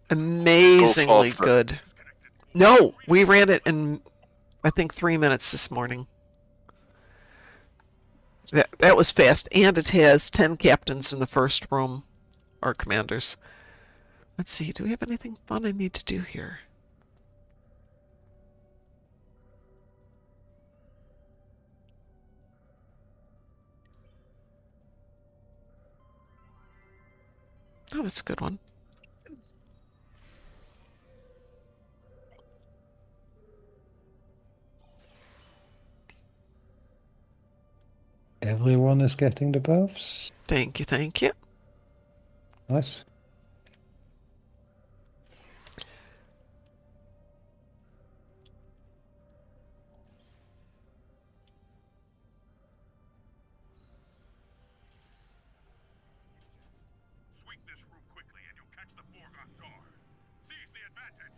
Amazingly faster. good. No, we ran it in, I think, 3 minutes this morning. That was fast, and it has 10 captains in the first room, or commanders. Let's see, do we have anything fun I need to do here? Oh, that's a good one. Everyone is getting the buffs. Thank you, thank you. Nice. Sweep this room quickly and you'll catch the Borg off guard. Seize the advantage.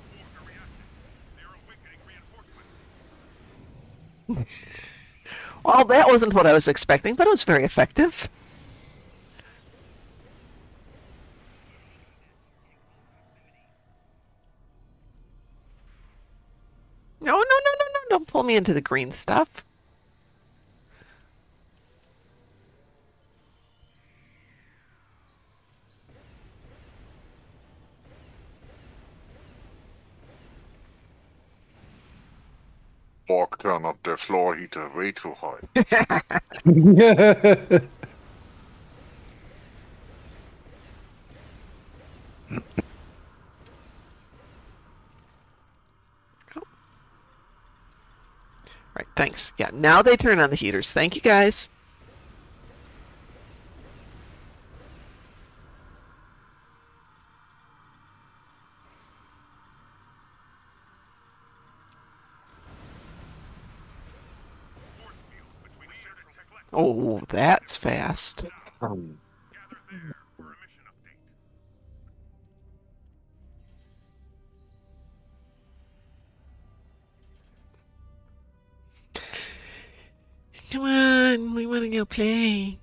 Borg are reacting. They're awakening reinforcements. Well, that wasn't what I was expecting, but it was very effective. No, no, no, no, no, don't pull me into the green stuff. Borg turn up their floor heater way too high. Right, thanks. Yeah, now they turn on the heaters. Thank you, guys. Force field between central Oh, that's fast. Come on, we want to go play.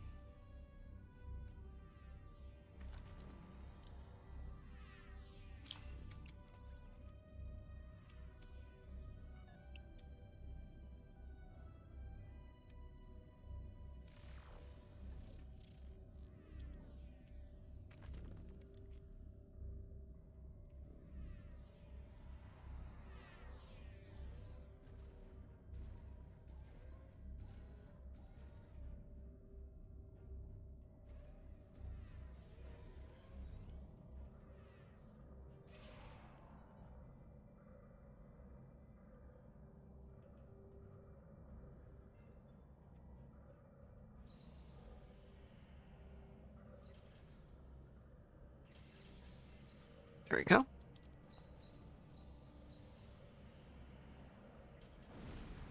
There we go.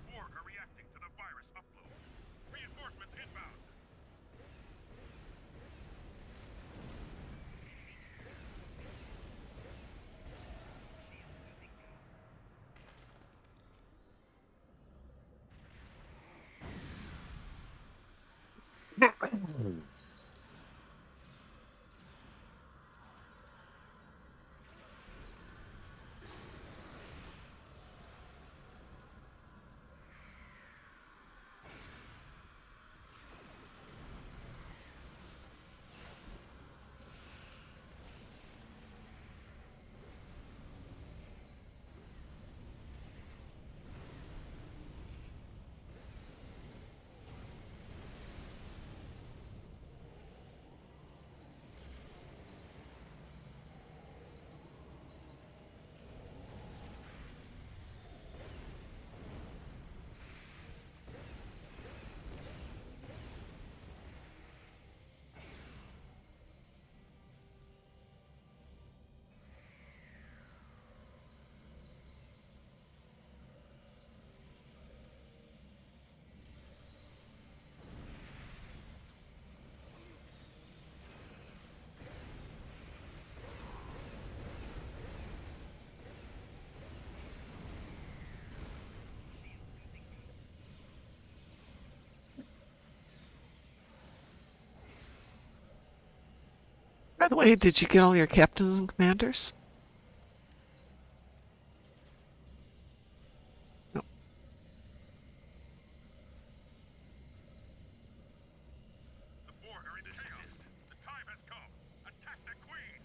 Borg are reacting to the virus upload. Reinforcements inbound. By the way, did you get all your captains and commanders? No. The Borg are in chaos. The time has come. Attack the Queen.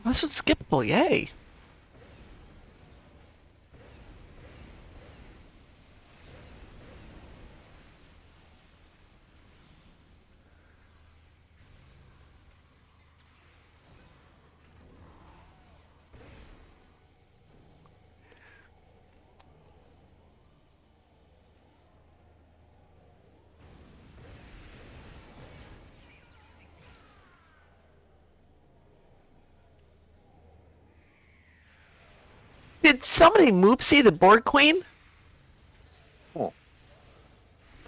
This was skippable, yay. Did somebody Moopsy the Borg Queen?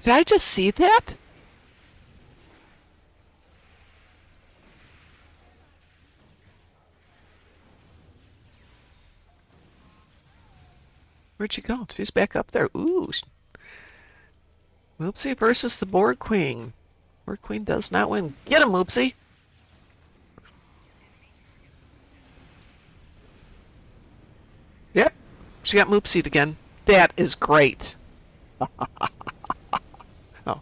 Did I just see that? Where'd she go? She's back up there. Ooh. Moopsy versus the Borg Queen. Borg Queen does not win. Get him, Moopsy! Yep. She got Moopsied again. That is great. Oh.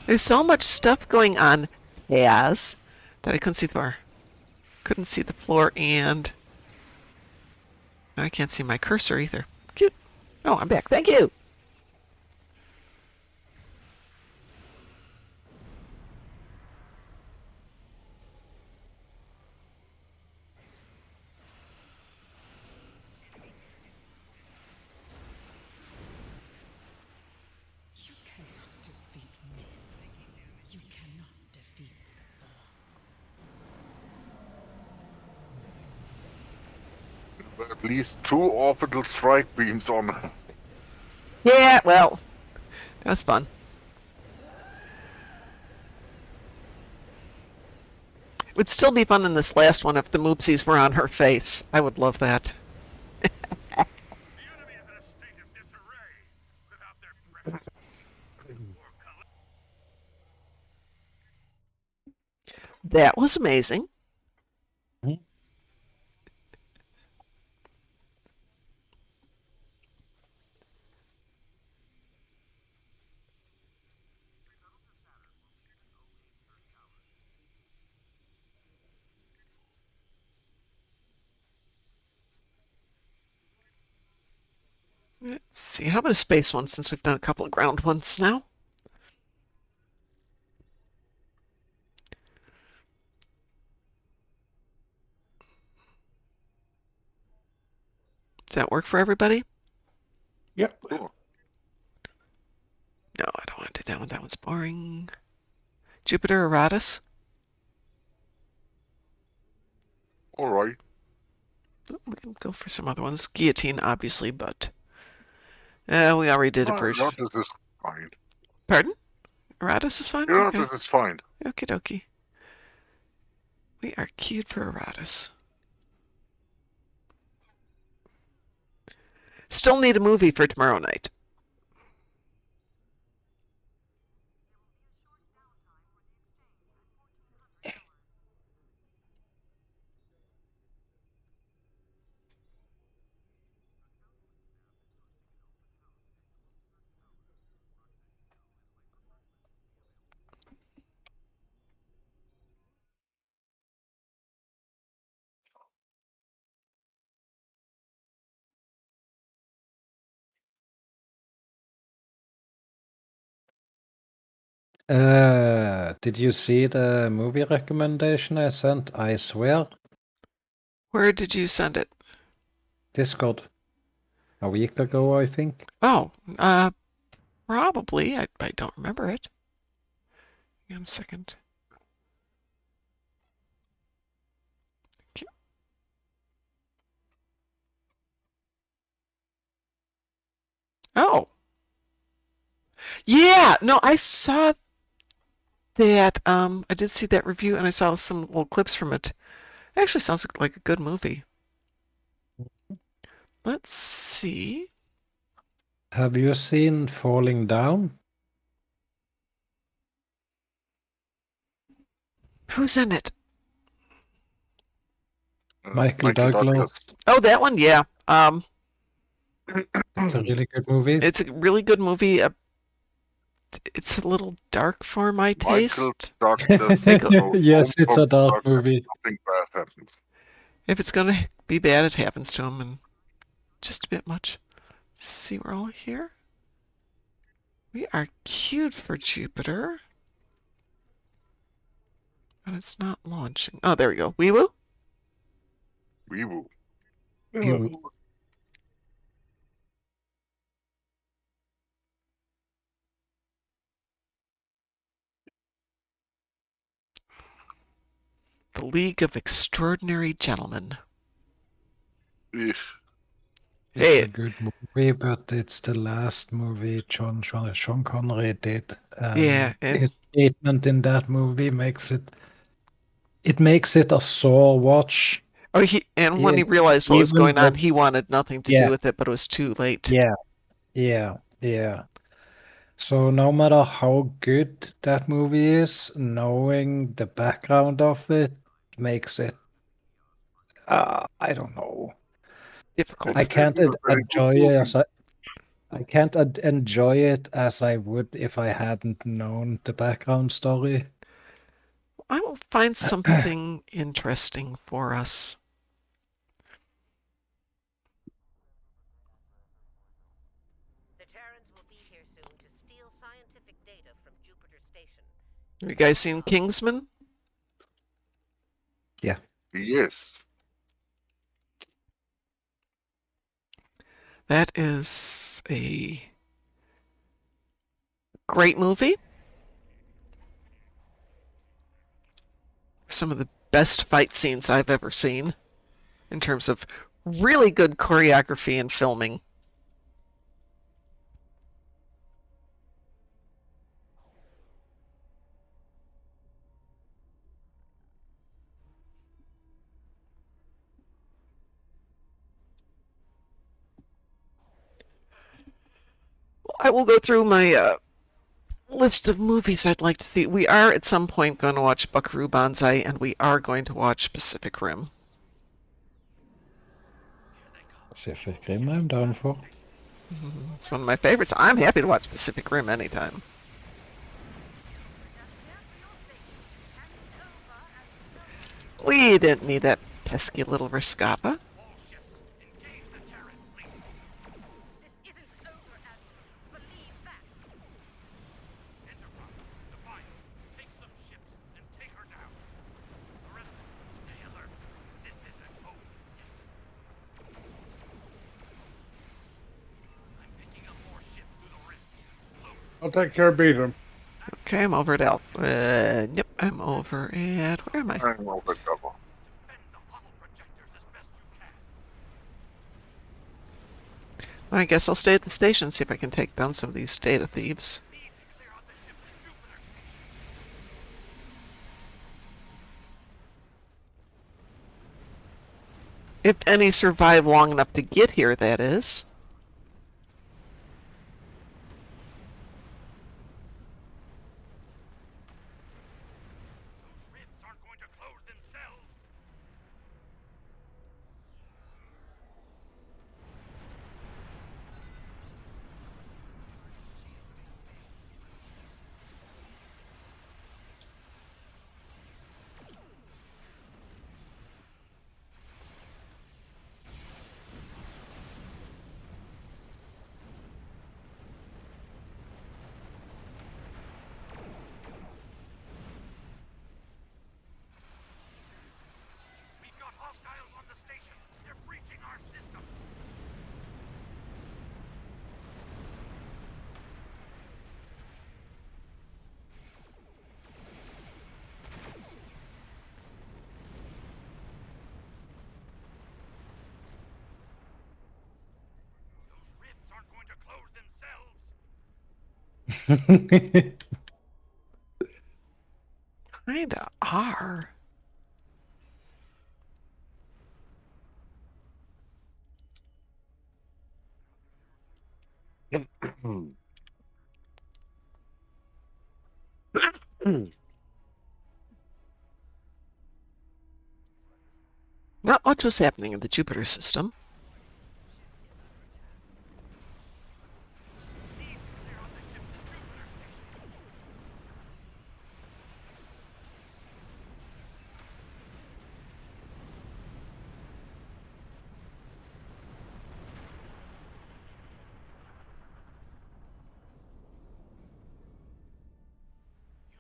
There's so much stuff going on, Taz, that I couldn't see the floor. Couldn't see the floor, and I can't see my cursor either. Cute. Oh, I'm back. Thank you. You cannot defeat me. You cannot defeat the Borg. At least 2 orbital strike beams on her. Yeah, well, that was fun. It would still be fun in this last one if the Moopsies were on her face. I would love that. The enemy is in a state of disarray. Without their presence, or That was amazing. Let's see. How about a space one since we've done a couple of ground ones now? Does that work for everybody? Yep. Sure. No, I don't want to do that one. That one's boring. Jupiter Eratus. Alright. Oh, we can go for some other ones. Guillotine, obviously, but we already did it for. This is fine. Pardon? Eratus is fine? Okay. This is fine. Okie dokie. We are queued for Eratus. Still need a movie for tomorrow night. Did you see the movie recommendation I sent? I swear. Where did you send it? Discord. A week ago, I think. Oh, probably. I don't remember it. Hang on a second. Okay. Oh. Yeah, no, I saw that. I did see that review, and I saw some little clips from it. It actually sounds like a good movie. Let's see. Have you seen Falling Down? Who's in it? Michael Douglas. Oh, that one, yeah. It's a really good movie. It's a really good movie. It's a little dark for my taste. Douglas. Yes, it's a dark movie. Nothing bad happens. If it's gonna be bad, it happens to him, and just a bit much. See, we're all here. We are queued for Jupiter. But it's not launching. Oh, there we go. Wee woo? Wee woo. You- The League of Extraordinary Gentlemen. Ugh. It's Hey, a good movie, but it's the last movie Sean Connery did. yeah, His and statement in that movie makes it a sore watch. when he realized what was Even going on, though, he wanted nothing to do yeah, with it, but it was too late. yeah. So no matter how good that movie is, knowing the background of it makes it, I don't know. Difficult. I It can't isn't a very good enjoy it movie. as I can't enjoy it as I would if I hadn't known the background story. I will find something interesting for us. The Terrans will be here soon to steal scientific data from Jupiter Station. Have you guys seen Kingsman? Yeah. Yes. That is a great movie. Some of the best fight scenes I've ever seen in terms of really good choreography and filming. I will go through my list of movies I'd like to see. We are at some point going to watch Buckaroo Banzai, and we are going to watch Pacific Rim. Pacific Rim I'm down for. It's one of my favorites. I'm happy to watch Pacific Rim anytime. We didn't need that pesky little Riscapa. All ships, engage the Terran fleet. This isn't over, Admiral. Believe that. Enterprise, Defiant, take some ships and take her down. The rest of you, stay alert. This isn't over yet. I'm picking up more ships through the rift. Close. I'll take care of Beatum. Okay, I'm over at Alpha. Yep, I'm over at... Where am I? I'm over double. Defend the huddle projectors as best you can. I guess I'll stay at the station, see if I can take down some of these data thieves. Need to clear out the ships at Jupiter Station. If any survive long enough to get here, that is. Those rifts aren't going to close themselves. We've got hostiles on the station. They're breaching our system. Those rifts aren't going to close themselves. Kinda are. Not much was happening in the Jupiter system. Need to clear out the ships at Jupiter Station.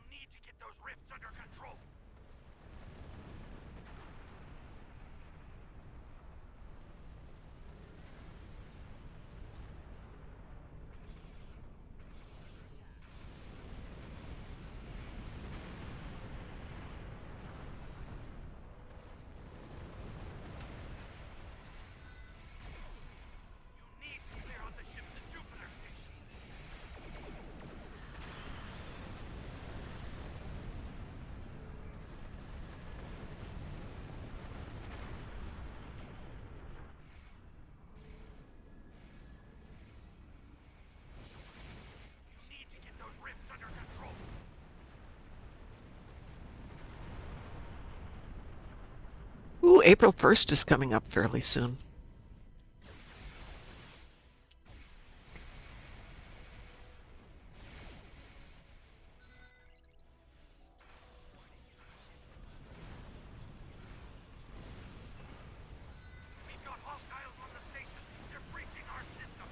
You need to get those rifts under control. Ooh, April 1st is coming up fairly soon. We've got hostiles on the station. They're breaching our system.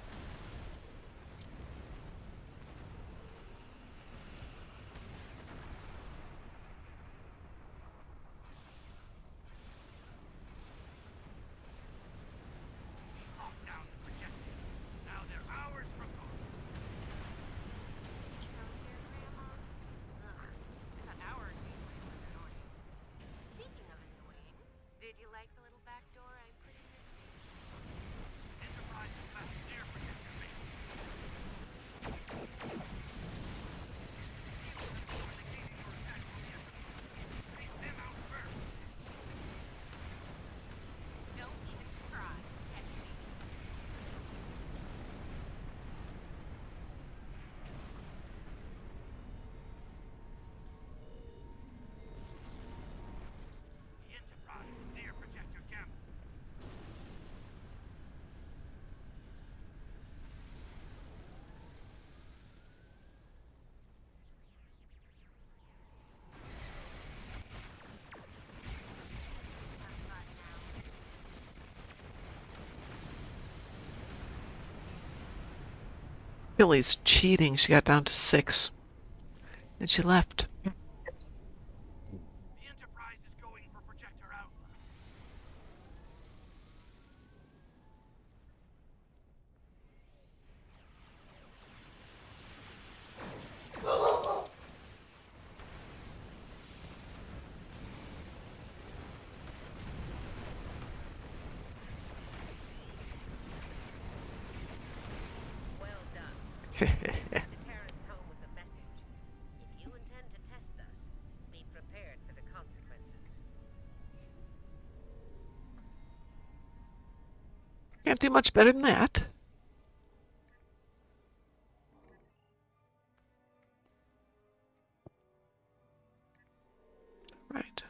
Locked down the projector. Now they're hours from home. So dear Grandma. Ugh. An hour or two away from annoying. Speaking of annoying, did you like the little back door I put in your station? Enterprise is left near projector base. Indicating your attack on the episode. Take them out first. Don't even try. Catch me. The Enterprise is near projector camp. Billy's cheating. She got down to 6. And she left. The Enterprise is going for projector Alpha. Well done. The Terran's home with a message. If you intend to test us, be prepared for the consequences. Can't do much better than that. Right.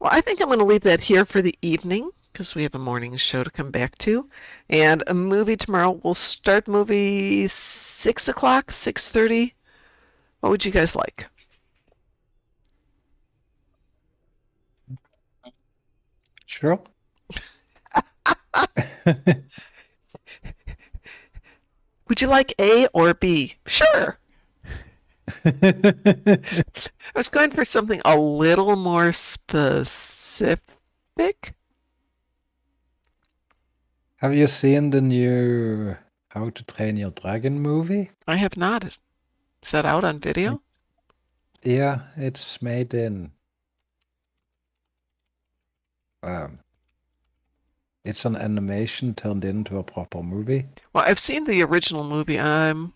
Well, I think I'm going to leave that here for the evening because we have a morning show to come back to. And a movie tomorrow. We'll start the movie 6 o'clock, 6:30. What would you guys like? Sure. Would you like A or B? Sure. I was going for something a little more specific. Have you seen the new How to Train Your Dragon movie? I have not. Is that out on video? Yeah, it's made in. It's an animation turned into a proper movie. Well, I've seen the original movie. I'm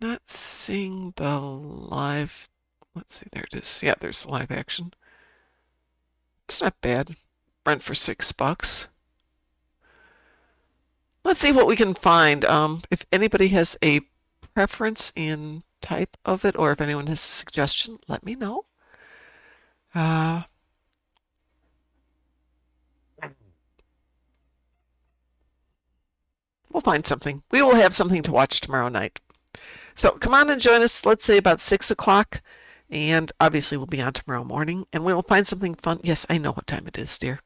not seeing the live. Let's see, there it is. Yeah, there's the live action. It's not bad. Rent for $6. Let's see what we can find. If anybody has a preference in type of it, or if anyone has a suggestion, let me know. We'll find something. We will have something to watch tomorrow night. So come on and join us, let's say about 6 o'clock. And obviously we'll be on tomorrow morning. And we will find something fun. Yes, I know what time it is, dear.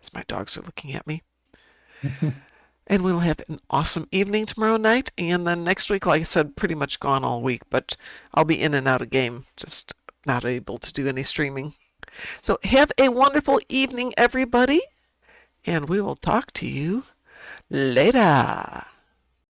As my dogs are looking at me. And we'll have an awesome evening tomorrow night. And then next week, like I said, pretty much gone all week. But I'll be in and out of game. Just not able to do any streaming. So have a wonderful evening, everybody. And we will talk to you later.